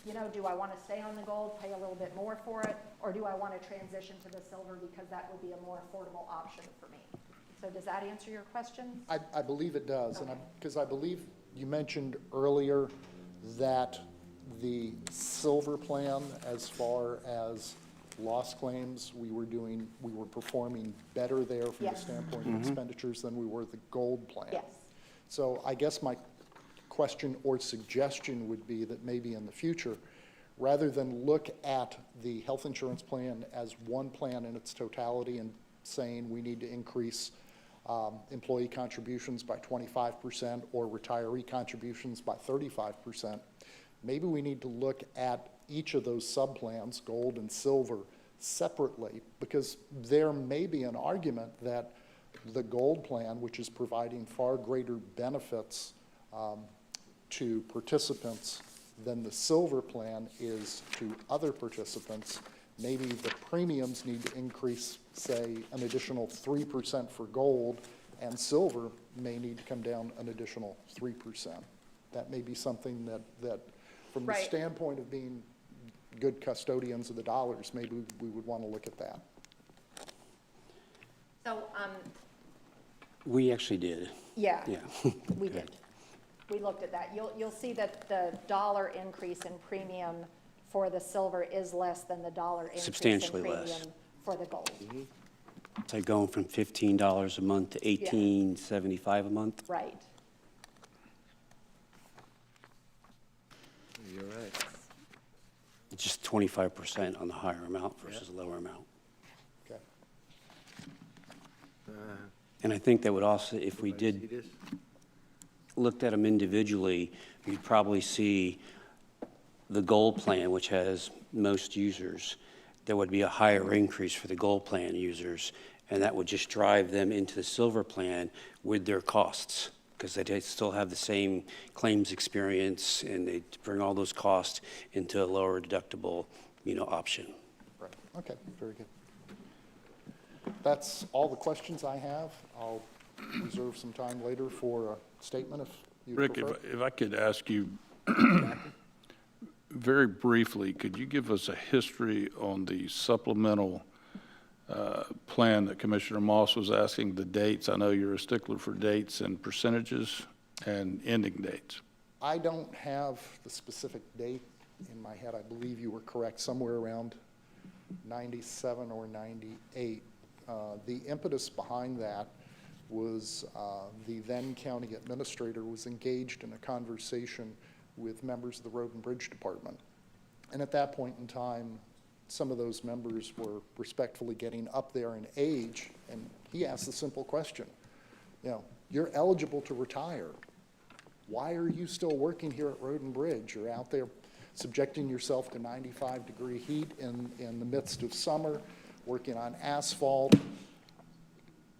You know, do I want to stay on the gold, pay a little bit more for it, or do I want to transition to the silver because that would be a more affordable option for me? So does that answer your question? I believe it does, Okay. and because I believe you mentioned earlier that the silver plan, as far as loss claims, we were performing better there from the Yes. standpoint of expenditures than we were the gold plan. Yes. So I guess my question or suggestion would be that maybe in the future, rather than look at the health insurance plan as one plan in its totality and saying we need to increase employee contributions by 25% or retiree contributions by 35%, maybe we need to look at each of those sub-plans, gold and silver, separately, because there may be an argument that the gold plan, which is providing far greater benefits to participants than the silver plan is to other participants, maybe the premiums need to increase, say, an additional 3% for gold, and silver may need to come down an additional 3%. That may be something that from the Right. standpoint of being good custodians of the dollars, maybe we would want to look at that. So, We actually did. yeah, Yeah. we did. We looked at that. You'll see that the dollar increase in premium for the silver is less than the dollar increase in Substantially premium less. for the gold. It's like going from $15 a month to $18.75 a month. Right. You're right. It's just 25% on the higher amount versus the lower amount. Okay. And I think that would also, if we See did, this? looked at them individually, you'd probably see the gold plan, which has most users, there would be a higher increase for the gold plan users, and that would just drive them into the silver plan with their costs, because they still have the same claims experience, and they bring all those costs into a lower deductible, option. Right. Okay, very good. That's all the questions I have. I'll reserve some time later for a statement if you Rick, prefer. if I could ask you very briefly, could you give us a history on the supplemental plan that Commissioner Moss was asking, the dates? I know you're a stickler for dates and percentages and ending dates. I don't have the specific date in my head. I believe you were correct, somewhere around 97 or 98. The impetus behind that was the then county administrator was engaged in a conversation with members of the Road and Bridge Department. And at that point in time, some of those members were respectfully getting up there in age, and he asked the simple question, you're eligible to retire. Why are you still working here at Road and Bridge? You're out there subjecting yourself to 95-degree heat in the midst of summer, working on asphalt,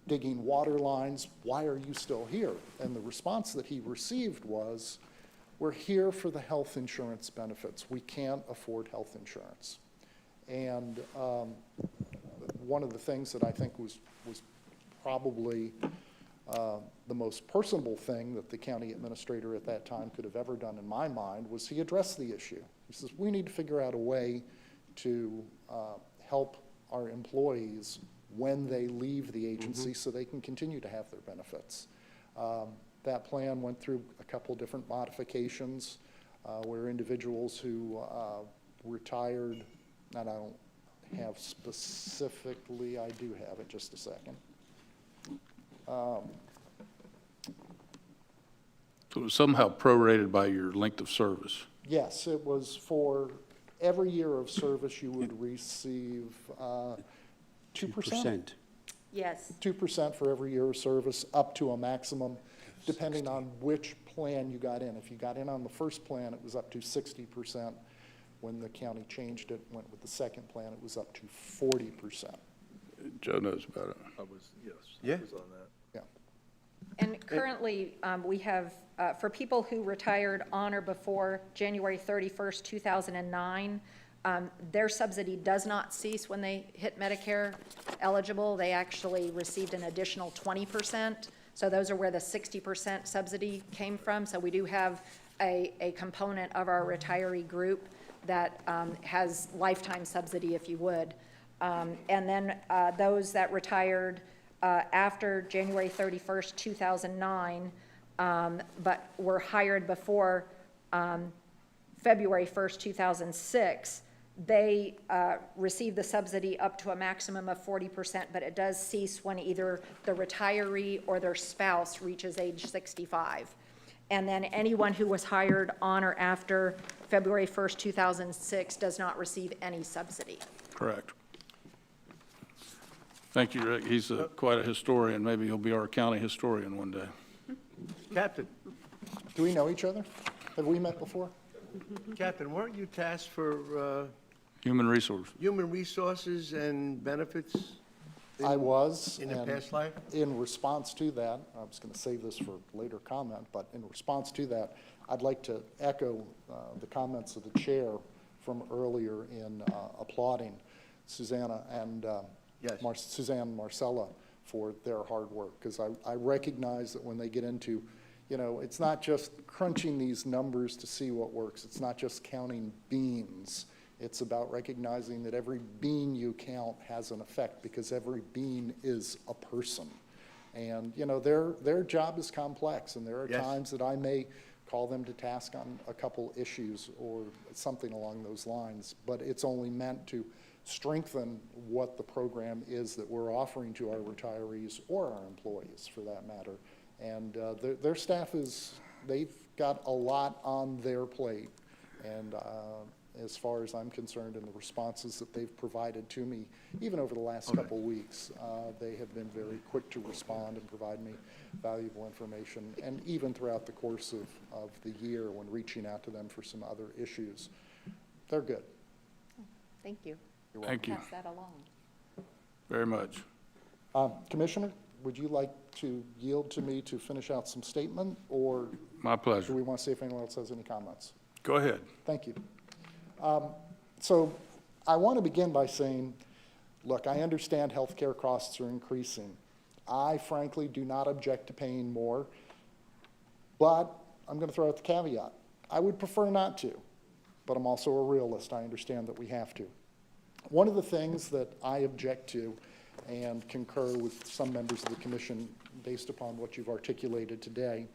digging water lines. Why are you still here? And the response that he received was, we're here for the health insurance benefits. We can't afford health insurance. And one of the things that I think was probably the most personable thing that the county administrator at that time could have ever done in my mind was he addressed the issue. He says, we need to figure out a way to help our employees when they leave the agency so they can continue to have their benefits. That plan went through a couple different modifications where individuals who retired, and I don't have specifically, I do have it, just a second. So it was somehow prorated by your length of service. Yes, it was for every year of service you would receive 2%? Yes. 2% for every year of service, up to a maximum, depending on which plan you got in. If you got in on the first plan, it was up to 60%. When the county changed it, went with the second plan, it was up to 40%. Joe knows about it. I was, yes. Yeah. I was on that. Yeah. And currently, we have, for people who retired on or before January 31st, 2009, their subsidy does not cease when they hit Medicare eligible. They actually received an additional 20%. So those are where the 60% subsidy came from. So we do have a component of our retiree group that has lifetime subsidy, if you would. And then those that retired after January 31st, 2009, but were hired before February 1st, 2006, they receive the subsidy up to a maximum of 40%, but it does cease when either the retiree or their spouse reaches age 65. and then anyone who was hired on or after February 1st, 2006 does not receive any subsidy. Correct. Thank you, Rick. He's quite a historian. Maybe he'll be our county historian one day. Captain, Do we know each other? Have we met before? Captain, weren't you tasked for Human resource. human resources and benefits? I was. In a and past life? In response to that, I was going to save this for later comment, but in response to that, I'd like to echo the comments of the chair from earlier in applauding Susanna and Yes. Suzanne Marcella for their hard work, because I recognize that when they get into, it's not just crunching these numbers to see what works. It's not just counting beans. It's about recognizing that every bean you count has an effect, because every bean is a person. And, their job is complex, and there are Yes. times that I may call them to task on a couple issues or something along those lines, but it's only meant to strengthen what the program is that we're offering to our retirees or our employees, for that matter. And their staff they've got a lot on their plate. And as far as I'm concerned, in the responses that they've provided to me, even over the last couple weeks, they have been very quick to respond and provide me valuable information. And even throughout the course of the year, when reaching out to them for some other issues, they're good. Thank you. Thank you Pass that along. very much. Commissioner, would you like to yield to me to finish out some statement, or My do pleasure. we want to see if anyone else has any comments? Go ahead. Thank you. So I want to begin by saying, look, I understand healthcare costs are increasing. I frankly do not object to paying more, but I'm going to throw out the caveat. I would prefer not to, but I'm also a realist. I understand that we have to. One of the things that I object to and concur with some members of the commission based upon what you've articulated today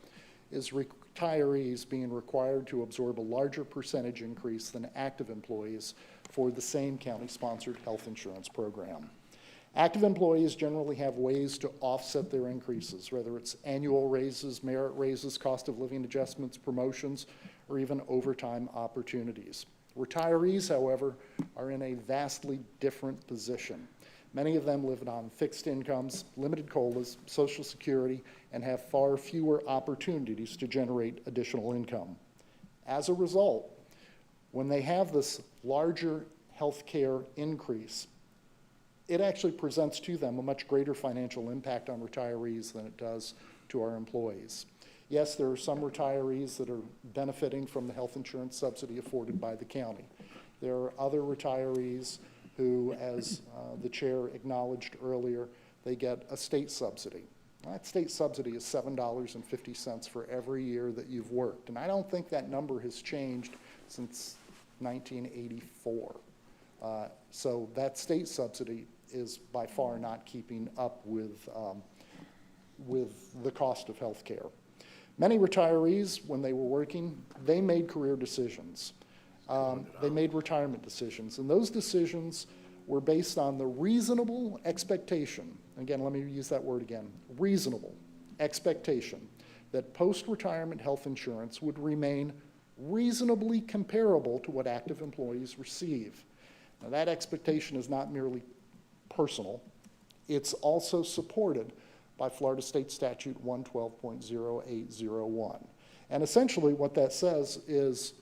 is retirees being required to absorb a larger percentage increase than active employees for the same county-sponsored health insurance program. Active employees generally have ways to offset their increases, whether it's annual raises, merit raises, cost of living adjustments, promotions, or even overtime opportunities. Retirees, however, are in a vastly different position. Many of them live on fixed incomes, limited COLAs, Social Security, and have far fewer opportunities to generate additional income. As a result, when they have this larger health care increase, it actually presents to them a much greater financial impact on retirees than it does to our employees. Yes, there are some retirees that are benefiting from the health insurance subsidy afforded by the county. There are other retirees who, as the chair acknowledged earlier, they get a state subsidy. That state subsidy is $7.50 for every year that you've worked. And I don't think that number has changed since 1984. So that state subsidy is by far not keeping up with the cost of health care. Many retirees, when they were working, they made career decisions. They made retirement decisions, and those decisions were based on the reasonable expectation, again, let me use that word again, reasonable expectation that post-retirement health insurance would remain reasonably comparable to what active employees receive. Now, that expectation is not merely personal, it's also supported by Florida State Statute 112.0801. And essentially what that says is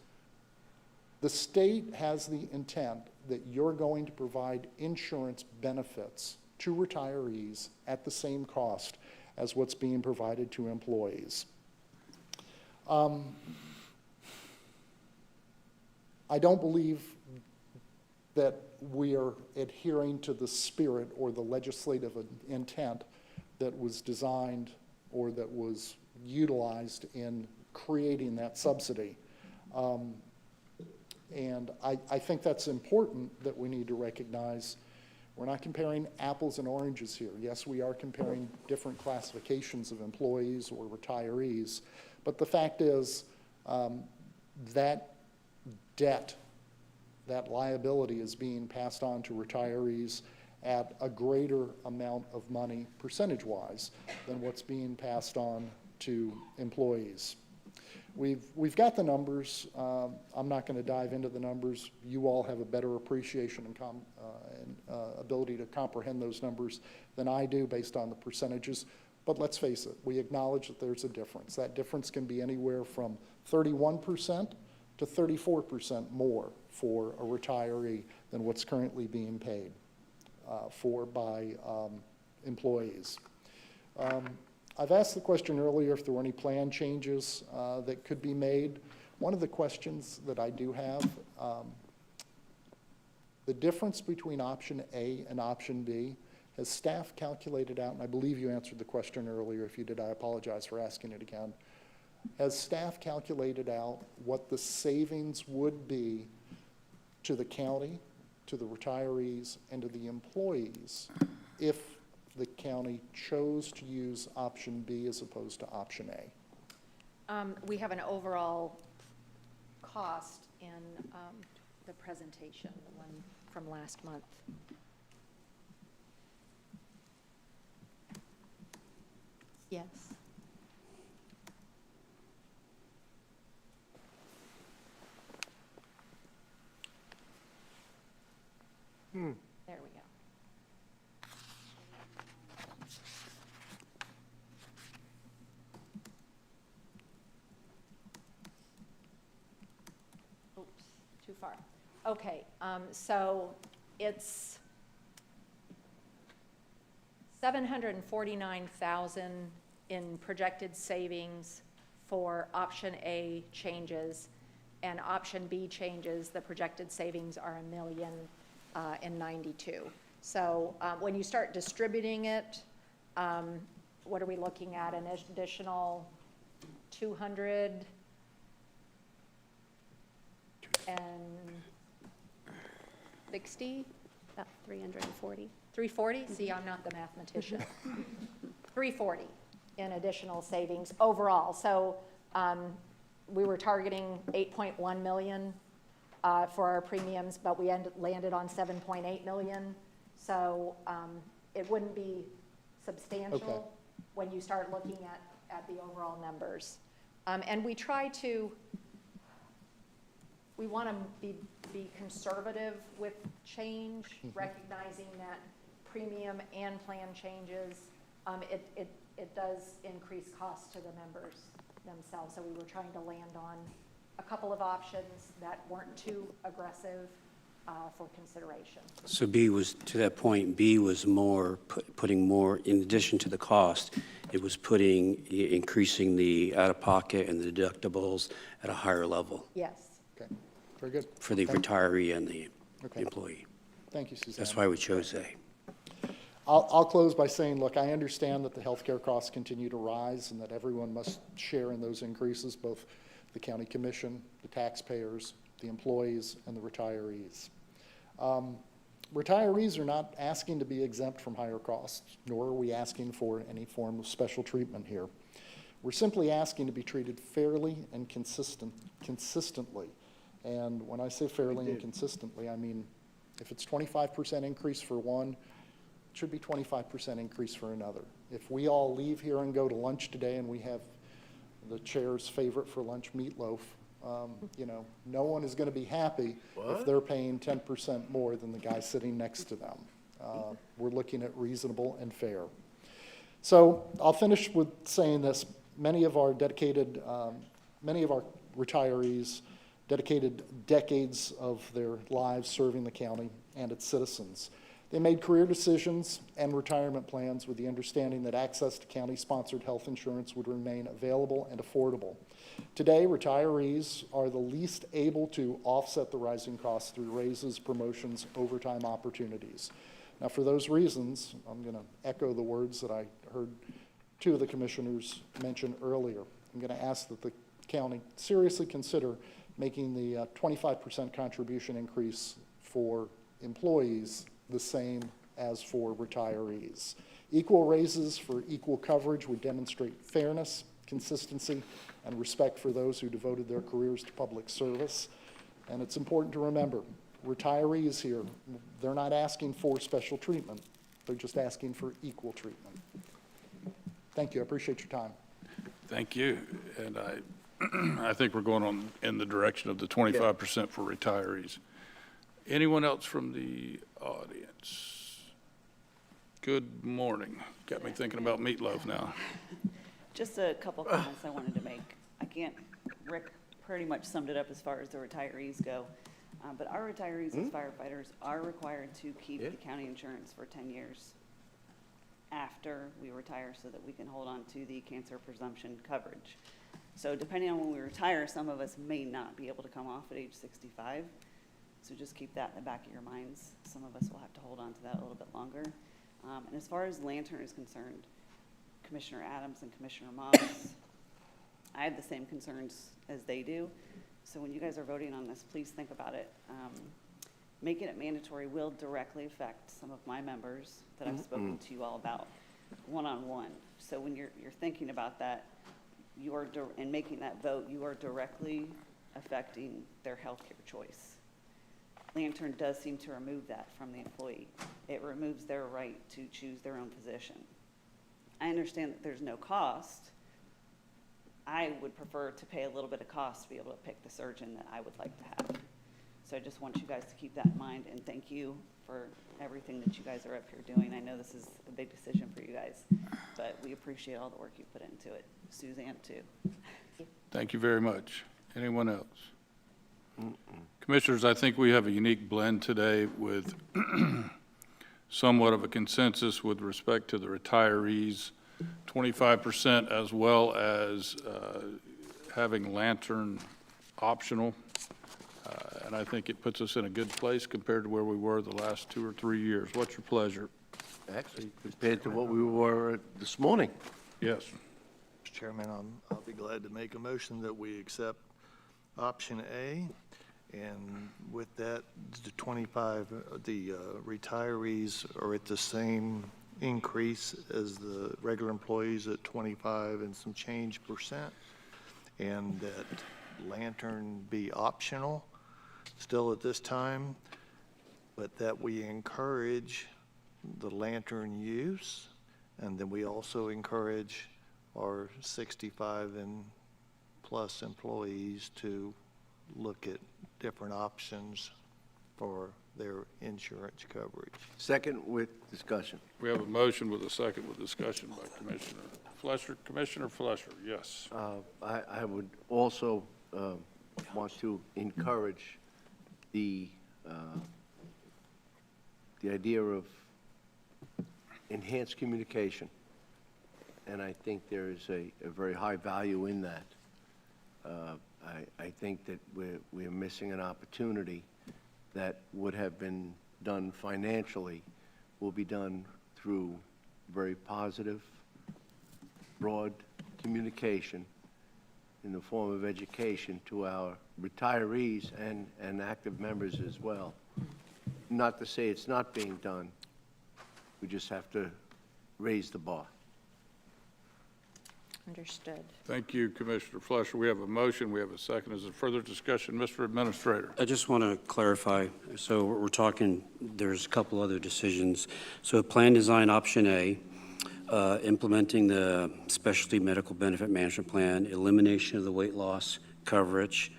the state has the intent that you're going to provide insurance benefits to retirees at the same cost as what's being provided to employees. I don't believe that we are adhering to the spirit or the legislative intent that was designed or that was utilized in creating that subsidy. And I think that's important that we need to recognize. We're not comparing apples and oranges here. Yes, we are comparing different classifications of employees or retirees, but the fact is that debt, that liability is being passed on to retirees at a greater amount of money percentage-wise than what's being passed on to employees. We've got the numbers. I'm not going to dive into the numbers. You all have a better appreciation and ability to comprehend those numbers than I do based on the percentages. But let's face it, we acknowledge that there's a difference. That difference can be anywhere from 31% to 34% more for a retiree than what's currently being paid by employees. I've asked the question earlier if there were any plan changes that could be made. One of the questions that I do have, the difference between option A and option B, has staff calculated out, and I believe you answered the question earlier. If you did, I apologize for asking it again. Has staff calculated out what the savings would be to the county, to the retirees, and to the employees if the county chose to use option B as opposed to option A? We have an overall cost in the presentation, the one from last month. Yes. There we go. Oops, too far. Okay, so it's 749,000 in projected savings for option A changes, and option B changes, the projected savings are $1,092,000. So when you start distributing it, what are we looking at? An additional 260? About 340. 340? See, I'm not the mathematician. 340 in additional savings overall. So we were targeting 8.1 million for our premiums, but we landed on 7.8 million. So it wouldn't be substantial Okay. when you start looking at the overall numbers. And we try to, we want to be conservative with change, recognizing that premium and plan changes, it does increase costs to the members themselves. So we were trying to land on a couple of options that weren't too aggressive for consideration. So B was, to that point, B was more, putting more, in addition to the cost, it was increasing the out-of-pocket and the deductibles at a higher level Yes. Okay, very good. for the Thank- retiree and the Okay. employee. Thank you, Suzanne. That's why we chose A. I'll close by saying, look, I understand that the healthcare costs continue to rise and that everyone must share in those increases, both the county commission, the taxpayers, the employees, and the retirees. Retirees are not asking to be exempt from higher costs, nor are we asking for any form of special treatment here. We're simply asking to be treated fairly and consistently. And when I say fairly and consistently, I mean, if it's 25% increase for one, it should be 25% increase for another. If we all leave here and go to lunch today and we have the chair's favorite for lunch, meatloaf, no one is going to be happy if they're paying 10% more than the guy sitting next to them. We're looking at reasonable and fair. So I'll finish with saying this. Many of our retirees dedicated decades of their lives serving the county and its citizens. They made career decisions and retirement plans with the understanding that access to county-sponsored health insurance would remain available and affordable. Today, retirees are the least able to offset the rising costs through raises, promotions, overtime opportunities. Now, for those reasons, I'm going to echo the words that I heard two of the commissioners mention earlier. I'm going to ask that the county seriously consider making the 25% contribution increase for employees the same as for retirees. Equal raises for equal coverage would demonstrate fairness, consistency, and respect for those who devoted their careers to public service. And it's important to remember, retirees here, they're not asking for special treatment. They're just asking for equal treatment. Thank you. I appreciate your time. Thank you. And I think we're going in the direction of the 25% for retirees. Anyone else from the audience? Good morning. Got me thinking about meatloaf now. Just a couple of comments I wanted to make. Rick pretty much summed it up as far as the retirees go. But our retirees as firefighters are required to keep the county insurance for 10 years after we retire so that we can hold on to the cancer presumption coverage. So depending on when we retire, some of us may not be able to come off at age 65. So just keep that in the back of your minds. Some of us will have to hold on to that a little bit longer. And as far as Lantern is concerned, Commissioner Adams and Commissioner Moss, I have the same concerns as they do. So when you guys are voting on this, please think about it. Making it mandatory will directly affect some of my members that I've spoken to you all about one-on-one. So when you're thinking about that, and making that vote, you are directly affecting their healthcare choice. Lantern does seem to remove that from the employee. It removes their right to choose their own physician. I understand that there's no cost. I would prefer to pay a little bit of cost to be able to pick the surgeon that I would like to have. So I just want you guys to keep that in mind, and thank you for everything that you guys are up here doing. I know this is a big decision for you guys, but we appreciate all the work you put into it. Suzanne, too. Thank you very much. Anyone else? Commissioners, I think we have a unique blend today with somewhat of a consensus with respect to the retirees, 25%, as well as having Lantern optional. And I think it puts us in a good place compared to where we were the last 2 or 3 years. What's your pleasure? Actually, compared to what we were this morning. Yes. Mr. Chairman, I'll be glad to make a motion that we accept option A. And with that, the 25, the retirees are at the same increase as the regular employees at 25 and some change percent. And that Lantern be optional still at this time, but that we encourage the Lantern use. And then we also encourage our 65 and plus employees to look at different options for their insurance coverage. Second with discussion. We have a motion with a second with discussion by Commissioner Flesher. Commissioner Flesher, yes. I would also want to encourage the idea of enhanced communication. And I think there is a very high value in that. I think that we're missing an opportunity that would have been done financially, will be done through very positive, broad communication in the form of education to our retirees and active members as well. Not to say it's not being done, we just have to raise the bar. Understood. Thank you, Commissioner Flesher. We have a motion. We have a second. Is there further discussion? Mr. Administrator. I just want to clarify. So we're talking, there's a couple other decisions. So plan design option A, implementing the specialty medical benefit management plan, elimination of the weight loss coverage,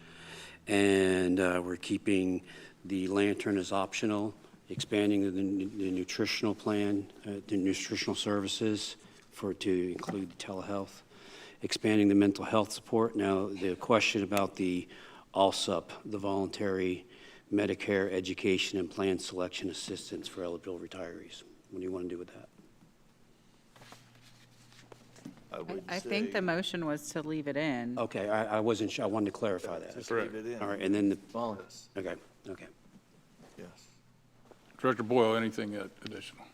and we're keeping the Lantern as optional, expanding the nutritional plan, the nutritional services to include telehealth, expanding the mental health support. Now, the question about the ALSUP, the voluntary Medicare education and plan selection assistance for eligible retirees. What do you want to do with that? I think the motion was to leave it in. Okay, I wasn't sure. I wanted to clarify that. Just leave it in. All right, and then Bonus. okay. Yes. Director Boyle, anything additional?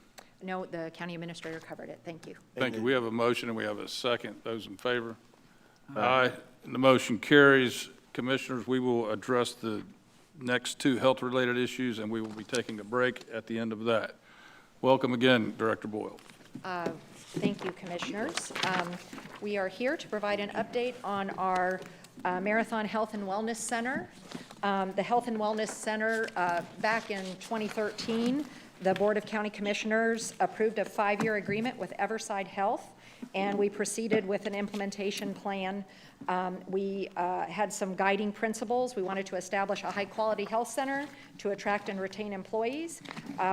No, the county administrator covered it. Thank you. Thank you. We have a motion and we have a second. Those in favor? Aye. And the motion carries. Commissioners, we will address the next two health-related issues, and we will be taking a break at the end of that. Welcome again, Director Boyle. Thank you, Commissioners. We are here to provide an update on our Marathon Health and Wellness Center. The Health and Wellness Center, back in 2013, the Board of County Commissioners approved a 5-year agreement with Everside Health, and we proceeded with an implementation plan. We had some guiding principles. We wanted to establish a high-quality health center to attract and retain employees.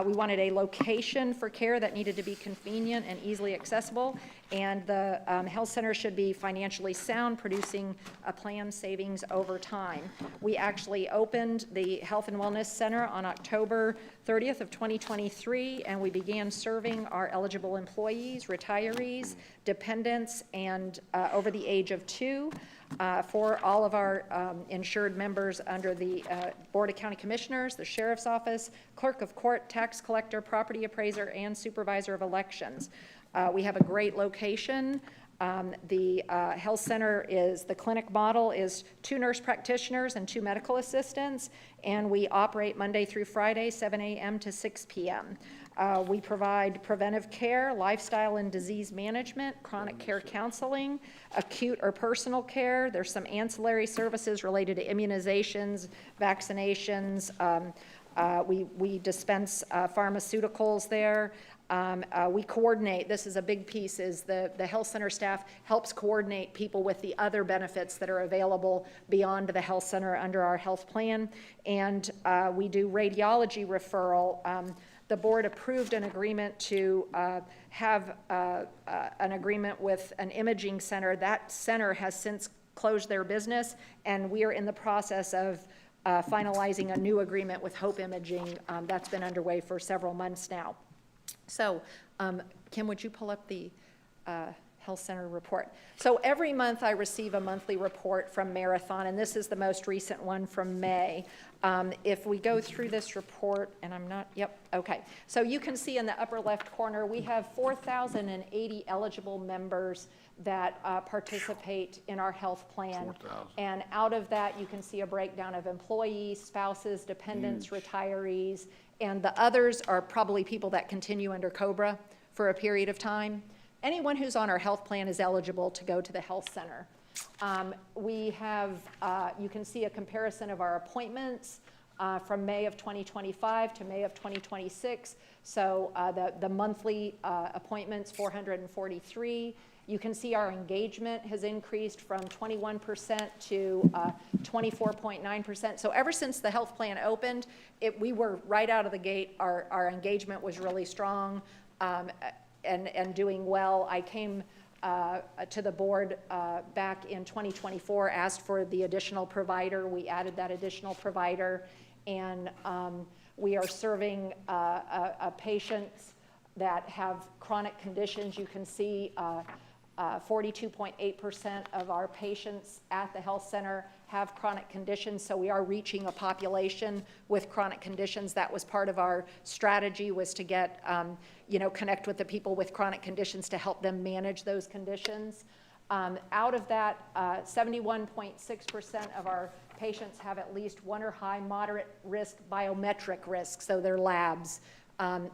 We wanted a location for care that needed to be convenient and easily accessible, and the health center should be financially sound, producing a planned savings over time. We actually opened the Health and Wellness Center on October 30th of 2023, and we began serving our eligible employees, retirees, dependents, and over the age of 2 for all of our insured members under the Board of County Commissioners, the Sheriff's Office, Clerk of Court, Tax Collector, Property Appraiser, and Supervisor of Elections. We have a great location. The health center the clinic model is 2 nurse practitioners and 2 medical assistants, and we operate Monday through Friday, 7 a.m. to 6 p.m. We provide preventive care, lifestyle and disease management, chronic care counseling, acute or personal care. There's some ancillary services related to immunizations, vaccinations. We dispense pharmaceuticals there. We coordinate, this is a big piece, is the health center staff helps coordinate people with the other benefits that are available beyond the health center under our health plan. And we do radiology referral. The board approved an agreement to have an agreement with an imaging center. That center has since closed their business, and we are in the process of finalizing a new agreement with Hope Imaging. That's been underway for several months now. So, Kim, would you pull up the health center report? So every month I receive a monthly report from Marathon, and this is the most recent one from May. If we go through this report, and okay. So you can see in the upper left corner, we have 4,080 eligible members that participate in our health plan. 4,000. And out of that, you can see a breakdown of employees, spouses, dependents, retirees, and the others are probably people that continue under COBRA for a period of time. Anyone who's on our health plan is eligible to go to the health center. We have, you can see a comparison of our appointments from May of 2025 to May of 2026. So the monthly appointments, 443. You can see our engagement has increased from 21% to 24.9%. So ever since the health plan opened, we were right out of the gate, our engagement was really strong and doing well. I came to the board back in 2024, asked for the additional provider. We added that additional provider, and we are serving patients that have chronic conditions. You can see 42.8% of our patients at the health center have chronic conditions, so we are reaching a population with chronic conditions. That was part of our strategy, was to get, connect with the people with chronic conditions to help them manage those conditions. Out of that, 71.6% of our patients have at least 1 or high moderate risk biometric risk, so their labs.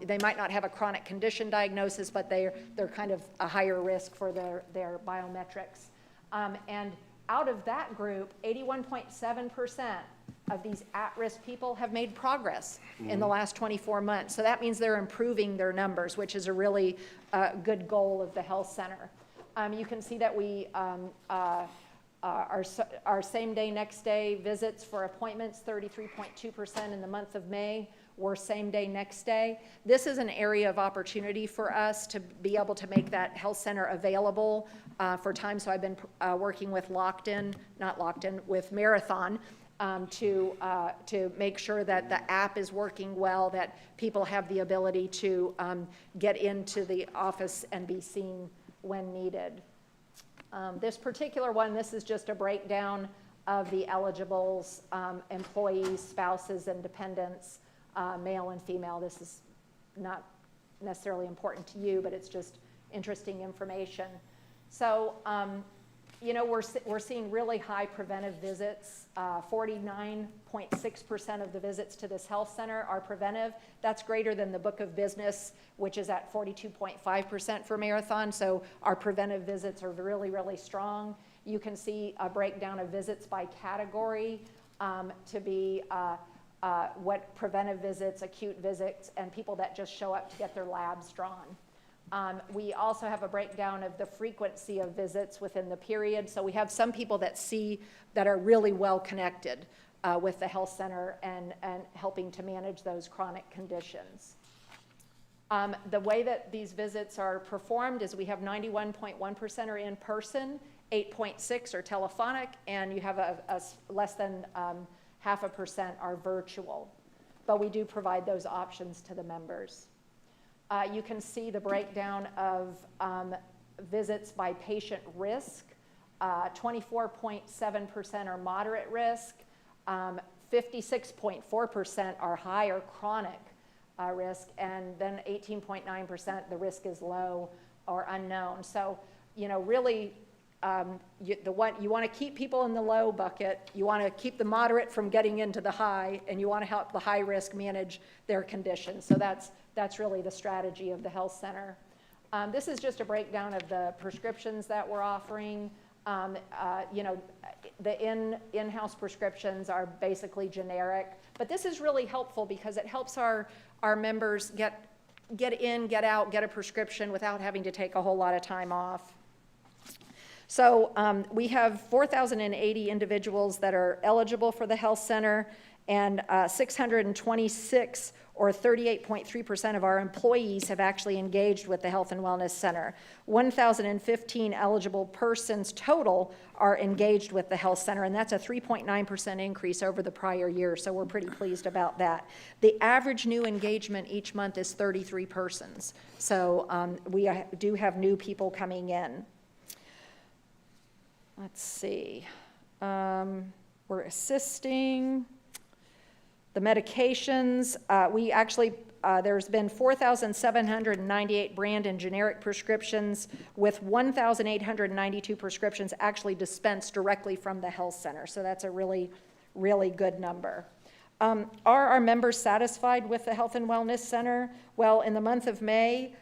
They might not have a chronic condition diagnosis, but they're kind of a higher risk for their biometrics. And out of that group, 81.7% of these at-risk people have made progress in the last 24 months. So that means they're improving their numbers, which is a really good goal of the health center. You can see that we our same day, next day visits for appointments, 33.2% in the month of May, were same day, next day. This is an area of opportunity for us to be able to make that health center available for time. So I've been working with with Marathon to make sure that the app is working well, that people have the ability to get into the office and be seen when needed. This particular one, this is just a breakdown of the eligibles, employees, spouses, and dependents, male and female. This is not necessarily important to you, but it's just interesting information. So, we're seeing really high preventive visits. 49.6% of the visits to this health center are preventive. That's greater than the book of business, which is at 42.5% for Marathon. So our preventive visits are really, really strong. You can see a breakdown of visits by category to be what preventive visits, acute visits, and people that just show up to get their labs drawn. We also have a breakdown of the frequency of visits within the period. So we have some people that are really well connected with the health center and helping to manage those chronic conditions. The way that these visits are performed is we have 91.1% are in person, 8.6 are telephonic, and you have a less than 0.5% are virtual. But we do provide those options to the members. You can see the breakdown of visits by patient risk. 24.7% are moderate risk. 56.4% are high or chronic risk, and then 18.9% the risk is low or unknown. So, really, you want to keep people in the low bucket, you want to keep the moderate from getting into the high, and you want to help the high risk manage their conditions. So that's really the strategy of the health center. This is just a breakdown of the prescriptions that we're offering. The in-house prescriptions are basically generic, but this is really helpful because it helps our members get in, get out, get a prescription without having to take a whole lot of time off. So we have 4,080 individuals that are eligible for the health center, and 626 or 38.3% of our employees have actually engaged with the Health and Wellness Center. 1,015 eligible persons total are engaged with the health center, and that's a 3.9% increase over the prior year, so we're pretty pleased about that. The average new engagement each month is 33 persons, so we do have new people coming in. Let's see. We're assisting. The medications, we actually, there's been 4,798 brand and generic prescriptions, with 1,892 prescriptions actually dispensed directly from the health center. So that's a really, really good number. Are our members satisfied with the Health and Wellness Center? Well, in the month of May,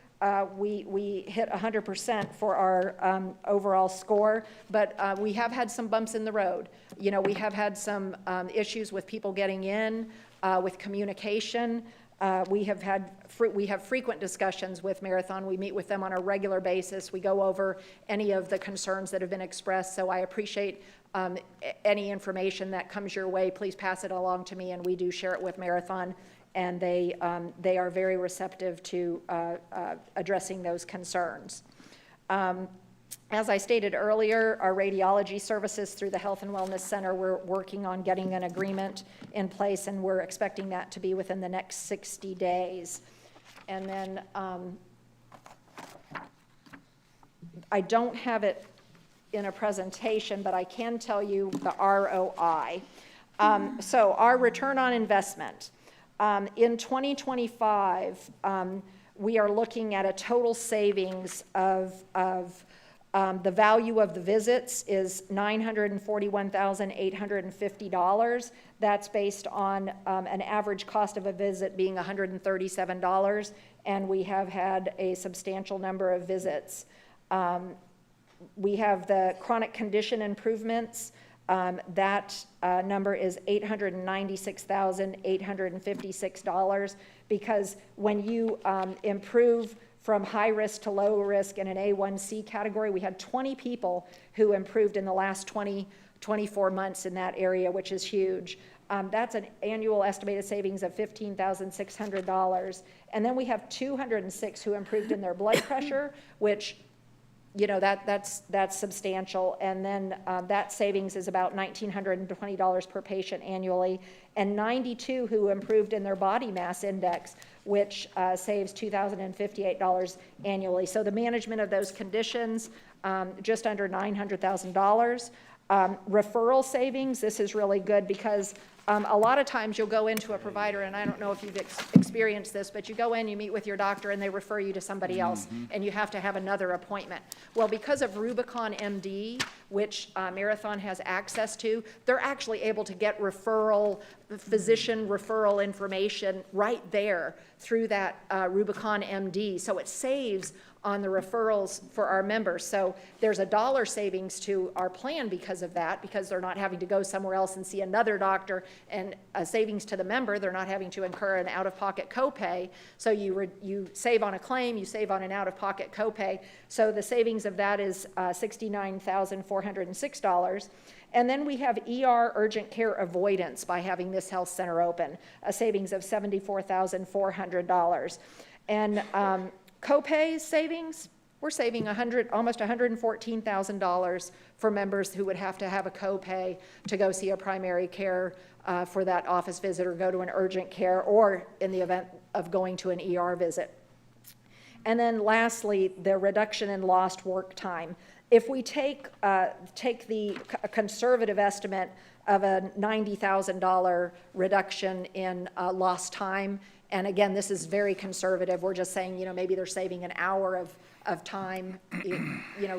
we hit 100% for our overall score, but we have had some bumps in the road. We have had some issues with people getting in, with communication. We have frequent discussions with Marathon. We meet with them on a regular basis. We go over any of the concerns that have been expressed, so I appreciate any information that comes your way. Please pass it along to me, and we do share it with Marathon. And they are very receptive to addressing those concerns. As I stated earlier, our radiology services through the Health and Wellness Center, we're working on getting an agreement in place, and we're expecting that to be within the next 60 days. And then I don't have it in a presentation, but I can tell you the ROI. So our return on investment. In 2025, we are looking at a total savings of the value of the visits is $941,850. That's based on an average cost of a visit being $137, and we have had a substantial number of visits. We have the chronic condition improvements. That number is $896,856, because when you improve from high risk to low risk in an A1C category, we had 20 people who improved in the last 24 months in that area, which is huge. That's an annual estimated savings of $15,600. And then we have 206 who improved in their blood pressure, which that's substantial. And then that savings is about $1,920 per patient annually, and 92 who improved in their body mass index, which saves $2,058 annually. So the management of those conditions, just under $900,000. Referral savings, this is really good because a lot of times you'll go into a provider, and I don't know if you've experienced this, but you go in, you meet with your doctor, and they refer you to somebody else, and you have to have another appointment. Well, because of Rubicon MD, which Marathon has access to, they're actually able to get physician referral information right there through that Rubicon MD. So it saves on the referrals for our members. So there's a dollar savings to our plan because of that, because they're not having to go somewhere else and see another doctor, and a savings to the member, they're not having to incur an out-of-pocket copay. So you save on a claim, you save on an out-of-pocket copay. So the savings of that is $69,406. And then we have ER urgent care avoidance by having this health center open, a savings of $74,400. And copay savings, we're saving almost $114,000 for members who would have to have a copay to go see a primary care for that office visit, or go to an urgent care, or in the event of going to an ER visit. And then lastly, the reduction in lost work time. If we take the conservative estimate of a $90,000 reduction in lost time, and again, this is very conservative, we're just saying, maybe they're saving an hour of time,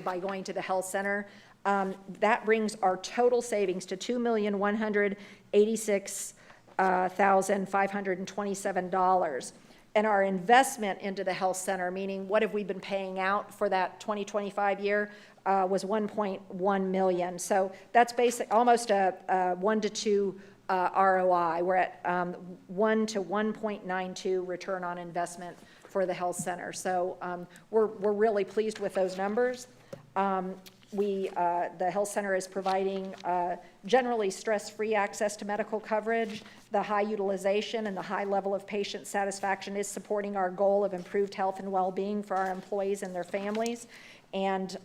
by going to the health center, that brings our total savings to $2,186,527. And our investment into the health center, meaning what have we been paying out for that 2025 year, was $1.1 million. So that's almost a 1 to 2 ROI. We're at 1 to 1.92 return on investment for the health center. So we're really pleased with those numbers. The health center is providing generally stress-free access to medical coverage. The high utilization and the high level of patient satisfaction is supporting our goal of improved health and well-being for our employees and their families. And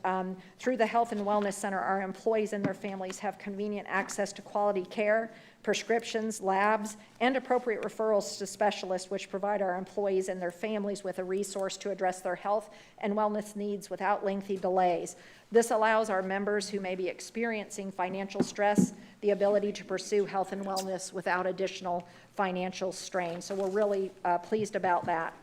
through the Health and Wellness Center, our employees and their families have convenient access to quality care, prescriptions, labs, and appropriate referrals to specialists, which provide our employees and their families with a resource to address their health and wellness needs without lengthy delays. This allows our members who may be experiencing financial stress the ability to pursue health and wellness without additional financial strain. So we're really pleased about that.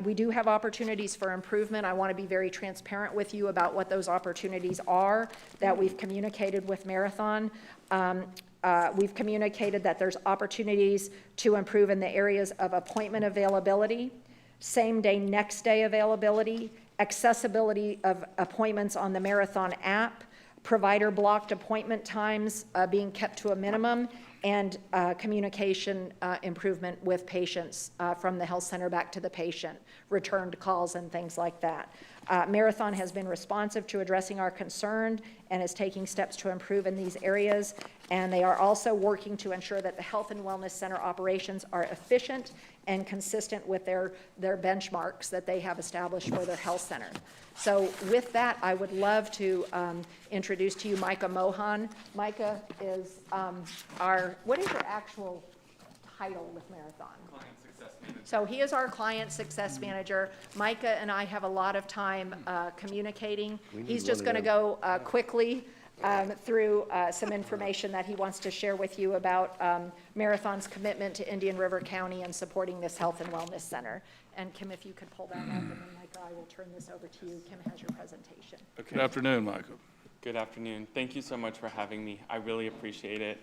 We do have opportunities for improvement. I want to be very transparent with you about what those opportunities are that we've communicated with Marathon. We've communicated that there's opportunities to improve in the areas of appointment availability, same-day, next-day availability, accessibility of appointments on the Marathon app, provider-blocked appointment times being kept to a minimum, and communication improvement with patients from the health center back to the patient, returned calls and things like that. Marathon has been responsive to addressing our concern and is taking steps to improve in these areas, and they are also working to ensure that the Health and Wellness Center operations are efficient and consistent with their benchmarks that they have established for their health center. So with that, I would love to introduce to you Micah Mohan. Micah is what is your actual title with Marathon? Client Success Manager. So he is our Client Success Manager. Micah and I have a lot of time communicating. He's just going to go quickly through some information that he wants to share with you about Marathon's commitment to Indian River County and supporting this Health and Wellness Center. And Kim, if you could pull that up, and then Micah, I will turn this over to you. Kim has your presentation. Okay. Good afternoon, Michael. Good afternoon. Thank you so much for having me. I really appreciate it.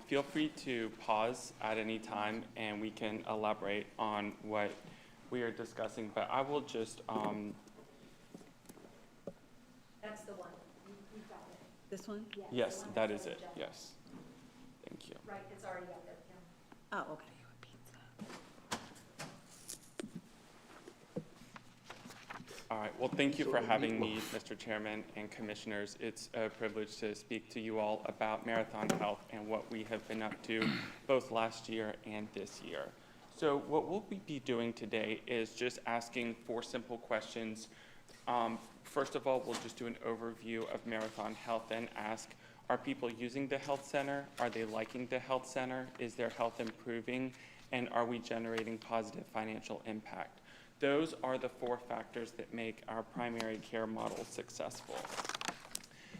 Feel free to pause at any time and we can elaborate on what we are discussing, but I will just, That's the one. You've got it. This one? yes, that is it, yes. Thank you. Right, it's already up there, Kim. Oh, okay. All right, well, thank you for having me, Mr. Chairman and Commissioners. It's a privilege to speak to you all about Marathon Health and what we have been up to both last year and this year. So what we'll be doing today is just asking 4 simple questions. First of all, we'll just do an overview of Marathon Health and ask, are people using the health center? Are they liking the health center? Is their health improving? And are we generating positive financial impact? Those are the 4 factors that make our primary care model successful.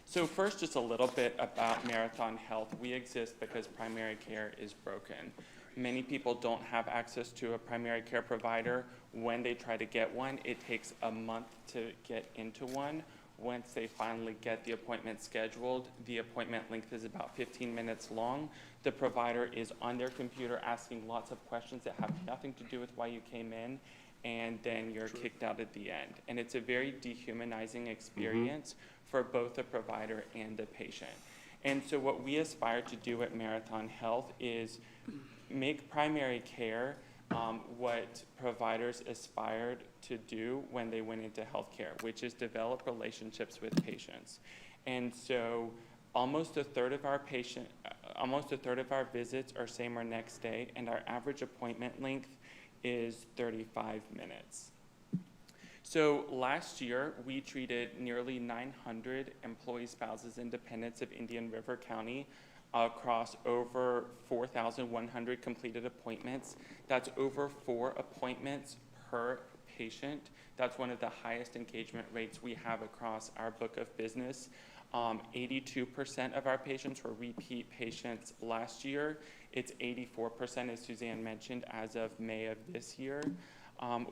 So first, just a little bit about Marathon Health. We exist because primary care is broken. Many people don't have access to a primary care provider. When they try to get one, it takes a month to get into one. Once they finally get the appointment scheduled, the appointment length is about 15 minutes long. The provider is on their computer asking lots of questions that have nothing to do with why you came in. and then you're kicked out at the end. And it's a very dehumanizing experience for both the provider and the patient. And so what we aspire to do at Marathon Health is make primary care what providers aspired to do when they went into healthcare, which is develop relationships with patients. And so almost a third of our visits are same or next day, and our average appointment length is 35 minutes. So last year, we treated nearly 900 employees, spouses, and dependents of Indian River County across over 4,100 completed appointments. That's over 4 appointments per patient. That's one of the highest engagement rates we have across our book of business. 82% of our patients were repeat patients last year. It's 84%, as Suzanne mentioned, as of May of this year.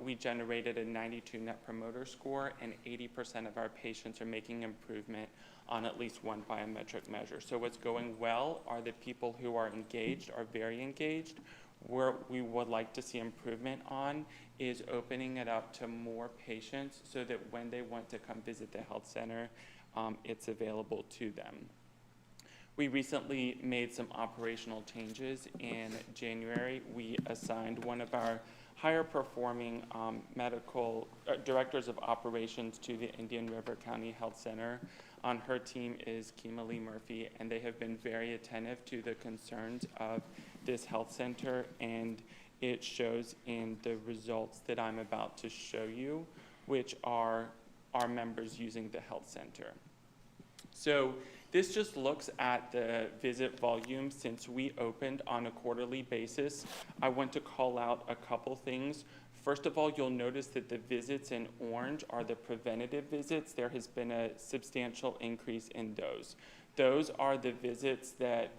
We generated a 92 Net Promoter Score, and 80% of our patients are making improvement on at least one biometric measure. So what's going well are the people who are engaged, are very engaged. Where we would like to see improvement on is opening it up to more patients so that when they want to come visit the health center, it's available to them. We recently made some operational changes. In January, we assigned one of our higher performing medical directors of operations to the Indian River County Health Center. On her team is Kimberly Murphy, and they have been very attentive to the concerns of this health center, and it shows in the results that I'm about to show you, which are our members using the health center. So this just looks at the visit volume since we opened on a quarterly basis. I want to call out a couple things. First of all, you'll notice that the visits in orange are the preventative visits. There has been a substantial increase in those. Those are the visits that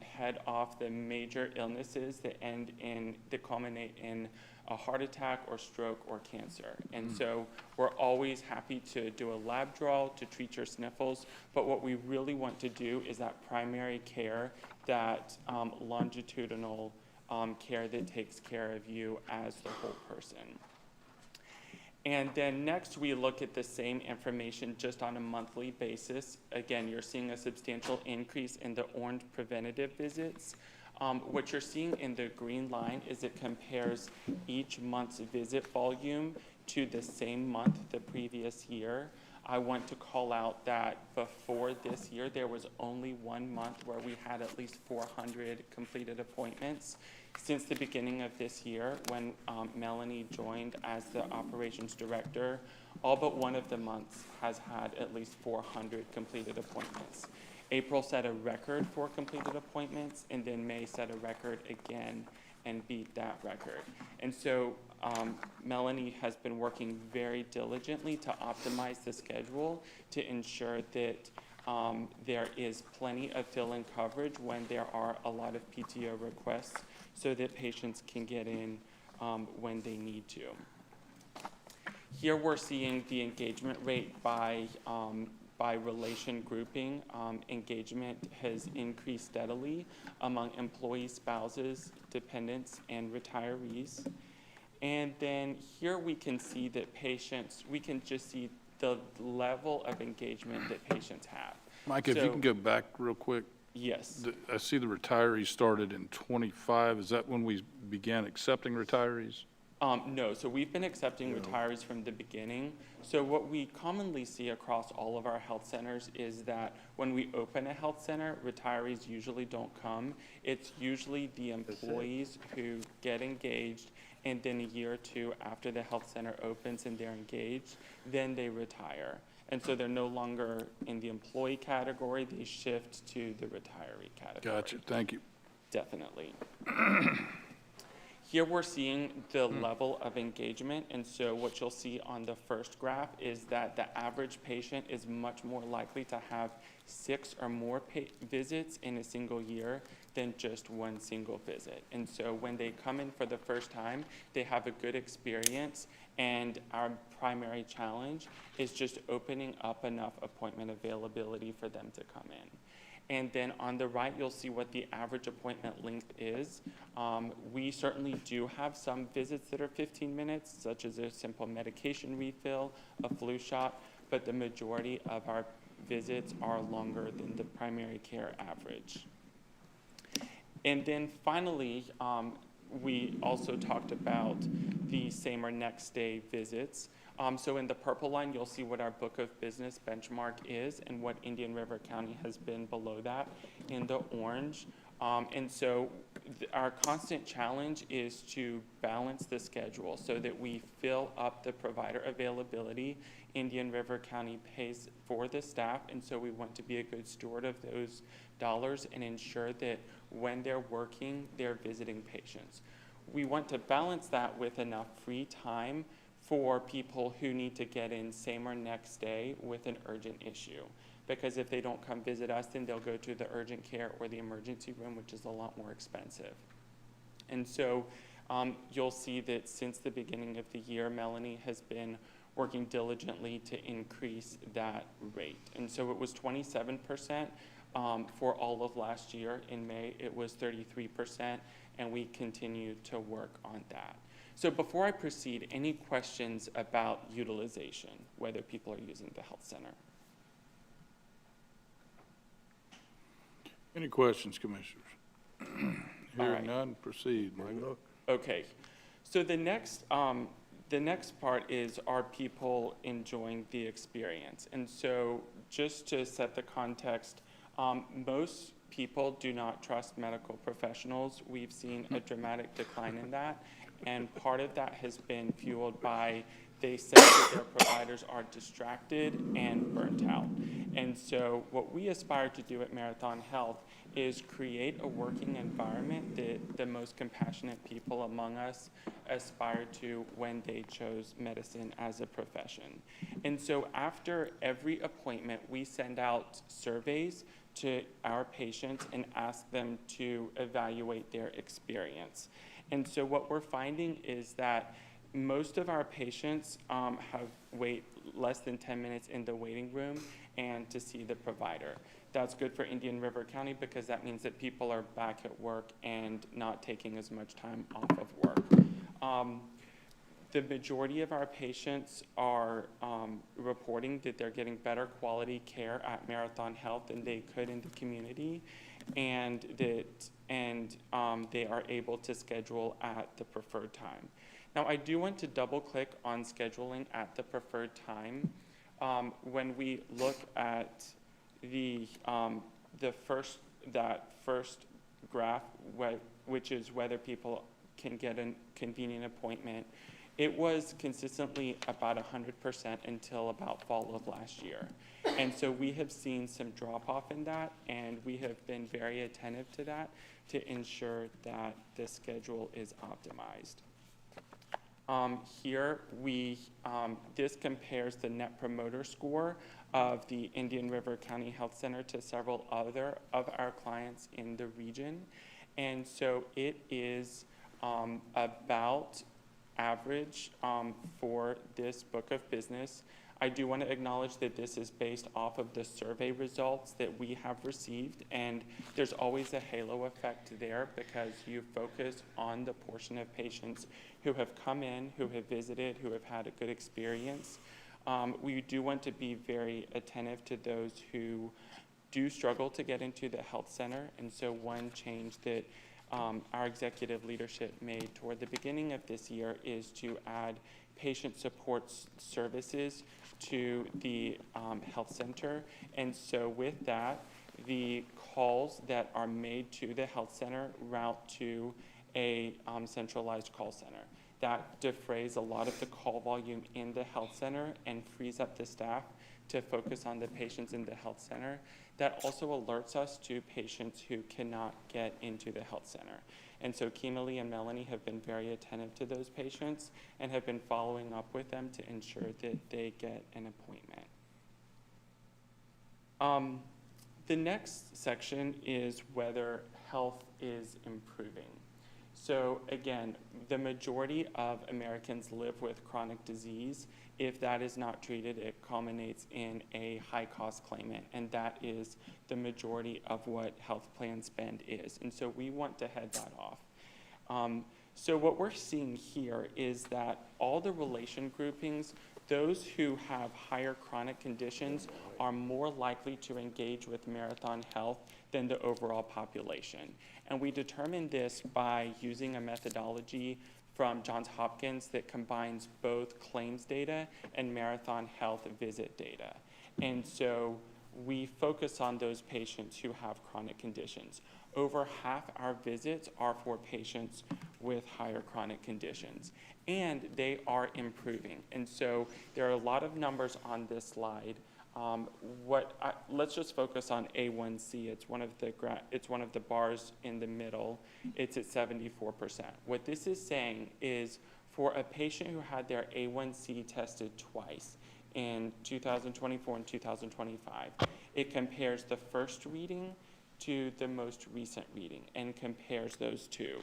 head off the major illnesses that culminate in a heart attack or stroke or cancer. And so we're always happy to do a lab draw to treat your sniffles, but what we really want to do is that primary care, that longitudinal care that takes care of you as the whole person. And then next we look at the same information just on a monthly basis. Again, you're seeing a substantial increase in the orange preventative visits. What you're seeing in the green line is it compares each month's visit volume to the same month the previous year. I want to call out that before this year, there was only 1 month where we had at least 400 completed appointments. Since the beginning of this year, when Melanie joined as the operations director, all but one of the months has had at least 400 completed appointments. April set a record for completed appointments, and then May set a record again and beat that record. And so Melanie has been working very diligently to optimize the schedule to ensure that there is plenty of fill-in coverage when there are a lot of PTO requests so that patients can get in when they need to. Here we're seeing the engagement rate by relation grouping. Engagement has increased steadily among employees, spouses, dependents, and retirees. And then here we can see that we can just see the level of engagement that patients have. Mike, if you can go back real quick. Yes. I see the retirees started in 25. Is that when we began accepting retirees? No, so we've been accepting retirees from the beginning. So what we commonly see across all of our health centers is that when we open a health center, retirees usually don't come. It's usually the employees who get engaged, and then a year or two after the health center opens and they're engaged, then they retire. And so they're no longer in the employee category, they shift to the retiree category. Gotcha, thank you. Definitely. Here we're seeing the level of engagement, and so what you'll see on the first graph is that the average patient is much more likely to have 6 or more visits in a single year than just one single visit. And so when they come in for the first time, they have a good experience, and our primary challenge is just opening up enough appointment availability for them to come in. And then on the right, you'll see what the average appointment length is. We certainly do have some visits that are 15 minutes, such as a simple medication refill, a flu shot, but the majority of our visits are longer than the primary care average. And then finally, we also talked about the same or next day visits. So in the purple line, you'll see what our book of business benchmark is and what Indian River County has been below that in the orange. And so our constant challenge is to balance the schedule so that we fill up the provider availability. Indian River County pays for the staff, and so we want to be a good steward of those dollars and ensure that when they're working, they're visiting patients. We want to balance that with enough free time for people who need to get in same or next day with an urgent issue. Because if they don't come visit us, then they'll go to the urgent care or the emergency room, which is a lot more expensive. And so you'll see that since the beginning of the year, Melanie has been working diligently to increase that rate. And so it was 27% for all of last year. In May, it was 33%, and we continue to work on that. So before I proceed, any questions about utilization, whether people are using the health center? Any questions, Commissioners? All Hearing right. none, proceed, Michael. Okay, so the next part is, are people enjoying the experience? And so just to set the context, most people do not trust medical professionals. We've seen a dramatic decline in that, and part of that has been fueled by they say that their providers are distracted and burnt out. And so what we aspire to do at Marathon Health is create a working environment that the most compassionate people among us aspire to when they chose medicine as a profession. And so after every appointment, we send out surveys to our patients and ask them to evaluate their experience. And so what we're finding is that most of our patients have wait less than 10 minutes in the waiting room and to see the provider. That's good for Indian River County because that means that people are back at work and not taking as much time off of work. The majority of our patients are reporting that they're getting better quality care at Marathon Health than they could in the community, and that they are able to schedule at the preferred time. Now, I do want to double click on scheduling at the preferred time. When we look at that first graph, which is whether people can get a convenient appointment, it was consistently about 100% until about fall of last year. And so we have seen some drop off in that, and we have been very attentive to that to ensure that the schedule is optimized. Here, this compares the Net Promoter Score of the Indian River County Health Center to several other of our clients in the region. And so it is about average for this book of business. I do want to acknowledge that this is based off of the survey results that we have received, and there's always a halo effect there because you focus on the portion of patients who have come in, who have visited, who have had a good experience. We do want to be very attentive to those who do struggle to get into the health center, and so one change that our executive leadership made toward the beginning of this year is to add patient support services to the health center. And so with that, the calls that are made to the health center route to a centralized call center. That defrays a lot of the call volume in the health center and frees up the staff to focus on the patients in the health center. That also alerts us to patients who cannot get into the health center. And so Kimberly and Melanie have been very attentive to those patients and have been following up with them to ensure that they get an appointment. The next section is whether health is improving. So again, the majority of Americans live with chronic disease. If that is not treated, it culminates in a high-cost claimant, and that is the majority of what health plan spend is. And so we want to head that off. So what we're seeing here is that all the relation groupings, those who have higher chronic conditions are more likely to engage with Marathon Health than the overall population. And we determined this by using a methodology from Johns Hopkins that combines both claims data and Marathon Health visit data. And so we focus on those patients who have chronic conditions. Over half our visits are for patients with higher chronic conditions, and they are improving. And so there are a lot of numbers on this slide. Let's just focus on A1C. It's one of the bars in the middle. It's at 74%. What this is saying is for a patient who had their A1C tested twice in 2024 and 2025, it compares the first reading to the most recent reading and compares those two.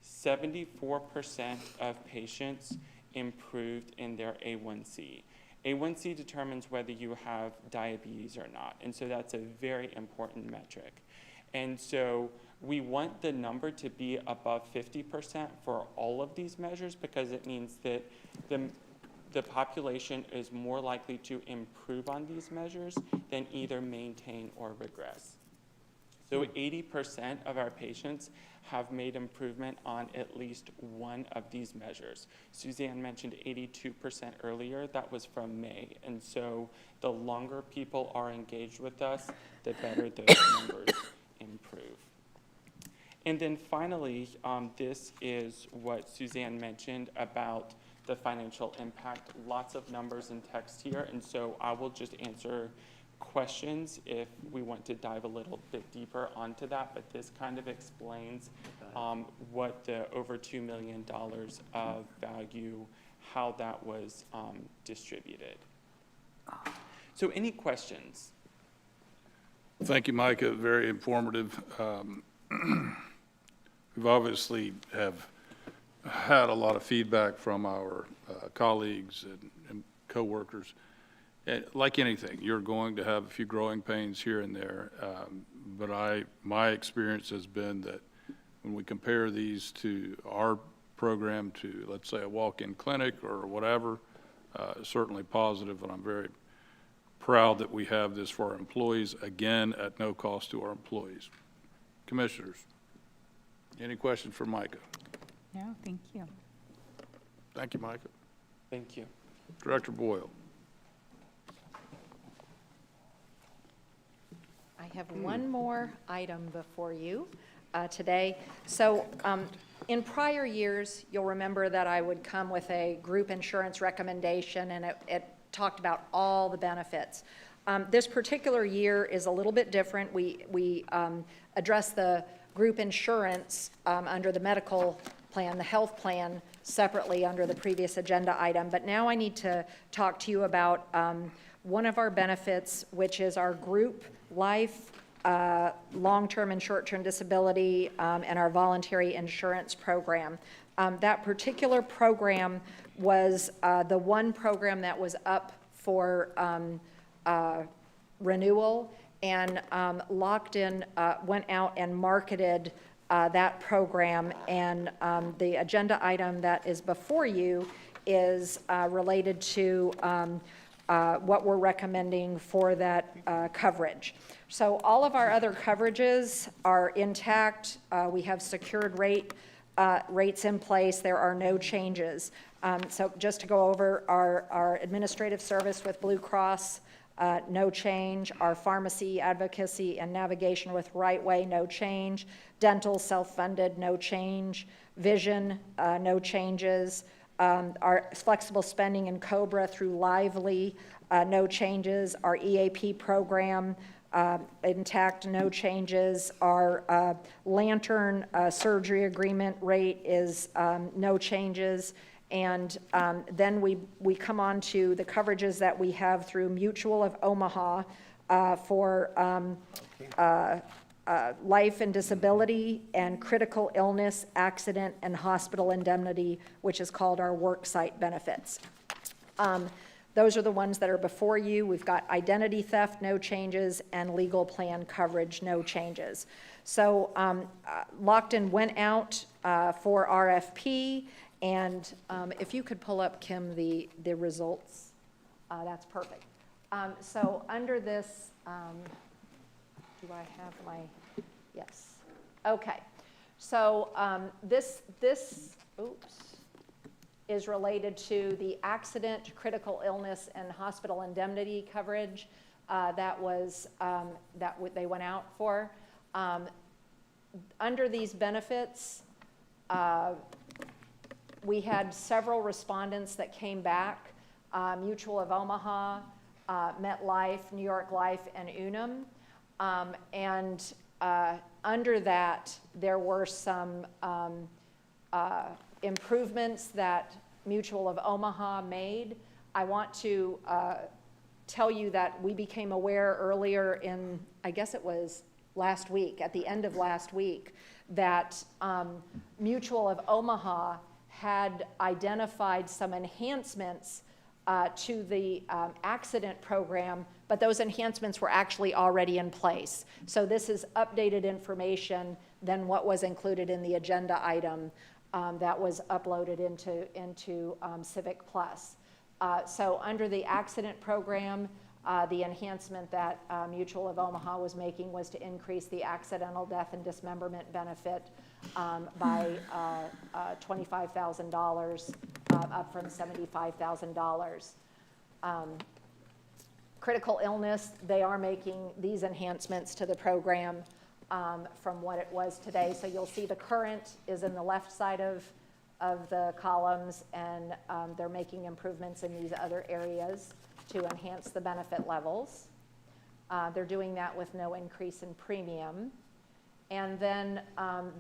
74% of patients improved in their A1C. A1C determines whether you have diabetes or not, and so that's a very important metric. And so we want the number to be above 50% for all of these measures because it means that the population is more likely to improve on these measures than either maintain or regress. So 80% of our patients have made improvement on at least one of these measures. Suzanne mentioned 82% earlier. That was from May. And so the longer people are engaged with us, the better those numbers improve. And then finally, this is what Suzanne mentioned about the financial impact. Lots of numbers and text here, and so I will just answer questions if we want to dive a little bit deeper onto that, but this kind of explains what the over $2 million of value, how that was distributed. So any questions? Thank you, Micah. Very informative. We've obviously have had a lot of feedback from our colleagues and coworkers. Like anything, you're going to have a few growing pains here and there, but my experience has been that when we compare these to our program to, let's say, a walk-in clinic or whatever, certainly positive, and I'm very proud that we have this for our employees, again, at no cost to our employees. Commissioners, any questions for Micah? No, thank you. Thank you, Micah. Thank you. Director Boyle. I have one more item before you today. So in prior years, you'll remember that I would come with a group insurance recommendation, and it talked about all the benefits. This particular year is a little bit different. We address the group insurance under the medical plan, the health plan, separately under the previous agenda item. But now I need to talk to you about one of our benefits, which is our group life, long-term and short-term disability, and our voluntary insurance program. That particular program was the one program that was up for renewal, and Lockton went out and marketed that program, and the agenda item that is before you is related to what we're recommending for that coverage. So all of our other coverages are intact. We have secured rates in place. There are no changes. So just to go over our administrative service with Blue Cross, no change. Our pharmacy, advocacy, and navigation with Right Way, no change. Dental, self-funded, no change. Vision, no changes. Our flexible spending in COBRA through Lively, no changes. Our EAP program, intact, no changes. Our Lantern surgery agreement rate is no changes. And then we come on to the coverages that we have through Mutual of Omaha for life and disability, and critical illness, accident, and hospital indemnity, which is called our worksite benefits. Those are the ones that are before you. We've got identity theft, no changes, and legal plan coverage, no changes. So Lockton went out for RFP, and if you could pull up, Kim, the results, that's perfect. So under this, do I have my, yes. Okay. So this, oops, is related to the accident, critical illness, and hospital indemnity coverage that they went out for. Under these benefits, we had several respondents that came back, Mutual of Omaha, MetLife, New York Life, and Unum. And under that, there were some improvements that Mutual of Omaha made. I want to tell you that we became aware earlier in, I guess it was last week, at the end of last week, that Mutual of Omaha had identified some enhancements to the accident program, but those enhancements were actually already in place. So this is updated information than what was included in the agenda item that was uploaded into Civic Plus. So under the accident program, the enhancement that Mutual of Omaha was making was to increase the accidental death and dismemberment benefit by $25,000, up from $75,000. Critical illness, they are making these enhancements to the program from what it was today. So you'll see the current is in the left side of the columns, and they're making improvements in these other areas to enhance the benefit levels. They're doing that with no increase in premium. And then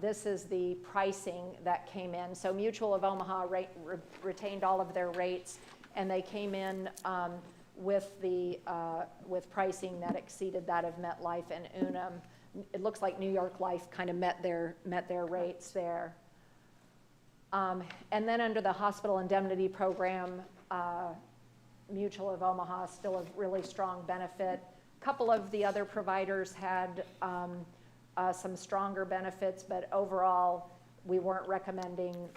this is the pricing that came in. So Mutual of Omaha retained all of their rates, and they came in with pricing that exceeded that of MetLife and Unum. It looks like New York Life kind of met their rates there. And then under the hospital indemnity program, Mutual of Omaha is still a really strong benefit. A couple of the other providers had some stronger benefits, but overall, we weren't recommending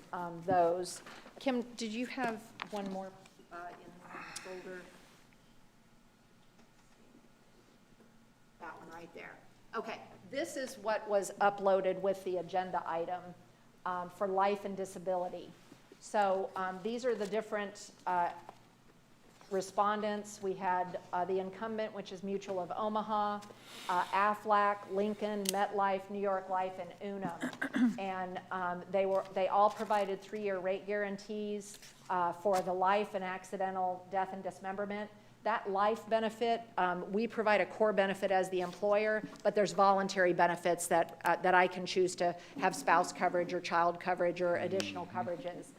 those. Kim, did you have one more in the folder? That one right there. Okay, this is what was uploaded with the agenda item for life and disability. So these are the different respondents. We had the incumbent, which is Mutual of Omaha, Aflac, Lincoln, MetLife, New York Life, and Unum. And they all provided 3-year rate guarantees for the life and accidental death and dismemberment. That life benefit, we provide a core benefit as the employer, but there's voluntary benefits that I can choose to have spouse coverage or child coverage or additional coverages.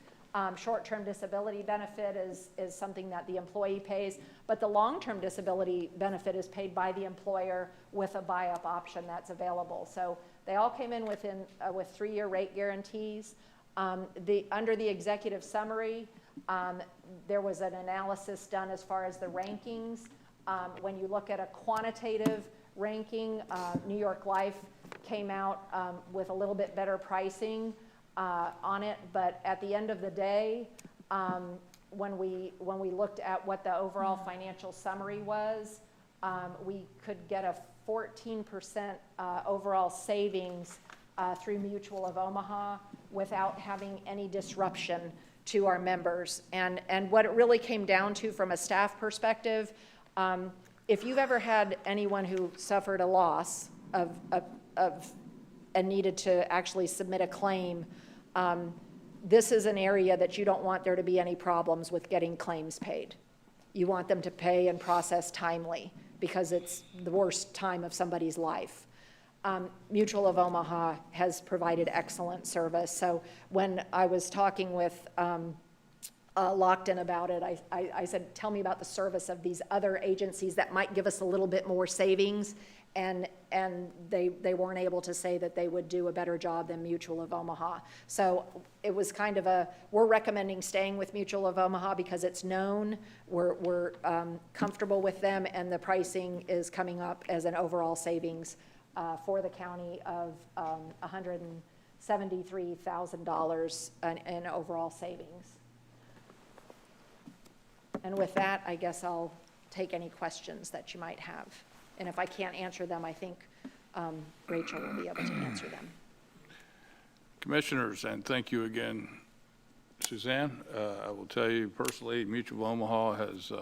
Short-term disability benefit is something that the employee pays, but the long-term disability benefit is paid by the employer with a buy-up option that's available. So they all came in with 3-year rate guarantees. Under the executive summary, there was an analysis done as far as the rankings. When you look at a quantitative ranking, New York Life came out with a little bit better pricing on it, but at the end of the day, when we looked at what the overall financial summary was, we could get a 14% overall savings through Mutual of Omaha without having any disruption to our members. And what it really came down to from a staff perspective, if you've ever had anyone who suffered a loss and needed to actually submit a claim, this is an area that you don't want there to be any problems with getting claims paid. You want them to pay and process timely because it's the worst time of somebody's life. Mutual of Omaha has provided excellent service. So when I was talking with locked in about it. I said, tell me about the service of these other agencies that might give us a little bit more savings. And they weren't able to say that they would do a better job than Mutual of Omaha. So it was kind of we're recommending staying with Mutual of Omaha because it's known, we're comfortable with them, and the pricing is coming up as an overall savings for the county of $173,000 in overall savings. And with that, I guess I'll take any questions that you might have. And if I can't answer them, I think Rachel will be able to answer them. Commissioners, and thank you again, Suzanne. I will tell you personally, Mutual of Omaha has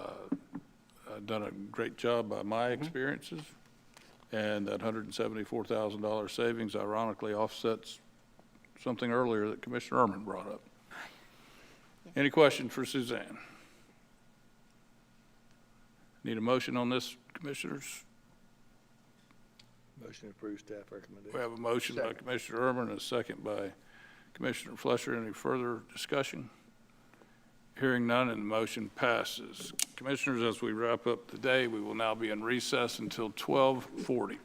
done a great job by my experiences, and that $174,000 savings ironically offsets something earlier that Commissioner Ehrman brought up. Any questions for Suzanne? Need a motion on this, Commissioners? Motion to approve staff recommendation. We have a motion by Commissioner Ehrman and a second by Commissioner Fletcher. Any further discussion? Hearing none, and the motion passes. Commissioners, as we wrap up the day, we will now be in recess until 12:40.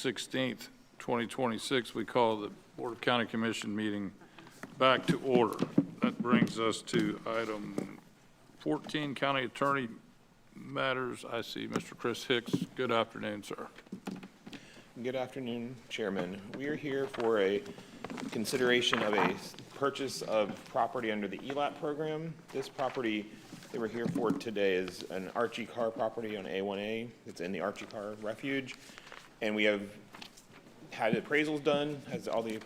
16th, 2026, we call the Board of County Commission meeting back to order. That brings us to item 14, County Attorney Matters. I see Mr. Chris Hicks. Good afternoon, sir. Good afternoon, Chairman. We are here for a consideration of a purchase of property under the ELAP program. This property that we're here for today is an Archie Carr property on A1A. It's in the Archie Carr Refuge. And we have had appraisals done, as all the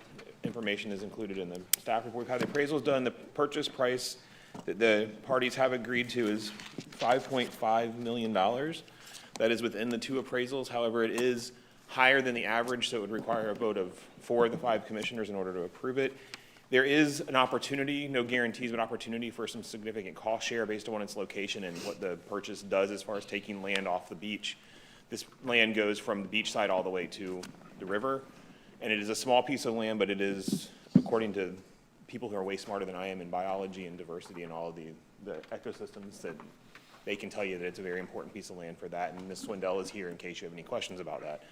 information is included in the staff report. We've had the appraisals done. The purchase price that the parties have agreed to is $5.5 million. That is within the two appraisals. However, it is higher than the average, so it would require a vote of 4 of the 5 commissioners in order to approve it. There is an opportunity, no guarantees, but opportunity for some significant cost share based on its location and what the purchase does as far as taking land off the beach. This land goes from the beach side all the way to the river, and it is a small piece of land, but it is, according to people who are way smarter than I am in biology and diversity and all of the ecosystems, that they can tell you that it's a very important piece of land for that, and Ms. Swindell is here in case you have any questions about that.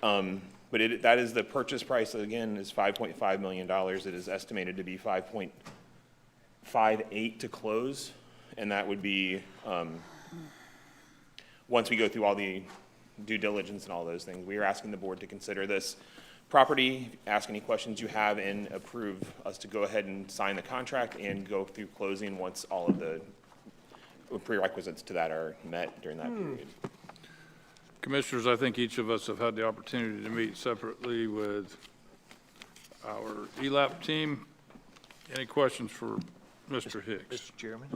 But that is the purchase price, again, is $5.5 million. It is estimated to be 5.58 to close, and that would be, once we go through all the due diligence and all those things. We are asking the board to consider this property, ask any questions you have, and approve us to go ahead and sign the contract and go through closing once all of the prerequisites to that are met during that period. Commissioners, I think each of us have had the opportunity to meet separately with our ELAP team. Any questions for Mr. Hicks? Mr. Chairman?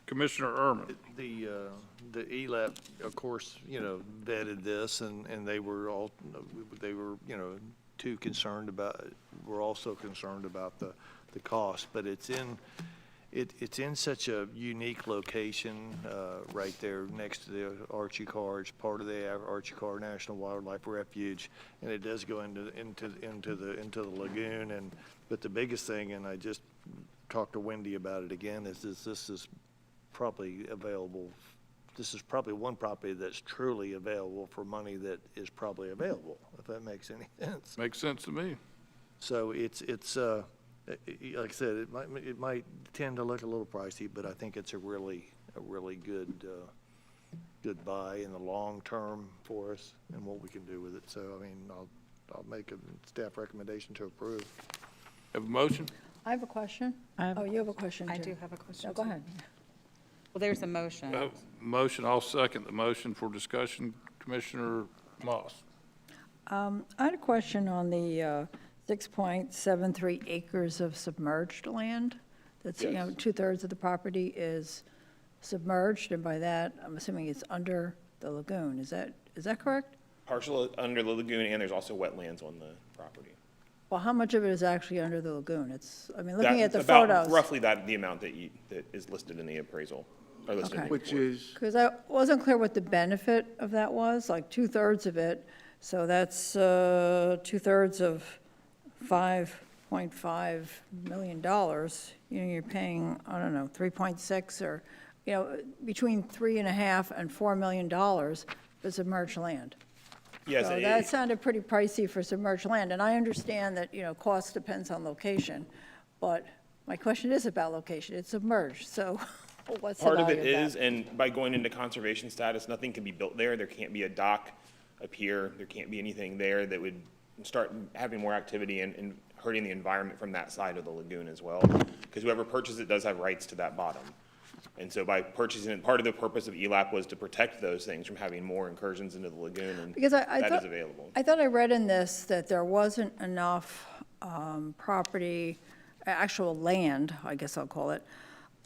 Commissioner Ehrman. The ELAP, of course, vetted this, and they were, too concerned about, we're also concerned about the cost, but it's in such a unique location, right there next to the Archie Carr. It's part of the Archie Carr National Wildlife Refuge, and it does go into the lagoon. But the biggest thing, and I just talked to Wendy about it again, is this is probably available. This is probably one property that's truly available for money that is probably available, if that makes any sense. Makes sense to me. So it's like I said, it might tend to look a little pricey, but I think it's a really good buy in the long term for us and what we can do with it. So, I mean, I'll make a staff recommendation to approve. Have a motion? I have a question. Oh, you have a question, too. I do have a question. No, go too. ahead. Well, there's a motion. Motion, I'll second the motion for discussion. Commissioner Moss. I had a question on the 6.73 acres of submerged land. That's, Yes. 2/3 of the property is submerged, and by that, I'm assuming it's under the lagoon. Is that correct? Partial under the lagoon, and there's also wetlands on the property. Well, how much of it is actually under the lagoon? Looking at the About photos. roughly the amount that is listed in the appraisal, or listed in Okay. the Which report. is, Because I wasn't clear what the benefit of that was, like 2/3 of it. So that's 2/3 of $5.5 million. You're paying, I don't know, 3.6 or, between $3.5 and $4 million for submerged land. Yes, So that sounded pretty pricey for submerged land, and I understand that, cost depends on location, but my question is about location. It's submerged, so what's the part of value it of that? is, and by going into conservation status, nothing can be built there. There can't be a dock up here. There can't be anything there that would start having more activity and hurting the environment from that side of the lagoon as well. Because whoever purchases it does have rights to that bottom. And so by purchasing it, part of the purpose of ELAP was to protect those things from having more incursions into the lagoon, and Because I that thought, is available. I thought I read in this that there wasn't enough property, actual land, I guess I'll call it,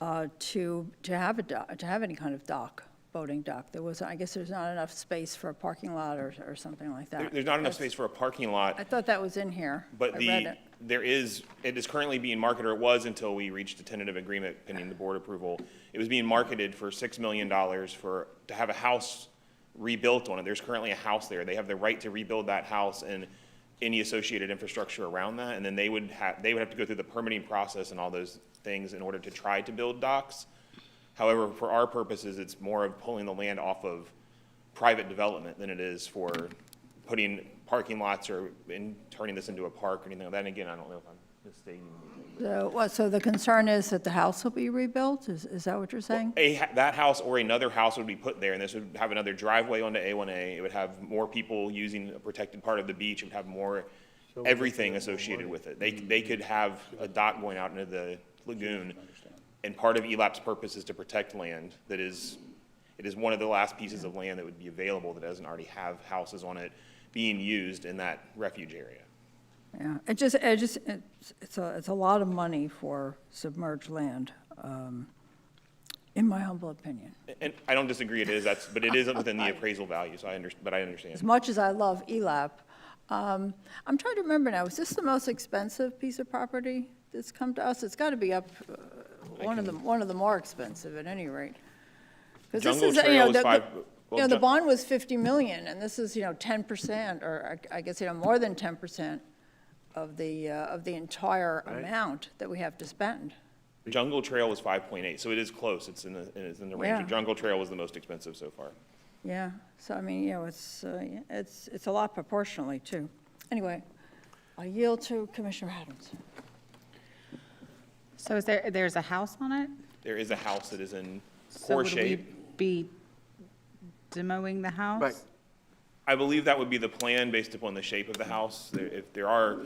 to have to have any kind of dock, boating dock. I guess there's not enough space for a parking lot or something like that. There's not enough space for a parking lot. I thought that was in here. But I read it. it is currently being marketed, or it was until we reached a tentative agreement pending the board approval. It was being marketed for $6 million to have a house rebuilt on it. There's currently a house there. They have the right to rebuild that house and any associated infrastructure around that. And then they would have to go through the permitting process and all those things in order to try to build docks. However, for our purposes, it's more of pulling the land off of private development than it is for putting parking lots or turning this into a park or anything like that. And again, I don't know if I'm misstating anything. So the concern is that the house will be rebuilt? Is that what you're saying? That house or another house would be put there, and this would have another driveway onto A1A. It would have more people using a protected part of the beach. It would have more everything associated with it. They could have a dock going out into the lagoon, and part of ELAP's purpose is to protect land that is, it is one of the last pieces of land that would be available that doesn't already have houses on it being used in that refuge area. Yeah, it's a lot of money for submerged land, in my humble opinion. And I don't disagree it is, but it is within the appraisal value, so but I As understand. much as I love ELAP, I'm trying to remember now, is this the most expensive piece of property that's come to us? It's got to be up, one of the more expensive at any rate. 'Cause this Jungle is, you Trail know, is five. the bond was 50 million, and this is, 10%, or I guess, more than 10% of the entire amount that we have to spend. Jungle Trail was 5.8, so it is close. It's in the range. Yeah. Of Jungle Trail was the most expensive so far. Yeah, so I mean, it's a lot proportionally, too. Anyway, I yield to Commissioner Adams. So there's a house on it? There is a house that is in So poor would we shape. be demoing the house? Right. I believe that would be the plan based upon the shape of the house. If there are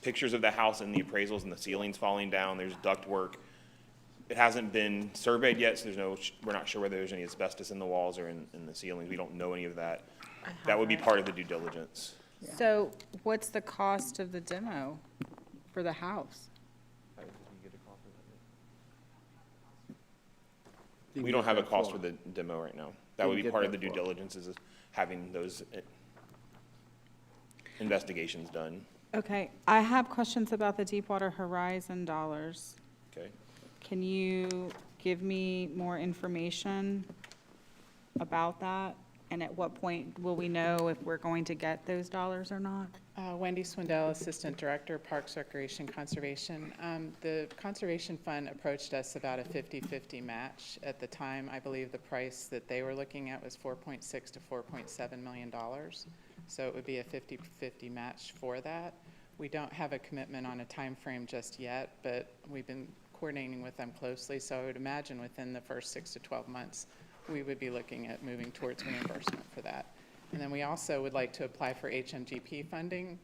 pictures of the house in the appraisals and the ceilings falling down, there's ductwork. It hasn't been surveyed yet, so we're not sure whether there's any asbestos in the walls or in the ceilings. We don't know any of that. That would be part of the due diligence. So what's the cost of the demo for the house? We don't have a cost for the demo right now. That would be part of the due diligence, is having those investigations done. Okay, I have questions about the Deepwater Horizon dollars. Okay. Can you give me more information about that? And at what point will we know if we're going to get those dollars or not? Wendy Swindell, Assistant Director, Parks, Recreation, Conservation. The Conservation Fund approached us about a 50-50 match. At the time, I believe the price that they were looking at was $4.6 to $4.7 million. So it would be a 50-50 match for that. We don't have a commitment on a time frame just yet, but we've been coordinating with them closely. So I would imagine within the first 6 to 12 months, we would be looking at moving towards reimbursement for that. And then we also would like to apply for HMGP funding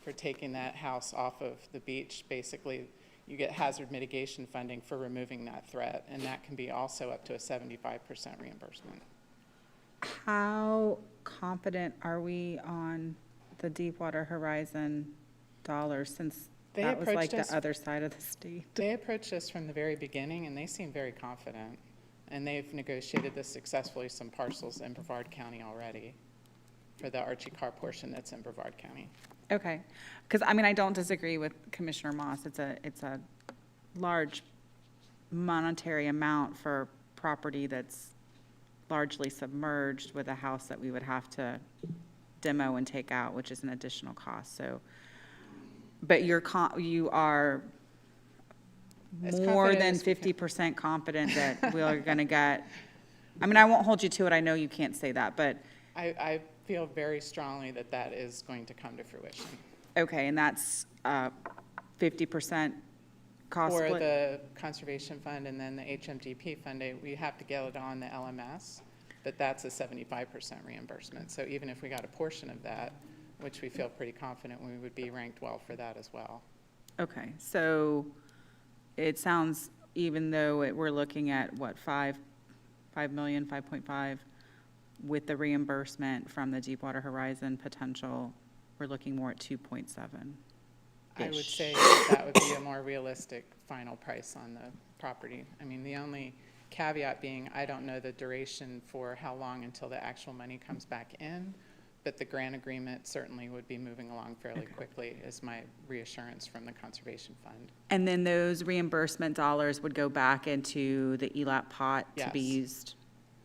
for taking that house off of the beach. Basically, you get hazard mitigation funding for removing that threat, and that can be also up to a 75% reimbursement. How confident are we on the Deepwater Horizon dollars, since They that was like approached us- the other side of the state? They approached us from the very beginning, and they seem very confident. And they've negotiated this successfully, some parcels in Brevard County already for the Archie Carr portion that's in Brevard County. Okay, because I mean, I don't disagree with Commissioner Moss. It's a large monetary amount for property that's largely submerged with a house that we would have to demo and take out, which is an additional cost. So, but you are As more confident than as we can. 50% confident that we are going to get, I mean, I won't hold you to it. I know you can't say that, but, I feel very strongly that that is going to come to fruition. okay, and that's 50% cost For split? the Conservation Fund and then the HMGP funding, we have to get it on the LMS, but that's a 75% reimbursement. So even if we got a portion of that, which we feel pretty confident, we would be ranked well for that as well. Okay, so it sounds, even though we're looking at, what, 5 million, 5.5, with the reimbursement from the Deepwater Horizon potential, we're looking more at 2.7. I would say that would be a more realistic final price on the property. I mean, the only caveat being, I don't know the duration for how long until the actual money comes back in, but the grant agreement certainly would be moving along fairly quickly, is my reassurance from the Conservation Fund. And then those reimbursement dollars would go back into the ELAP pot to be Yes. used?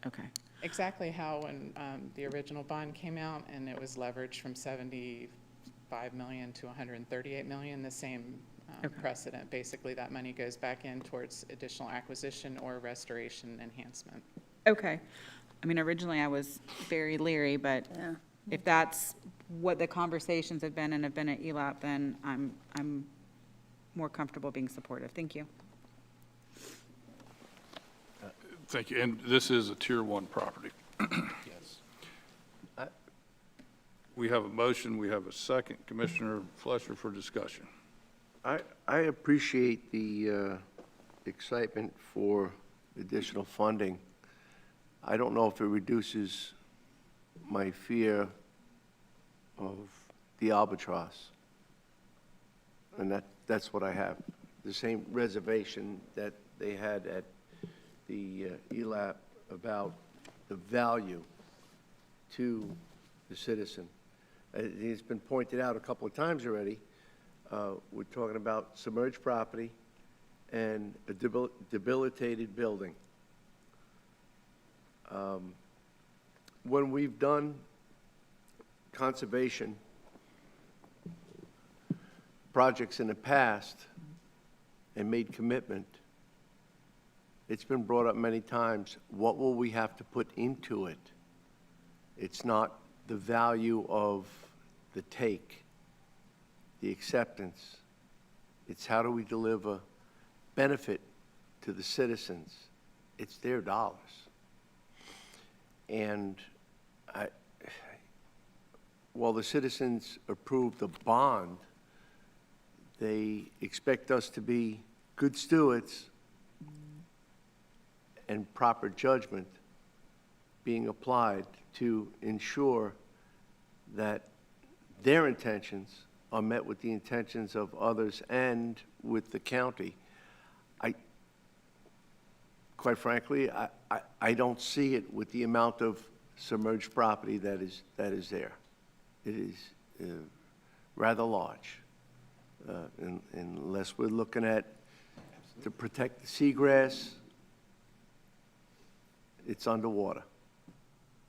Okay. Exactly how when the original bond came out and it was leveraged from 75 million to 138 million, the same precedent. Basically, that money goes back in towards additional acquisition or restoration enhancement. Okay. I mean, originally I was very leery, but If that's what the conversations have been and have been at ELAP, then I'm more comfortable being supportive. Thank you. Thank you. And this is a Tier 1 property. Yes. We have a motion, we have a second. Commissioner Fletcher for discussion. I appreciate the excitement for additional funding. I don't know if it reduces my fear of the albatross. And that's what I have. The same reservation that they had at the ELAP about the value to the citizen. It's been pointed out a couple of times already. We're talking about submerged property and a debilitated building. When we've done conservation projects in the past and made commitment, it's been brought up many times, what will we have to put into it? It's not the value of the take, the acceptance. It's how do we deliver benefit to the citizens? It's their dollars. And while the citizens approved the bond, they expect us to be good stewards and proper judgment being applied to ensure that their intentions are met with the intentions of others and with the county. Quite frankly, I don't see it with the amount of submerged property that is there. It is rather large, unless we're looking at to protect the seagrass. It's underwater.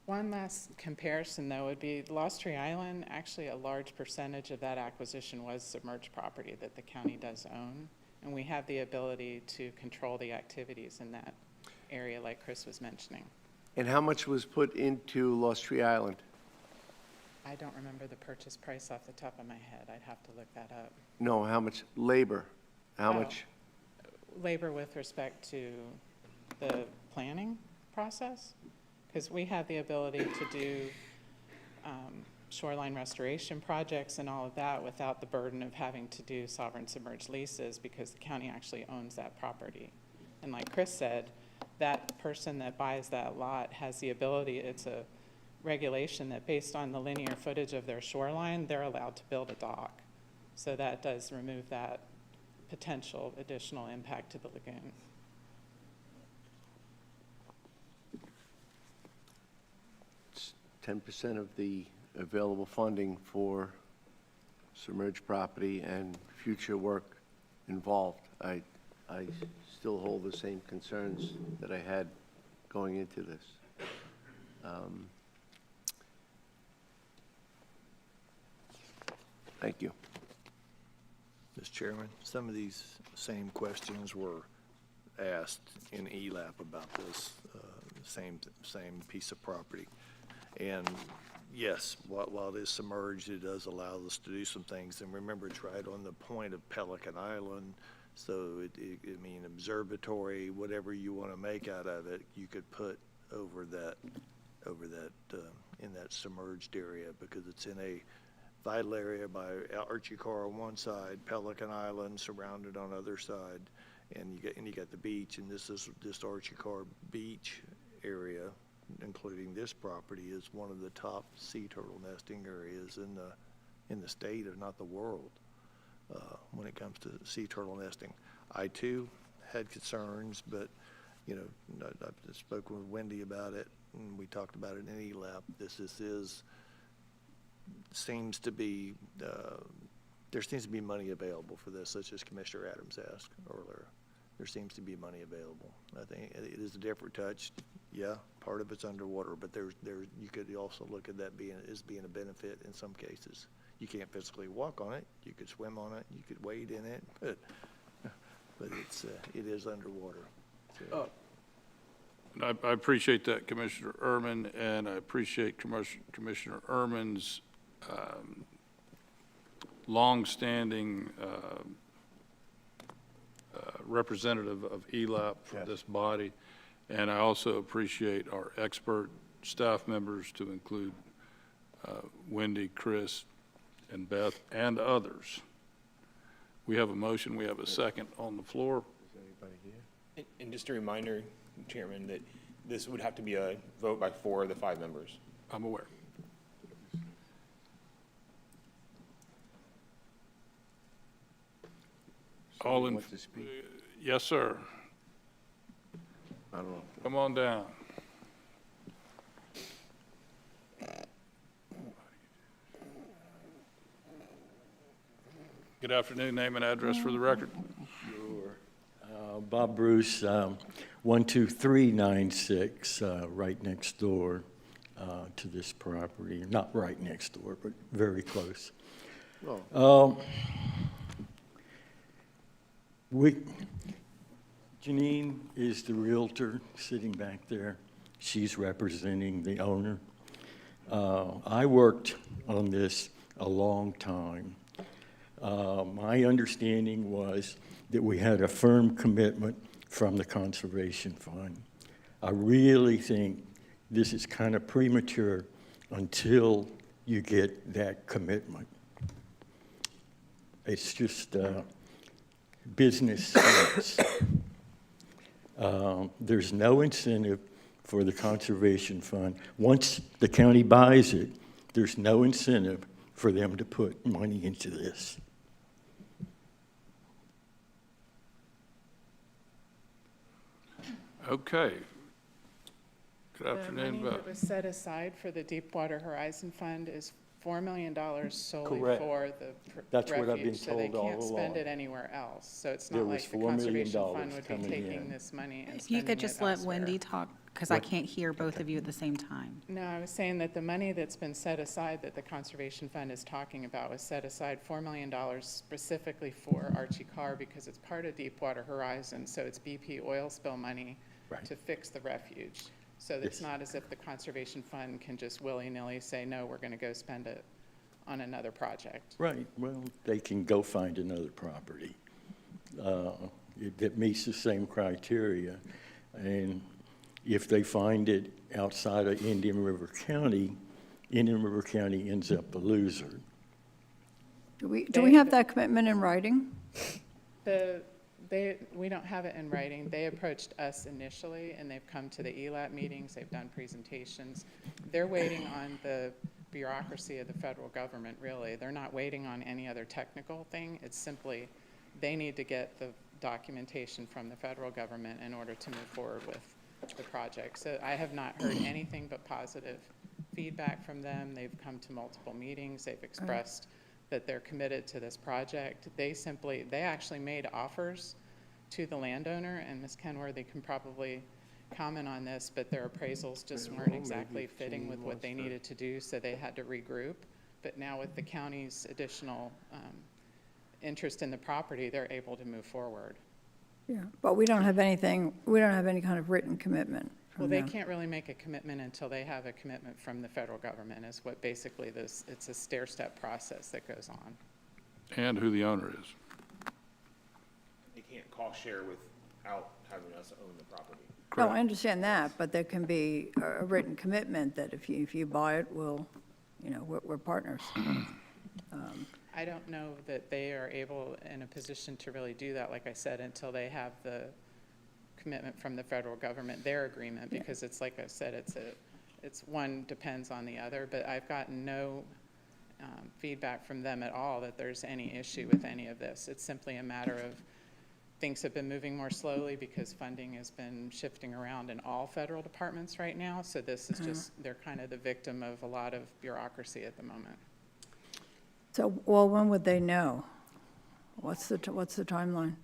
One last comparison, though, would be Lost Tree Island. Actually, a large percentage of that acquisition was submerged property that the county does own, and we have the ability to control the activities in that area, like Chris was mentioning. And how much was put into Lost Tree Island? I don't remember the purchase price off the top of my head. I'd have to look that up. No, how much labor? How much? Labor with respect to the planning process? Because we have the ability to do shoreline restoration projects and all of that without the burden of having to do sovereign submerged leases, because the county actually owns that property. And like Chris said, that person that buys that lot has the ability, it's a regulation that based on the linear footage of their shoreline, they're allowed to build a dock. So that does remove that potential additional impact to the lagoon. It's 10% of the available funding for submerged property and future work involved. I still hold the same concerns that I had going into this. Thank you. Mr. Chairman, some of these same questions were asked in ELAP about this same piece of property. And yes, while it is submerged, it does allow us to do some things. And remember, it's right on the point of Pelican Island. So I mean, observatory, whatever you want to make out of it, you could put over that in that submerged area, because it's in a vital area by Archie Carr on one side, Pelican Island surrounded on the other side, and you got the beach, and this Archie Carr beach area, including this property, is one of the top sea turtle nesting areas in the state, if not the world, when it comes to sea turtle nesting. I too had concerns, but I've spoken with Wendy about it, and we talked about it in ELAP. Seems to be, there seems to be money available for this, such as Commissioner Adams asked earlier. There seems to be money available. I think it is a different touch. Yeah, part of it's underwater, but you could also look at that being a benefit in some cases. You can't physically walk on it. You could swim on it. You could wade in it, but it is underwater. So. I appreciate that, Commissioner Erman, and I appreciate Commissioner Erman's longstanding representative of ELAP for this body. And I also appreciate our expert staff members, to include Wendy, Chris, and Beth, and others. We have a motion, we have a second on the floor. And just a reminder, Chairman, that this would have to be a vote by 4 of the 5 members. I'm aware. All in, yes, sir. I don't know. Come on down. Good afternoon, name and address for the record. Sure. Bob Bruce, 12396, right next door to this property. Not right next door, but very close. Janine is the realtor sitting back there. She's representing the owner. I worked on this a long time. My understanding was that we had a firm commitment from the Conservation Fund. I really think this is kind of premature until you get that commitment. It's just business sense. There's no incentive for the Conservation Fund. Once the county buys it, there's no incentive for them to put money into this. Okay. Good afternoon, The money Beth. that was set aside for the Deepwater Horizon Fund is $4 million solely Correct. for the That's what I've been refuge, so they told all can't spend along. it anywhere else. So it's There not was like the $4 million Conservation Fund would be coming taking in. this money and If you spending could just it let elsewhere. Wendy talk, because I can't hear both of you at the same time. No, I was saying that the money that's been set aside that the Conservation Fund is talking about was set aside $4 million specifically for Archie Carr because it's part of Deepwater Horizon, so it's BP oil spill money to fix the refuge. So it's not as if the Conservation Fund can just willy-nilly say, no, we're going to go spend it on another project. Right, well, they can go find another property that meets the same criteria. And if they find it outside of Indian River County ends up a loser. Do we have that commitment in writing? We don't have it in writing. They approached us initially, and they've come to the ELAP meetings, they've done presentations. They're waiting on the bureaucracy of the federal government, really. They're not waiting on any other technical thing. It's simply, they need to get the documentation from the federal government in order to move forward with the project. So I have not heard anything but positive feedback from them. They've come to multiple meetings. They've expressed that they're committed to this project. They actually made offers to the landowner, and Ms. Kenworthy can probably comment on this, but their appraisals just weren't exactly fitting with what they needed to do, so they had to regroup. But now with the county's additional interest in the property, they're able to move forward. Yeah, but we don't have anything, we don't have any kind of written commitment Well, from they them. can't really make a commitment until they have a commitment from the federal government, is what basically this, it's a stair-step process that goes on. And who the owner is. They can't cost share without having us own the property. No, I understand that, but there can be a written commitment that if you buy it, we're partners. I don't know that they are able, in a position to really do that, like I said, until they have the commitment from the federal government, their agreement, because it's, like I said, it's one depends on the other, but I've gotten no feedback from them at all that there's any issue with any of this. It's simply a matter of things have been moving more slowly because funding has been shifting around in all federal departments right now, so this is just, they're kind of the victim of a lot of bureaucracy at the moment. So, well, when would they know? What's the timeline?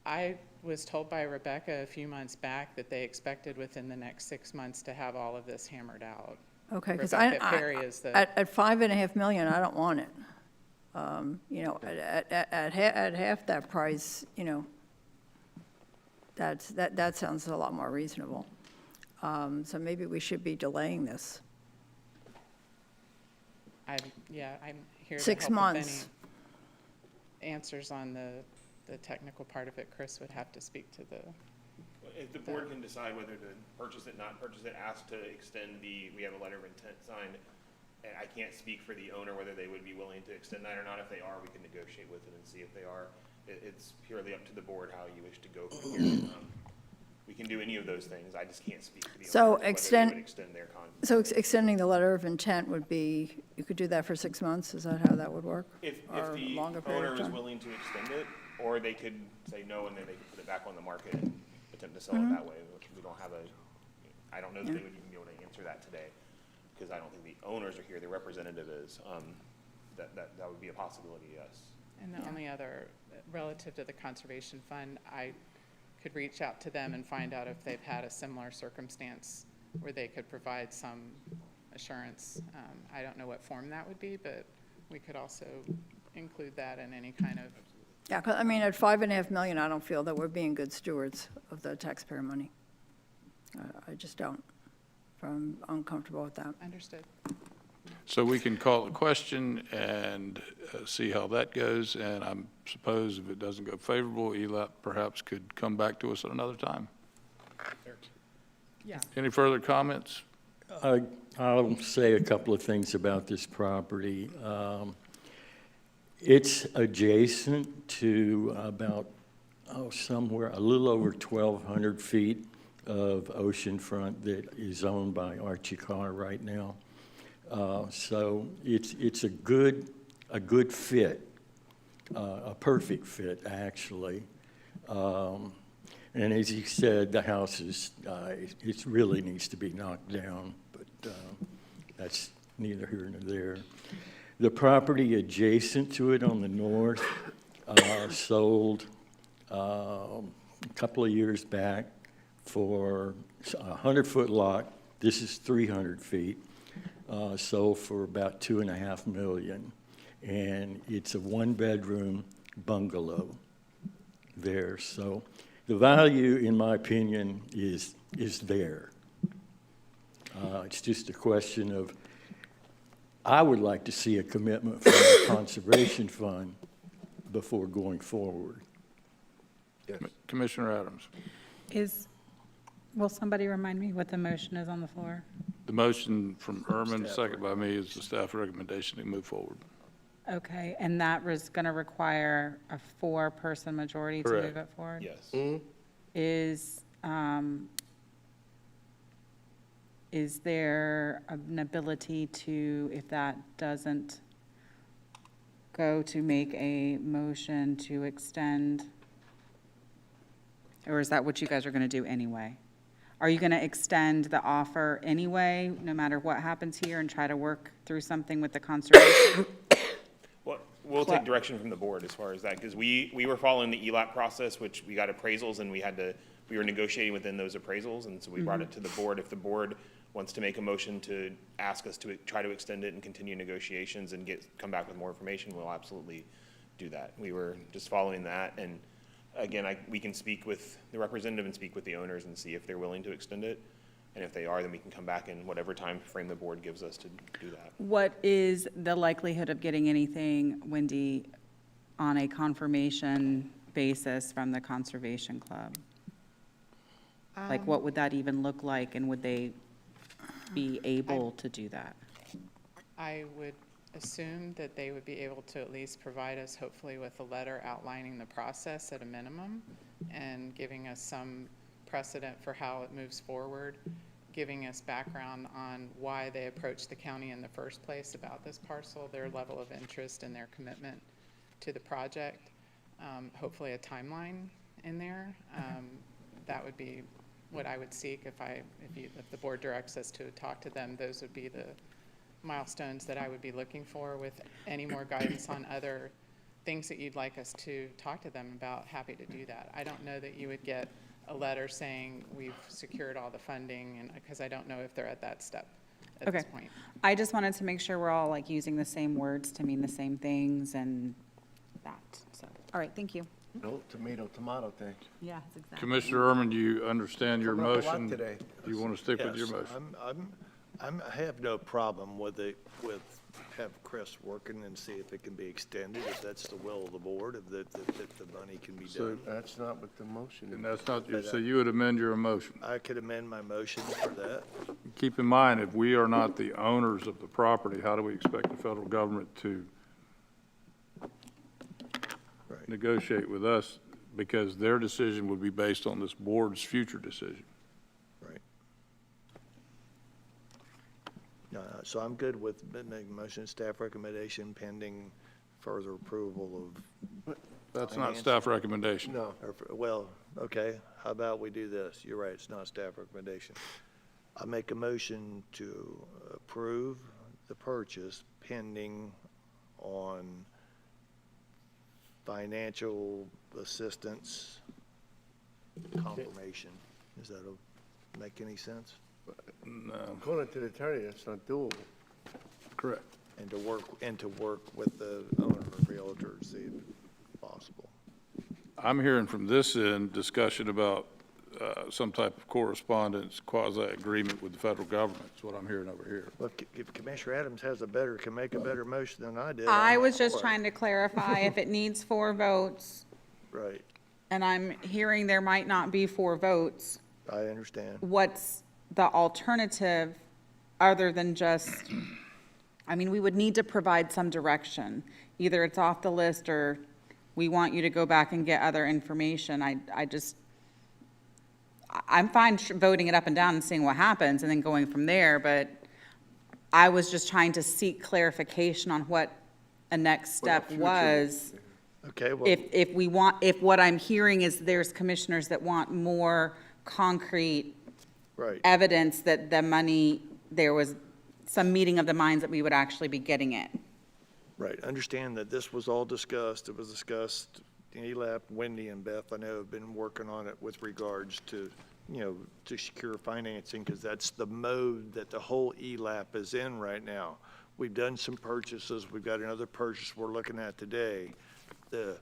I was told by Rebecca a few months back that they expected within the next 6 months to have all of this hammered out. Okay, because Rebecca Perry is the. at $5.5 million, I don't want it. At half that price, that sounds a lot more reasonable. So maybe we should be delaying this. I'm here to 6 help with months. any answers on the technical part of it. Chris would have to speak to the, If the board can decide whether to purchase it, not purchase it, ask to extend we have a letter of intent signed. And I can't speak for the owner, whether they would be willing to extend that or not. If they are, we can negotiate with them and see if they are. It's purely up to the board how you wish to go from here. We can do any of those things. I just can't speak for the So owner, whether they would extend their contract. So extending the letter of intent would be, you could do that for 6 months? Is that how that would work? If Or the longer period owner of is time? willing to extend it, or they could say no, and then they could put it back on the market and attempt to sell Mm-hmm. it that way. We don't have I don't know that they would even be able to answer that today, because I don't think the owners are here, the representative is. That would be a possibility, yes. and the only other, relative to the Conservation Fund, I could reach out to them and find out if they've had a similar circumstance where they could provide some assurance. I don't know what form that would be, but we could also include that in any kind of, Yeah, 'cause, I mean, at $5.5 million, I don't feel that we're being good stewards of the taxpayer money. I just don't. I'm uncomfortable with that. understood. So we can call a question and see how that goes, and I suppose if it doesn't go favorable, ELAP perhaps could come back to us at another time. Yeah. Any further comments? I'll say a couple of things about this property. It's adjacent to about, somewhere a little over 1,200 feet of oceanfront that is owned by Archie Carr right now. So it's a good fit, a perfect fit, actually. And as he said, the house is, it really needs to be knocked down, but that's neither here nor there. The property adjacent to it on the north sold a couple of years back for a 100-foot lot. This is 300 feet. Sold for about $2.5 million. And it's a one-bedroom bungalow there. So the value, in my opinion, is there. It's just a question of, I would like to see a commitment from the Conservation Fund before going forward. Commissioner Adams. Will somebody remind me what the motion is on the floor? The motion from Erman, second by me, is the staff recommendation to move forward. Okay, and that was going to require a 4-person majority to Correct. move it forward? Yes. Is there an ability to, if that doesn't go, to make a motion to extend? Or is that what you guys are going to do anyway? Are you going to extend the offer anyway, no matter what happens here, and try to work through something with the conservation? Well, we'll take direction from the board as far as that, because we were following the ELAP process, which we got appraisals, and we were negotiating within those appraisals, and so we brought it to the board. If the board wants to make a motion to ask us to try to extend it and continue negotiations and come back with more information, we'll absolutely do that. We were just following that, and again, we can speak with the representative and speak with the owners and see if they're willing to extend it. And if they are, then we can come back in whatever time frame the board gives us to do that. What is the likelihood of getting anything, Wendy, on a confirmation basis from the Conservation Club? Like, what would that even look like, and would they be able to do that? I would assume that they would be able to at least provide us, hopefully, with a letter outlining the process at a minimum and giving us some precedent for how it moves forward, giving us background on why they approached the county in the first place about this parcel, their level of interest and their commitment to the project. Hopefully a timeline in there. That would be what I would seek if the board directs us to talk to them. Those would be the milestones that I would be looking for. With any more guidance on other things that you'd like us to talk to them about, happy to do that. I don't know that you would get a letter saying we've secured all the funding, and because I don't know if they're at that step at this point. I just wanted to make sure we're all like using the same words to mean the same things and that, so, all right, thank you. No, tomato thing. Yeah, that's exactly. Commissioner Erman, do you understand your Coming up a lot motion? today. Do you want to stick with your Yes, motion? I have no problem with have Chris working and see if it can be extended, if that's the will of the board, if the money can be So done. that's not what the motion And is. that's not, so you would amend your motion. I could amend my motion for that. Keep in mind, if we are not the owners of the property, how do we expect the federal government to Right. negotiate with us? Because their decision would be based on this board's future decision. Right. No, so I'm good with making a motion, staff recommendation pending further approval of. That's not finance. staff recommendation. No. Well, okay, how about we do this? You're right, it's not staff recommendation. I make a motion to approve the purchase pending on financial assistance confirmation. Does that make any sense? No, According to the attorney, that's not doable. correct. And to work with the owner of Realtor to see if possible. I'm hearing from this end discussion about some type of correspondence, quasi-agreement with the federal government, is what I'm hearing over here. Look, if Commissioner Adams can make a better motion than I did. I I'm was all just for it. trying to clarify if it needs 4 votes, Right, and I'm hearing there might not be 4 votes. I understand. What's the alternative other than just, I mean, we would need to provide some direction. Either it's off the list or we want you to go back and get other information. I'm fine voting it up and down and seeing what happens and then going from there, but I was just trying to seek clarification on what a next step was. Okay, well. If what I'm hearing is there's commissioners that want more concrete Right. evidence that the money, there was some meeting of the minds that we would actually be getting it. Right, understand that this was all discussed, it was discussed, ELAP, Wendy and Beth, I know have been working on it with regards to, to secure financing, because that's the mode that the whole ELAP is in right now. We've done some purchases, we've got another purchase we're looking at today. The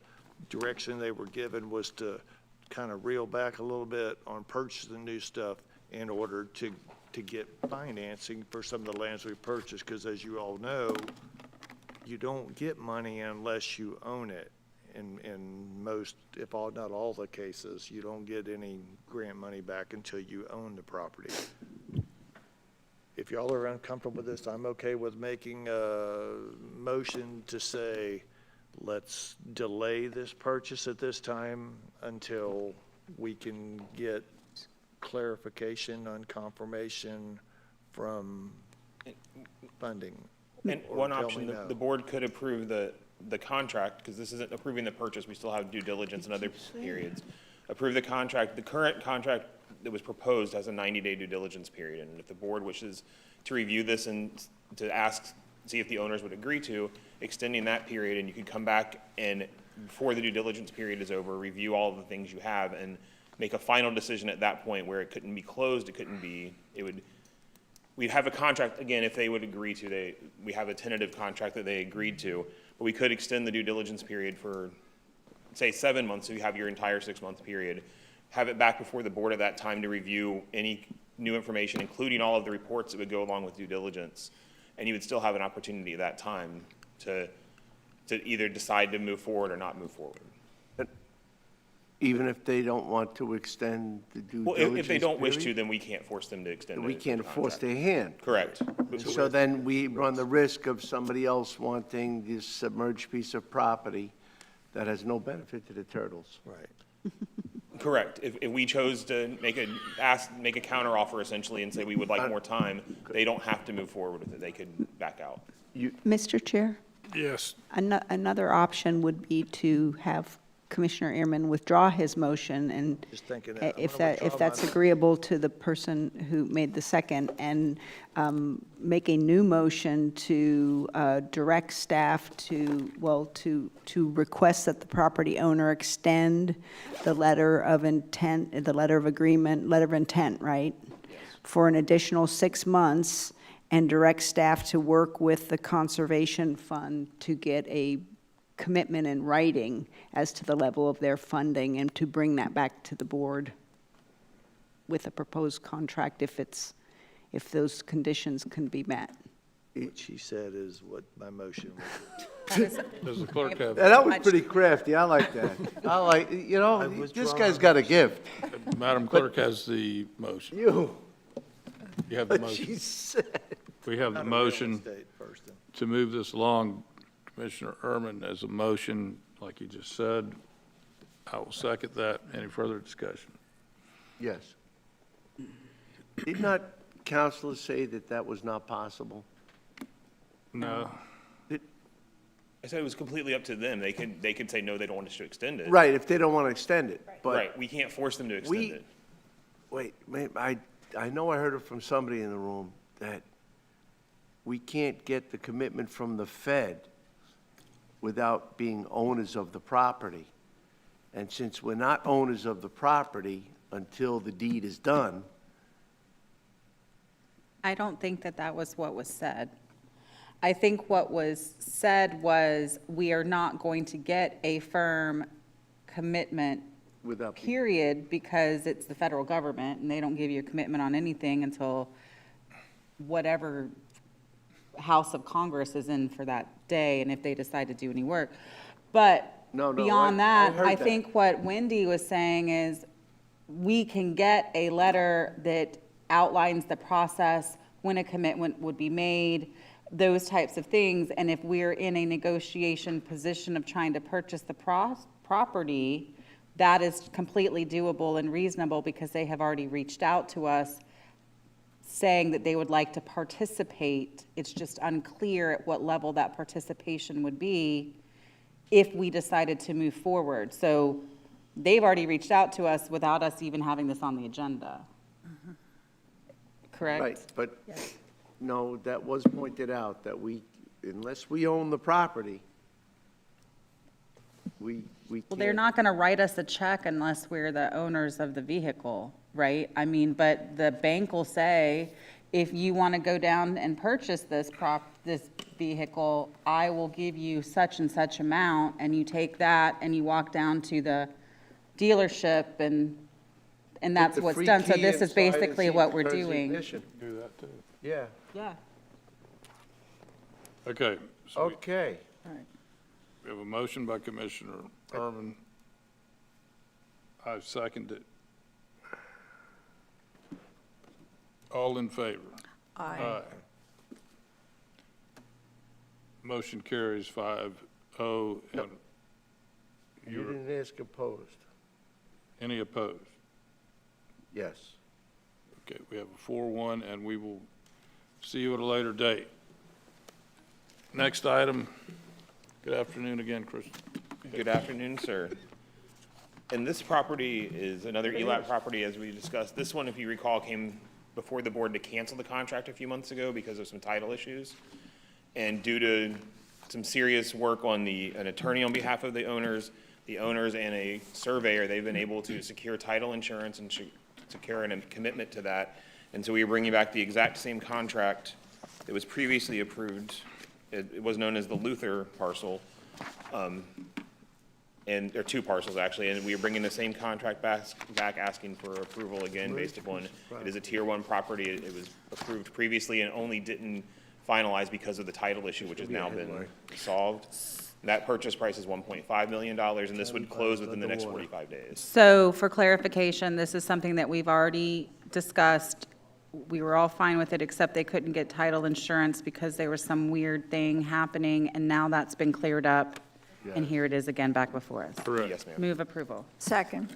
direction they were given was to kind of reel back a little bit on purchasing new stuff in order to get financing for some of the lands we purchased, because as you all know, you don't get money unless you own it. In most, if all, not all the cases, you don't get any grant money back until you own the property. If y'all are uncomfortable with this, I'm okay with making a motion to say, let's delay this purchase at this time until we can get clarification on confirmation from funding. And Or one tell option, me the no. the board could approve the contract, because this isn't approving the purchase, we still have due diligence and other periods. Approve the contract, the current contract that was proposed has a 90-day due diligence period, and if the board wishes to review this and to ask, see if the owners would agree to extending that period, and you could come back and, before the due diligence period is over, review all of the things you have and make a final decision at that point where it couldn't be closed, we'd have a contract, again, if they would agree to, we have a tentative contract that they agreed to, but we could extend the due diligence period for, say, 7 months, so you have your entire 6-month period. Have it back before the board at that time to review any new information, including all of the reports that would go along with due diligence. And you would still have an opportunity at that time to either decide to move forward or not move forward. Even if they don't want to extend the due Well, diligence if they don't wish to, period? then we can't force them to extend We the can't force contract. their hand. Correct. So then we run the risk of somebody else wanting this submerged piece of property that has no benefit to the turtles. Right. Correct. If we chose to make a counteroffer essentially and say we would like more time, they don't have to move forward with it. They could back out. Mr. Chair, Yes. another option would be to have Commissioner Ehrman withdraw his motion, and Just thinking that. I'm if gonna if withdraw that's my- agreeable to the person who made the second, and make a new motion to direct staff to request that the property owner extend the letter of intent, the letter of agreement, letter of intent, right? For an additional 6 months, and direct staff to work with the Conservation Fund to get a commitment in writing as to the level of their funding and to bring that back to the board with a proposed contract if those conditions can be met. What she said is what my motion was. Does the clerk have? That was pretty crafty. I like that. I like, you know, this guy's got a gift. Madam Clerk has the motion. You. You have the What she motion. said. We have the Not a real motion estate person. to move this along. Commissioner Erman as a motion, like he just said. I will second that. Any further discussion? Yes. Did not counselors say that that was not possible? No. I said it was completely up to them. They could say, no, they don't want us to extend it. Right, if they don't want to extend it. But Right, we can't force them to extend it. wait, I know I heard it from somebody in the room that we can't get the commitment from the Fed without being owners of the property. And since we're not owners of the property until the deed is done, I don't think that that was what was said. I think what was said was, we are not going to get a firm commitment, without, period, because it's the federal government, and they don't give you a commitment on anything until whatever House of Congress is in for that day, and if they decide to do any work. But No, beyond I that, heard I that. think what Wendy was saying is, we can get a letter that outlines the process, when a commitment would be made, those types of things. And if we're in a negotiation position of trying to purchase the property, that is completely doable and reasonable, because they have already reached out to us saying that they would like to participate. It's just unclear at what level that participation would be if we decided to move forward. So they've already reached out to us without us even having this on the agenda. Correct? right, but, no, that was pointed out, that unless we own the property, we can't. Well, they're not going to write us a check unless we're the owners of the vehicle, right? I mean, but the bank will say, if you want to go down and purchase this vehicle, I will give you such and such amount, and you take that and you walk down to the dealership, and that's With the what's free done. So key this is inside and basically see what the we're terms and doing. conditions. Do that too. Yeah, Yeah. Okay. So okay. we have a motion by Commissioner Erman. I second it. All in favor? Aye. Motion carries 5-0. And You didn't ask opposed. any opposed? Yes. Okay, we have a 4-1, and we will see you at a later date. Next item. Good afternoon again, Christian. Good afternoon, sir. And this property is another ELAT property, as we discussed. This one, if you recall, came before the board to cancel the contract a few months ago because of some title issues. And due to some serious work on an attorney on behalf of the owners and a surveyor, they've been able to secure title insurance and secure a commitment to that. And so we are bringing back the exact same contract that was previously approved. It was known as the Luther parcel. And there are two parcels, actually, and we are bringing the same contract back asking for approval again based upon, it is a Tier 1 property. It was approved previously and only didn't finalize because of the title issue, which has now been solved. That purchase price is $1.5 million, and this would close within the next 45 days. So for clarification, this is something that we've already discussed. We were all fine with it, except they couldn't get title insurance because there was some weird thing happening, and now that's been cleared up. And here it is again back before us. Correct. Yes, ma'am. Move approval. Second.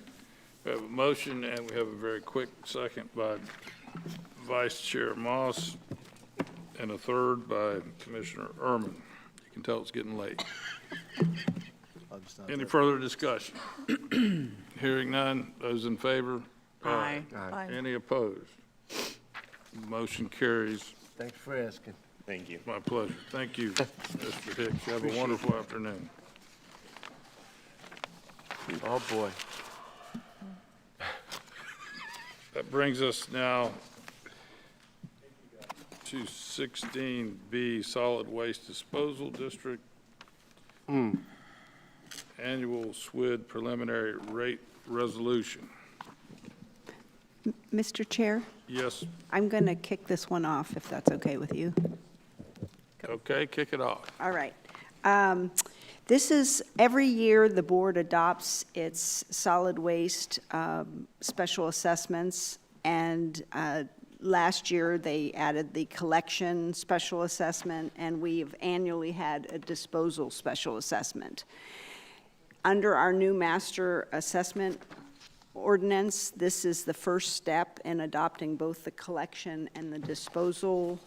We have a motion, and we have a very quick second by Vice Chair Moss, and a third by Commissioner Erman. You can tell it's getting late. Any further discussion? Hearing none, those in favor? Aye. Aye. Any opposed? Motion carries. Thanks for asking. Thank you. My pleasure. Thank you, Mr. Hicks. Have a wonderful afternoon. Oh, boy. That brings us now to 16B, Solid Waste Disposal District. annual SWID preliminary rate resolution. Mr. Chair, Yes, I'm going to kick this one off, if that's okay with you. okay, kick it off. All right. This is, every year, the board adopts its solid waste special assessments, and last year, they added the collection special assessment, and we've annually had a disposal special assessment. Under our new master assessment ordinance, this is the first step in adopting both the collection and the disposal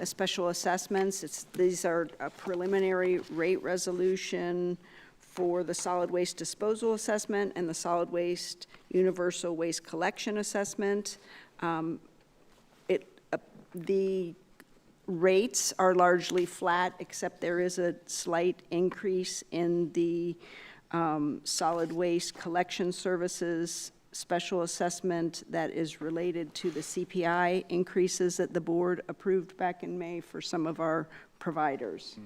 special assessments. These are a preliminary rate resolution for the solid waste disposal assessment and the solid waste universal waste collection assessment. The rates are largely flat, except there is a slight increase in the solid waste collection services special assessment that is related to the CPI increases that the board approved back in May for some of our providers.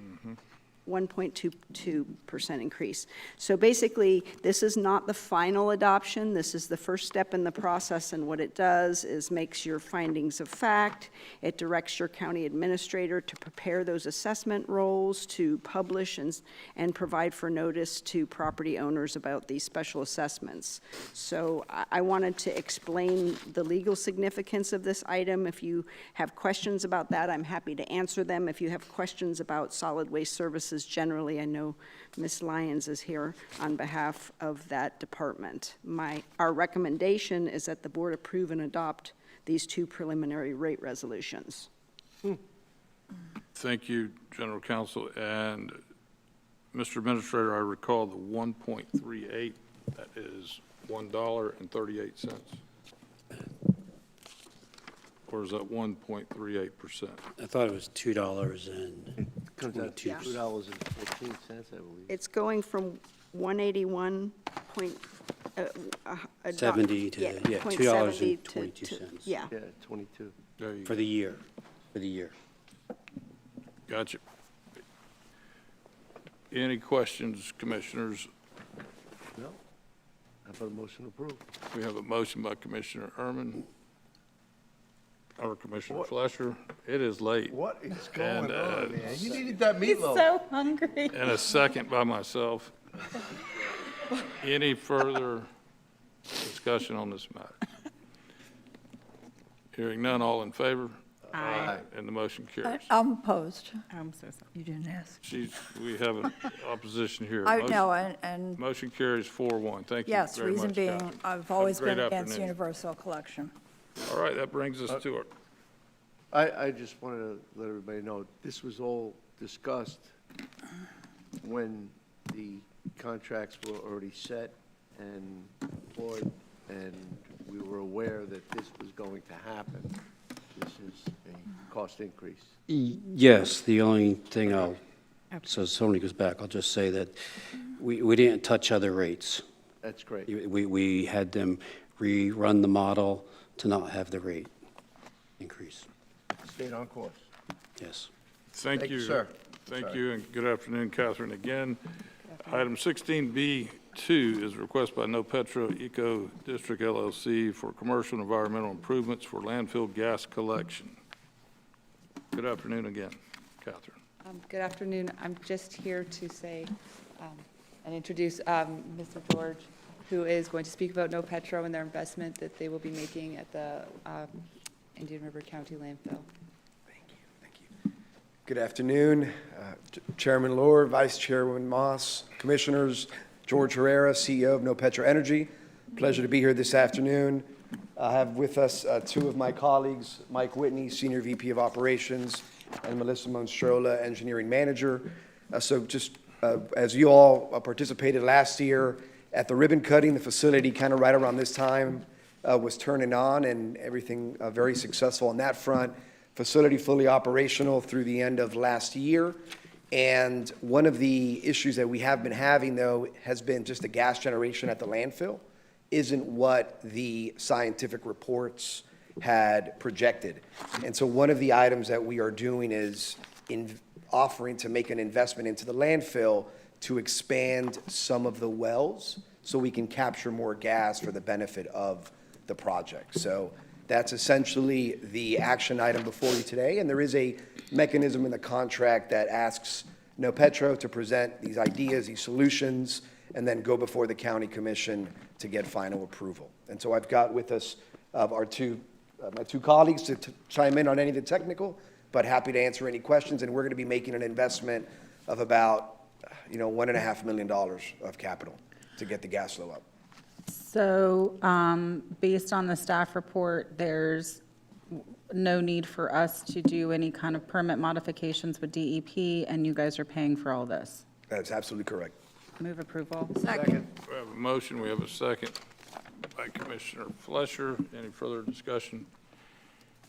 1.22% increase. So basically, this is not the final adoption. This is the first step in the process, and what it does is makes your findings of fact. It directs your county administrator to prepare those assessment rolls, to publish and provide for notice to property owners about these special assessments. So I wanted to explain the legal significance of this item. If you have questions about that, I'm happy to answer them. If you have questions about solid waste services generally, I know Ms. Lyons is here on behalf of that department. Our recommendation is that the board approve and adopt these two preliminary rate resolutions. Thank you, General Counsel. And Mr. Administrator, I recall the 1.38, that is $1.38. Or is that 1.38%? I thought it was $2.22. Comes out to $2.14, I believe. It's going from 181 point, 70 to, yeah, yeah, point $2.22. Yeah. Yeah, 22. There you For go. the year, for the year. Gotcha. Any questions, Commissioners? No? How about a motion to approve? We have a motion by Commissioner Erman, or Commissioner Flesher. It is late. What is going And, on, man? You needed that He's meatloaf. so hungry. And a second by myself. Any further discussion on this matter? Hearing none, all in favor? Aye. And the motion carries. I'm opposed. I'm so sorry. You didn't ask. We have an opposition here. I Motion- know, and Motion carries 4-1. Thank you yes, very much, reason being, Catherine. I've always Have a been great against afternoon. universal collection. All right, that brings us to our, I just wanted to let everybody know, this was all discussed when the contracts were already set and employed, and we were aware that this was going to happen. This is a cost increase. Yes, the only thing so somebody goes back, I'll just say that we didn't touch other rates. That's great. We had them rerun the model to not have the rate increase. Stayed on course. Yes. thank you. sir. Thank Sorry. you, and good afternoon, Catherine, again. Item 16B2 is a request by No Petro Eco District LLC for commercial and environmental improvements for landfill gas collection. Good afternoon again, Catherine. Good afternoon. I'm just here to say and introduce Mr. George, who is going to speak about No Petro and their investment that they will be making at the Indian River County landfill. Good afternoon, Chairman Lord, Vice Chairman Moss, Commissioners, George Herrera, CEO of No Petro Energy. Pleasure to be here this afternoon. I have with us two of my colleagues, Mike Whitney, Senior VP of Operations, and Melissa Monstrola, Engineering Manager. So just as you all participated last year at the ribbon cutting, the facility kind of right around this time was turning on, and everything very successful on that front. Facility fully operational through the end of last year. And one of the issues that we have been having, though, has been just the gas generation at the landfill isn't what the scientific reports had projected. And so one of the items that we are doing is offering to make an investment into the landfill to expand some of the wells so we can capture more gas for the benefit of the project. So that's essentially the action item before you today, and there is a mechanism in the contract that asks NoPetro to present these ideas, these solutions, and then go before the county commission to get final approval. And so I've got with us my two colleagues to chime in on any of the technical, but happy to answer any questions. And we're going to be making an investment of about, $1.5 million of capital to get the gas flow up. So, based on the staff report, there's no need for us to do any kind of permit modifications with DEP, and you guys are paying for all this? That's absolutely correct. Move approval. Second. We have a motion, we have a second by Commissioner Flesher. Any further discussion?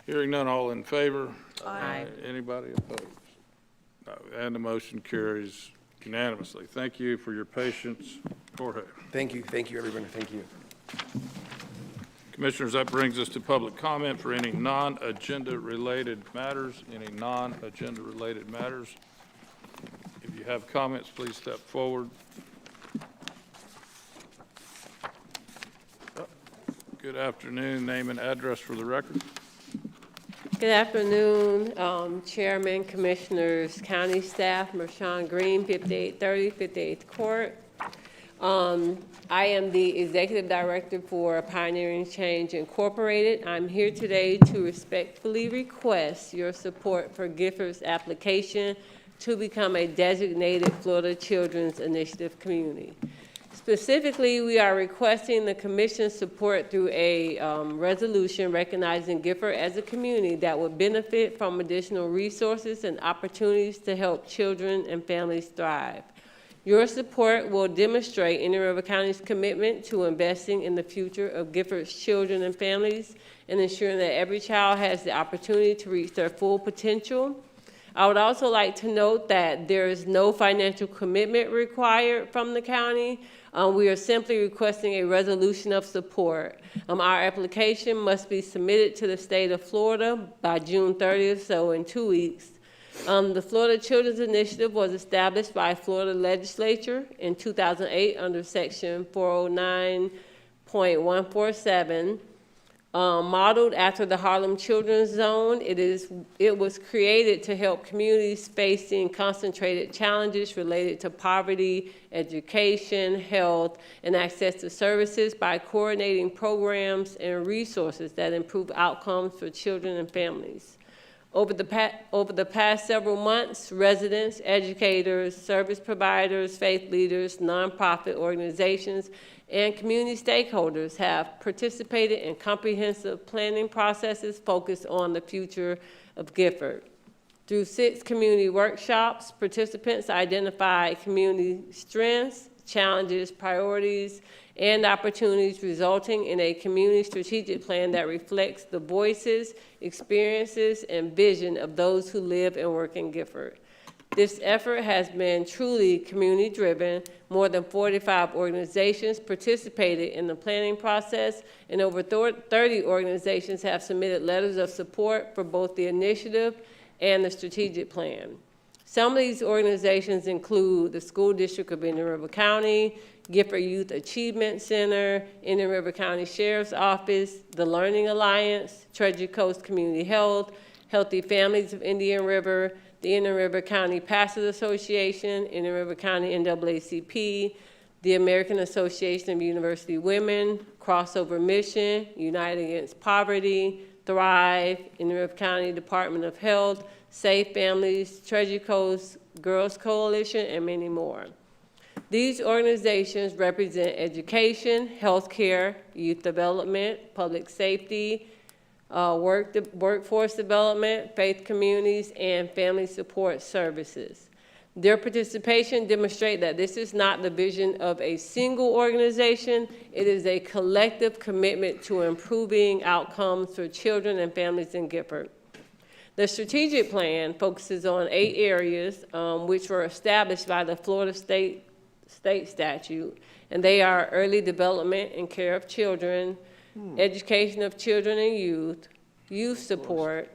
Hearing none, all in favor? Aye. Anybody opposed? No, and the motion carries unanimously. Thank you for your patience. Jorge. Thank you, everyone, thank you. Commissioners, that brings us to public comment for any non-agenda related matters. Any non-agenda related matters? If you have comments, please step forward. Good afternoon. Name and address for the record. Good afternoon, Chairman, Commissioners, County staff, Marshawn Green, 5830 58th Court. I am the Executive Director for Pioneering Change Incorporated. I'm here today to respectfully request your support for Gifford's application to become a designated Florida Children's Initiative community. Specifically, we are requesting the Commission's support through a resolution recognizing Gifford as a community that would benefit from additional resources and opportunities to help children and families thrive. Your support will demonstrate Indian River County's commitment to investing in the future of Gifford's children and families and ensuring that every child has the opportunity to reach their full potential. I would also like to note that there is no financial commitment required from the county. We are simply requesting a resolution of support. Our application must be submitted to the state of Florida by June 30th, so in 2 weeks. The Florida Children's Initiative was established by Florida legislature in 2008 under section 409.147. Modeled after the Harlem Children's Zone, it was created to help communities facing concentrated challenges related to poverty, education, health, and access to services by coordinating programs and resources that improve outcomes for children and families. Over the past several months, residents, educators, service providers, faith leaders, nonprofit organizations, and community stakeholders have participated in comprehensive planning processes focused on the future of Gifford. Through 6 community workshops, participants identified community strengths, challenges, priorities, and opportunities, resulting in a community strategic plan that reflects the voices, experiences, and vision of those who live and work in Gifford. This effort has been truly community-driven. More than 45 organizations participated in the planning process, and over 30 organizations have submitted letters of support for both the initiative and the strategic plan. Some of these organizations include the School District of Indian River County, Gifford Youth Achievement Center, Indian River County Sheriff's Office, the Learning Alliance, Treasure Coast Community Health, Healthy Families of Indian River, the Indian River County Pastors Association, Indian River County NAACP, the American Association of University Women, Crossover Mission, United Against Poverty, Thrive, Indian River County Department of Health, Safe Families, Treasure Coast Girls Coalition, and many more. These organizations represent education, healthcare, youth development, public safety, workforce development, faith communities, and family support services. Their participation demonstrates that this is not the vision of a single organization. It is a collective commitment to improving outcomes for children and families in Gifford. The strategic plan focuses on 8 areas which were established by the Florida State statute, and they are early development and care of children, education of children and youth support,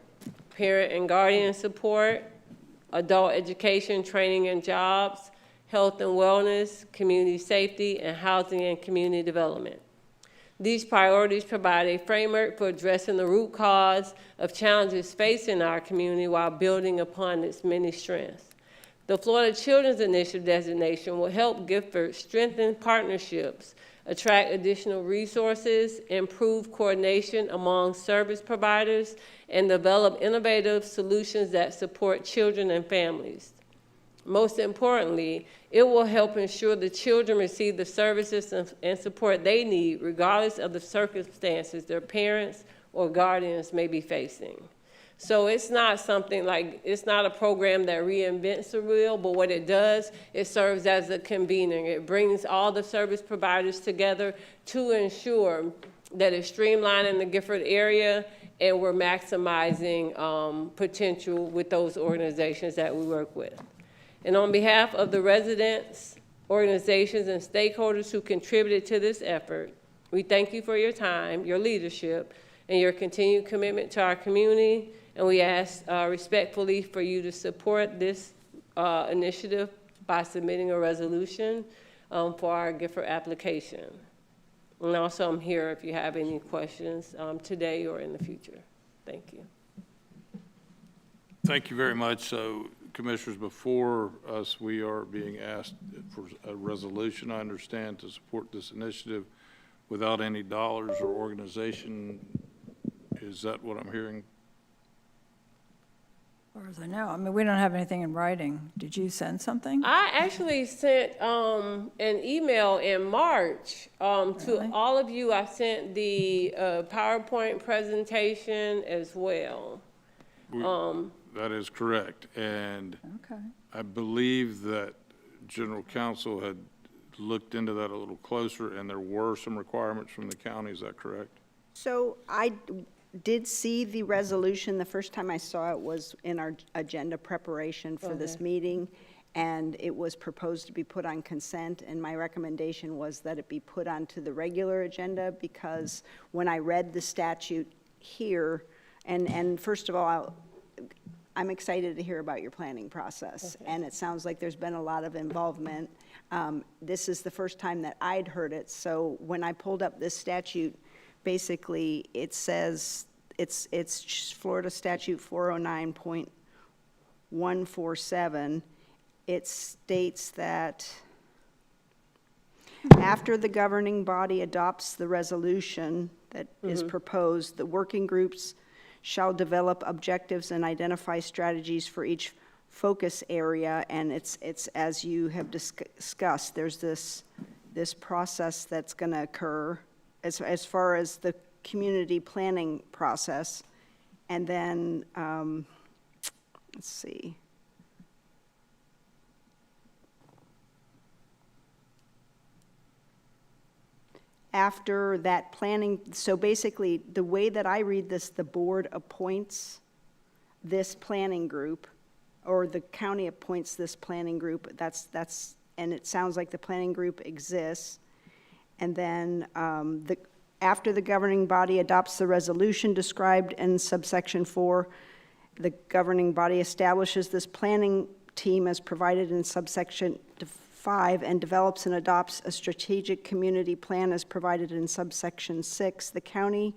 parent and guardian support, adult education, training and jobs, health and wellness, community safety, and housing and community development. These priorities provide a framework for addressing the root cause of challenges facing our community while building upon its many strengths. The Florida Children's Initiative designation will help Gifford strengthen partnerships, attract additional resources, improve coordination among service providers, and develop innovative solutions that support children and families. Most importantly, it will help ensure the children receive the services and support they need regardless of the circumstances their parents or guardians may be facing. So it's not something like, it's not a program that reinvents the wheel, but what it does, it serves as a convener. It brings all the service providers together to ensure that it's streamlining the Gifford area and we're maximizing potential with those organizations that we work with. And on behalf of the residents, organizations, and stakeholders who contributed to this effort, we thank you for your time, your leadership, and your continued commitment to our community. And we ask respectfully for you to support this initiative by submitting a resolution for our Gifford application. And also, I'm here if you have any questions today or in the future. Thank you. Thank you very much. So, Commissioners, before us, we are being asked for a resolution, I understand, to support this initiative without any dollars or organization. Is that what I'm hearing? As far as I know, I mean, we don't have anything in writing. Did you send something? I actually sent an email in March to all of you. I sent the PowerPoint presentation as well. That is correct. And Okay. I believe that General Counsel had looked into that a little closer, and there were some requirements from the county. Is that correct? So I did see the resolution. The first time I saw it was in our agenda preparation for this meeting, and it was proposed to be put on consent, and my recommendation was that it be put onto the regular agenda, because when I read the statute here, and first of all, I'm excited to hear about your planning process, and it sounds like there's been a lot of involvement. This is the first time that I'd heard it, so when I pulled up this statute, basically, it says, it's Florida Statute 409.147. It states that after the governing body adopts the resolution that is proposed, the working groups shall develop objectives and identify strategies for each focus area, and it's as you have discussed, there's this process that's going to occur as far as the community planning process. And then, let's see. After that planning, so basically, the way that I read this, the board appoints this planning group, or the county appoints this planning group. And it sounds like the planning group exists. And then after the governing body adopts the resolution described in subsection 4, the governing body establishes this planning team as provided in subsection 5 and develops and adopts a strategic community plan as provided in subsection 6. The county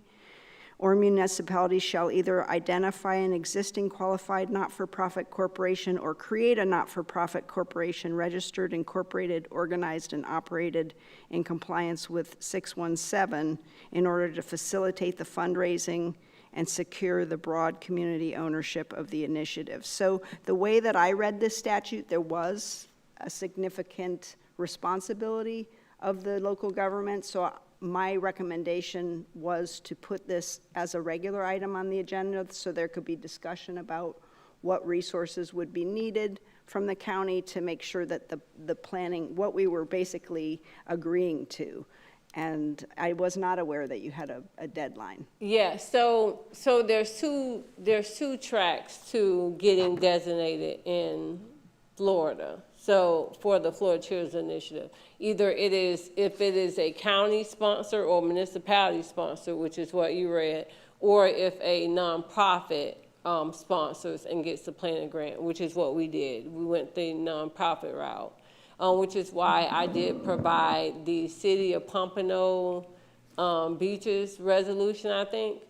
or municipality shall either identify an existing qualified not-for-profit corporation or create a not-for-profit corporation registered, incorporated, organized, and operated in compliance with 617 in order to facilitate the fundraising and secure the broad community ownership of the initiative. So the way that I read this statute, there was a significant responsibility of the local government. So my recommendation was to put this as a regular item on the agenda so there could be discussion about what resources would be needed from the county to make sure that the planning, what we were basically agreeing to. And I was not aware that you had a deadline. Yeah, so there's two tracks to getting designated in Florida. So for the Florida Children's Initiative, either it is, if it is a county sponsor or municipality sponsor, which is what you read, or if a nonprofit sponsors and gets the planning grant, which is what we did. We went the nonprofit route. which is why I did provide the City of Pompano Beaches resolution, I think,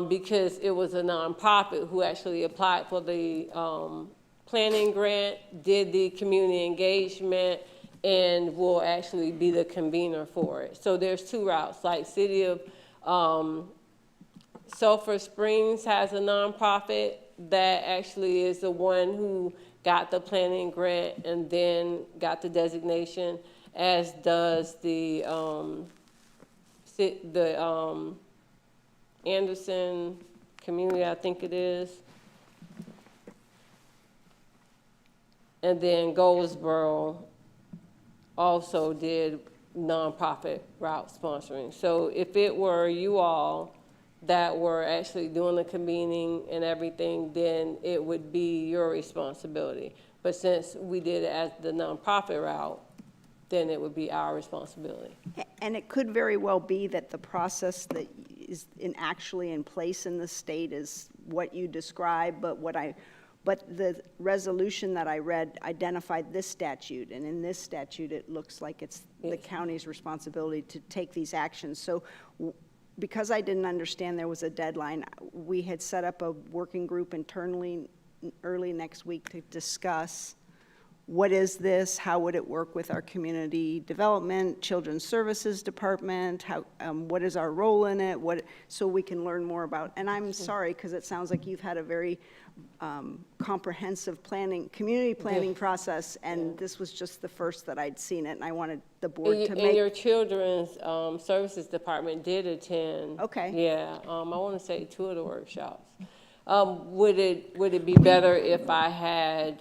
because it was a nonprofit who actually applied for the planning grant, did the community engagement, and will actually be the convener for it. So there's two routes, like City of Sulphur Springs has a nonprofit that actually is the one who got the planning grant and then got the designation, as does the Anderson community, I think it is. And then Goldsboro also did nonprofit route sponsoring. So if it were you all that were actually doing the convening and everything, then it would be your responsibility. But since we did it as the nonprofit route, then it would be our responsibility. And it could very well be that the process that is actually in place in the state is what you described, but the resolution that I read identified this statute, and in this statute, it looks like it's the county's responsibility to take these actions. So because I didn't understand there was a deadline, we had set up a working group internally early next week to discuss what is this, how would it work with our community development, children's services department, how, what is our role in it, so we can learn more about. And I'm sorry, because it sounds like you've had a very comprehensive community planning process, and this was just the first that I'd seen it, and I wanted the board to make. And your children's services department did attend. Okay. Yeah, I want to say 2 of the workshops. Would it be better if I had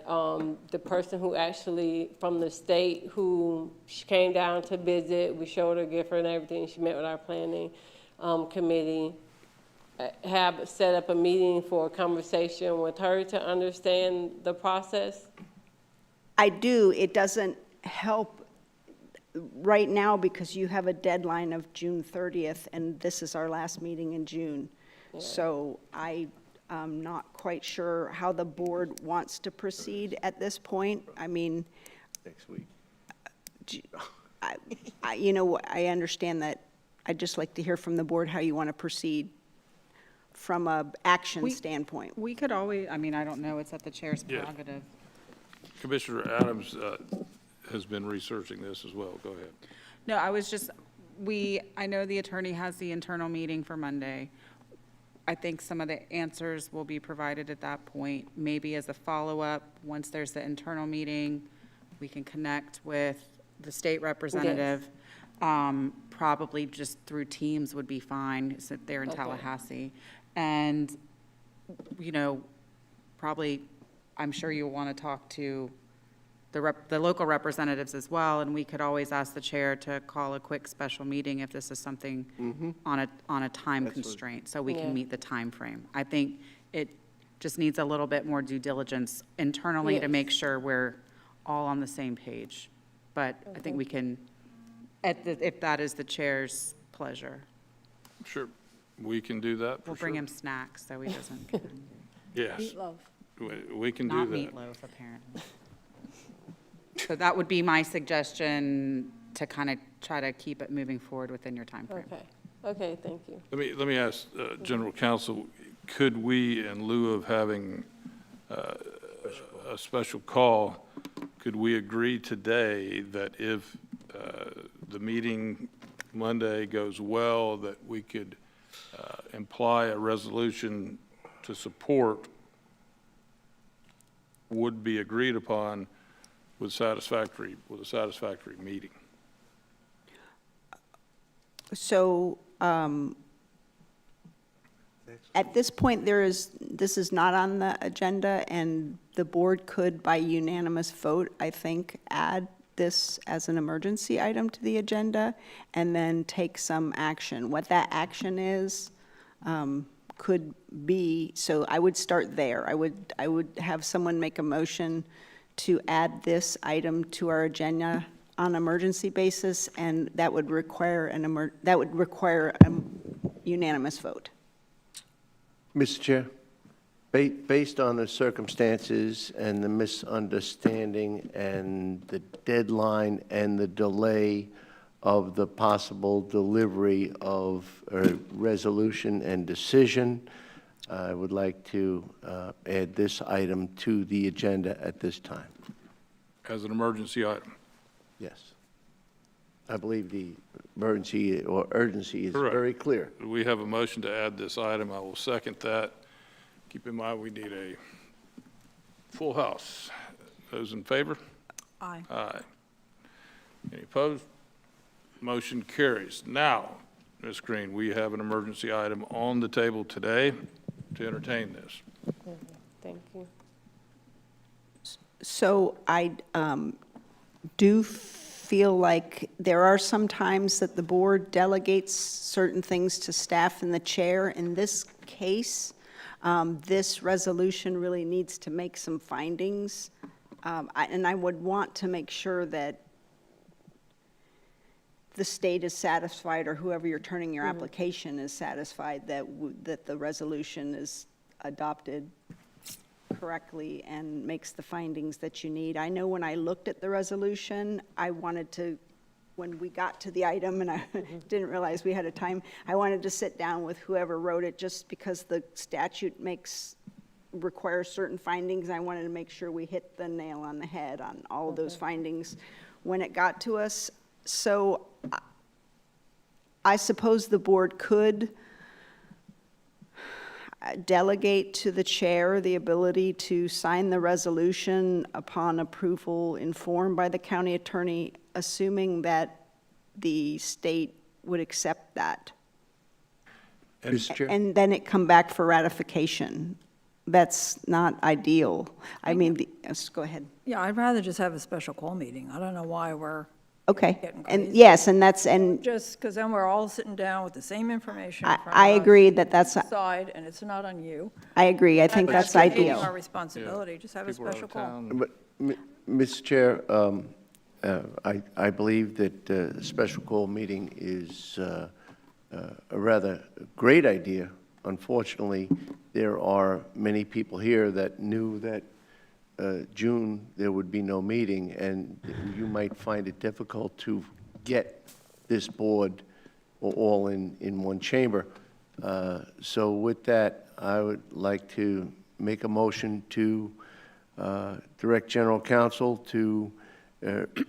the person who actually, from the state, who came down to visit, we showed her Gifford and everything, she met with our planning committee, have set up a meeting for a conversation with her to understand the process? I do. It doesn't help right now because you have a deadline of June 30th, and this is our last meeting in June. Yeah. So I'm not quite sure how the board wants to proceed at this point. I mean, Next week. you know, I understand that. I'd just like to hear from the board how you want to proceed from a action standpoint. We could always, I mean, I don't know, it's at the chair's prerogative. Commissioner Adams has been researching this as well. Go ahead. No, I was just, I know the attorney has the internal meeting for Monday. I think some of the answers will be provided at that point. Maybe as a follow-up, once there's the internal meeting, we can connect with the state representative. Yes. Probably just through Teams would be fine, sit there in Tallahassee. And, you know, probably, I'm sure you'll want to talk to the local representatives as well, and we could always ask the chair to call a quick special meeting if this is something on a time constraint, so we can meet the time frame. I think it just needs a little bit more due diligence internally to make sure we're all on the same page. But I think we can, if that is the chair's pleasure. Sure, we can do that. We'll bring him snacks so he doesn't get hungry. Yes, Meatloaf. we can do Not that. meatloaf, apparently. So that would be my suggestion to kind of try to keep it moving forward within your time frame. Okay, thank you. Let me ask General Counsel, could we, in lieu of having a special call, could we agree today that if the meeting Monday goes well, that we could imply a resolution to support would be agreed upon with a satisfactory meeting? So at this point, this is not on the agenda, and the board could, by unanimous vote, I think, add this as an emergency item to the agenda and then take some action. What that action is could be, so I would start there. I would have someone make a motion to add this item to our agenda on an emergency basis, and that would require a unanimous vote. Mr. Chair, Based on the circumstances and the misunderstanding and the deadline and the delay of the possible delivery of a resolution and decision, I would like to add this item to the agenda at this time. As an emergency item. Yes. I believe the emergency or urgency is Correct. very clear. We have a motion to add this item. I will second that. Keep in mind, we need a full house. Those in favor? Aye. Aye. Any opposed? Motion carries. Now, Ms. Green, we have an emergency item on the table today to entertain this. Thank you. So I do feel like there are some times that the board delegates certain things to staff and the chair. In this case, this resolution really needs to make some findings. And I would want to make sure that the state is satisfied, or whoever you're turning your application is satisfied that the resolution is adopted correctly and makes the findings that you need. I know when I looked at the resolution, I wanted to, when we got to the item and I didn't realize we had a time, I wanted to sit down with whoever wrote it, just because the statute requires certain findings. I wanted to make sure we hit the nail on the head on all of those findings when it got to us. So I suppose the board could delegate to the chair the ability to sign the resolution upon approval informed by the county attorney, assuming that the state would accept that. Mr. Chair? And then it come back for ratification. That's not ideal. I mean, yes, go ahead. Yeah, I'd rather just have a special call meeting. I don't know why we're Okay, getting and crazy. yes, and that's, and Just because then we're all sitting down with the same information in front of I us, agree that that's, decide, and it's not on you. I agree, I think that's That's taking ideal. our responsibility, just have a People are out special of call. town. But, Mr. Chair, I believe that a special call meeting is a rather great idea. Unfortunately, there are many people here that knew that June there would be no meeting, and you might find it difficult to get this board all in one chamber. So with that, I would like to make a motion to direct General Counsel to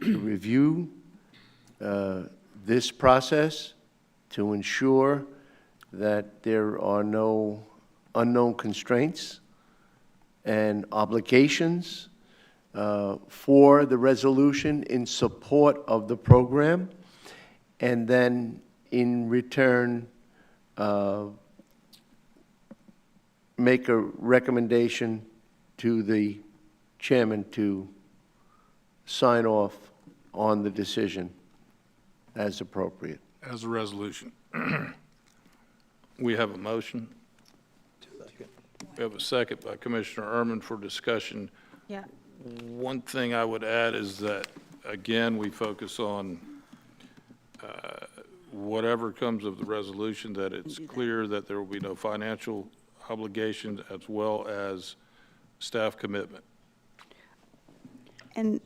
review this process to ensure that there are no unknown constraints and obligations for the resolution in support of the program, and then in return make a recommendation to the chairman to sign off on the decision as appropriate. As a resolution. We have a motion. We have a second by Commissioner Ehrman for discussion. Yeah. One thing I would add is that, again, we focus on whatever comes of the resolution, that it's clear that there will be no financial obligation as well as staff commitment. And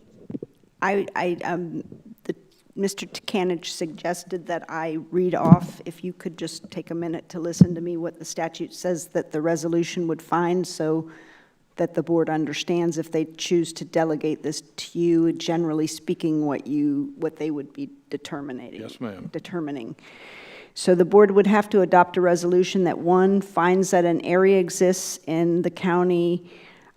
Mr. Tkanich suggested that I read off, if you could just take a minute to listen to me, what the statute says that the resolution would find, so that the board understands if they choose to delegate this to you, generally speaking, what they would be determining. Yes, ma'am. Determining. So the board would have to adopt a resolution that, one, finds that an area exists in the county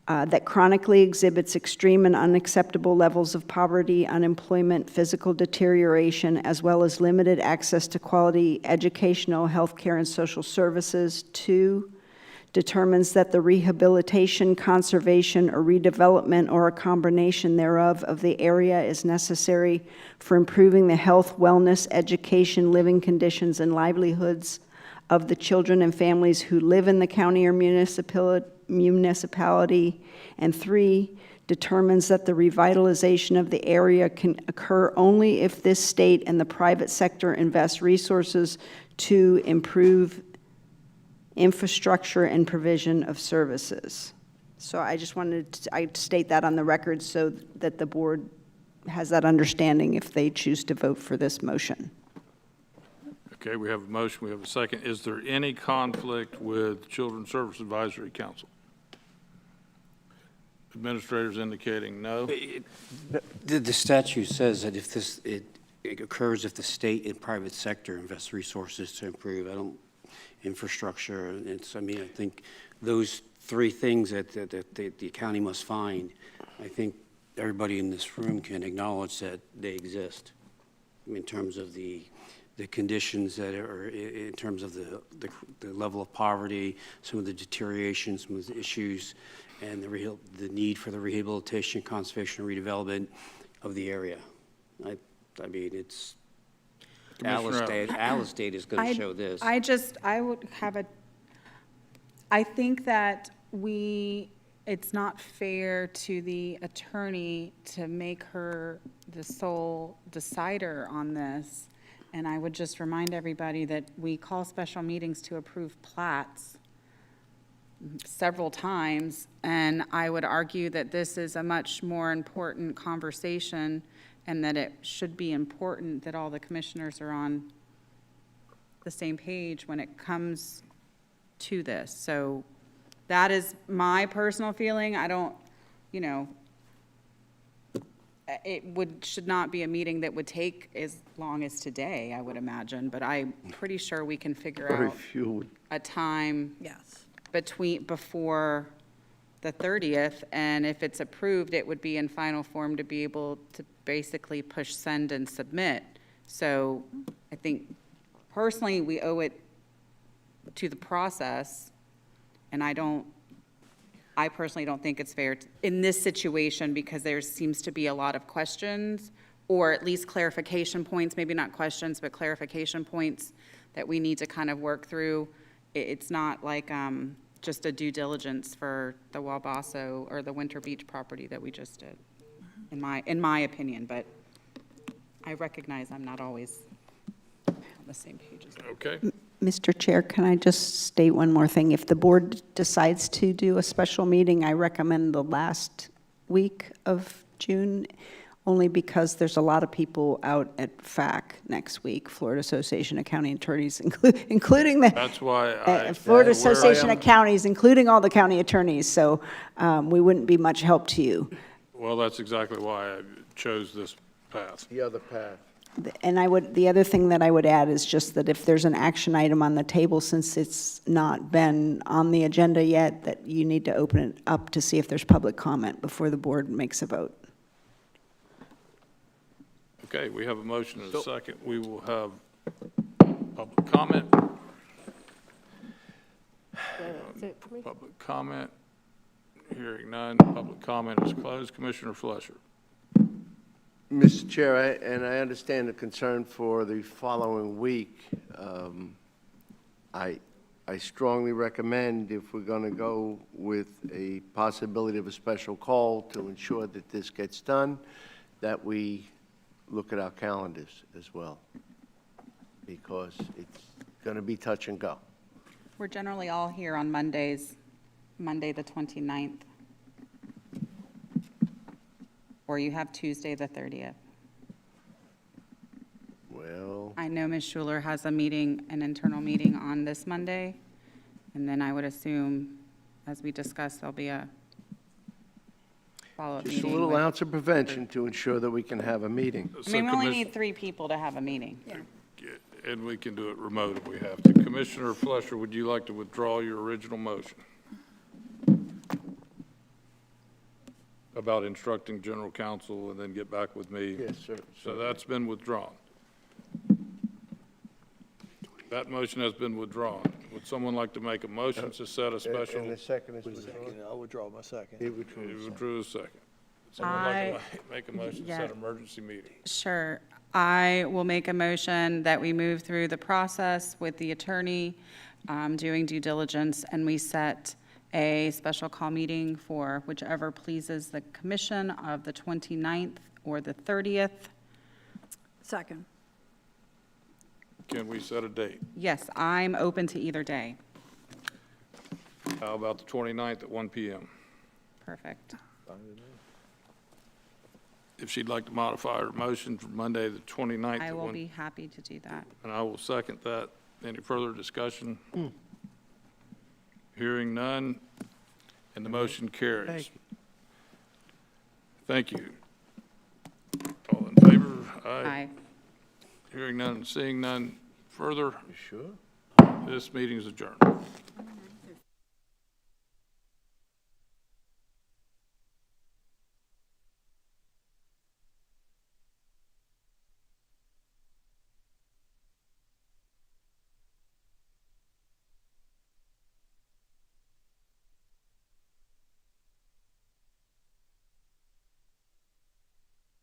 that chronically exhibits extreme and unacceptable levels of poverty, unemployment, physical deterioration, as well as limited access to quality educational, healthcare, and social services. Two, determines that the rehabilitation, conservation, or redevelopment, or a combination thereof of the area is necessary for improving the health, wellness, education, living conditions, and livelihoods of the children and families who live in the county or municipality. And three, determines that the revitalization of the area can occur only if this state and the private sector invest resources to improve infrastructure and provision of services. So I just wanted to state that on the record so that the board has that understanding if they choose to vote for this motion. Okay, we have a motion, we have a second. Is there any conflict with Children's Service Advisory Council? Administrators indicating no. The statute says that if it occurs if the state and private sector invest resources to improve, infrastructure, I think those three things that the county must find, I think everybody in this room can acknowledge that they exist in terms of the conditions that are, in terms of the level of poverty, some of the deterioration, some of the issues, and the need for the rehabilitation, conservation, and redevelopment of the area. I mean, it's, Alice State is going to show this. I think that it's not fair to the attorney to make her the sole decider on this. And I would just remind everybody that we call special meetings to approve plats several times, and I would argue that this is a much more important conversation and that it should be important that all the commissioners are on the same page when it comes to this. So that is my personal feeling. I don't, should not be a meeting that would take as long as today, I would imagine, but I'm pretty sure we can figure out a time before the 30th, and if it's approved, it would be in final form to be able to basically push send and submit. So I think personally, we owe it to the process, and I personally don't think it's fair in this situation because there seems to be a lot of questions, or at least clarification points, maybe not questions, but clarification points that we need to kind of work through. It's not like just a due diligence for the Wabasso or the Winter Beach property that we just did, in my opinion, but I recognize I'm not always on the same page as Okay. Mr. Chair, can I just state one more thing? If the board decides to do a special meeting, I recommend the last week of June, only because there's a lot of people out at FAC next week, Florida Association of County Attorneys, including the That's why Florida Association of Counties, including all the county attorneys, so we wouldn't be much help to you. Well, that's exactly why I chose this path. The other path. And the other thing that I would add is just that if there's an action item on the table, since it's not been on the agenda yet, that you need to open it up to see if there's public comment before the board makes a vote. Okay, we have a motion and a second. We will have public comment. Public comment. Hearing none, public comment is closed. Commissioner Fletcher. Mr. Chair, I understand the concern for the following week. I strongly recommend, if we're going to go with a possibility of a special call to ensure that this gets done, that we look at our calendars as well, because it's going to be touch and go. We're generally all here on Mondays, Monday the 29th. Or you have Tuesday the 30th. Well, I know Ms. Schuler has an internal meeting on this Monday, and then I would assume, as we discussed, there'll be a follow-up meeting. just a little ounce of prevention to ensure that we can have a meeting. I mean, we only need 3 people to have a meeting. And we can do it remote if we have to. Commissioner Fletcher, would you like to withdraw your original motion about instructing general counsel and then get back with me? Yes, sir. So that's been withdrawn. That motion has been withdrawn. Would someone like to make a motion to set a special? And the second is withdrawn. I'll withdraw my second. He withdrew He his withdrew his second. Someone like to make a motion to set an emergency meeting? Sure. I will make a motion that we move through the process with the attorney doing due diligence, and we set a special call meeting for whichever pleases the commission of the 29th or the 30th. Second. Can we set a date? Yes, I'm open to either day. How about the 29th at 1 PM? Perfect. If she'd like to modify her motion for Monday, the 29th I at will 1. be happy to do that. And I will second that. Any further discussion? Hearing none, and the motion carries. Thank you. All in favor? Aye. Hearing none and seeing none further, You sure? this meeting is adjourned.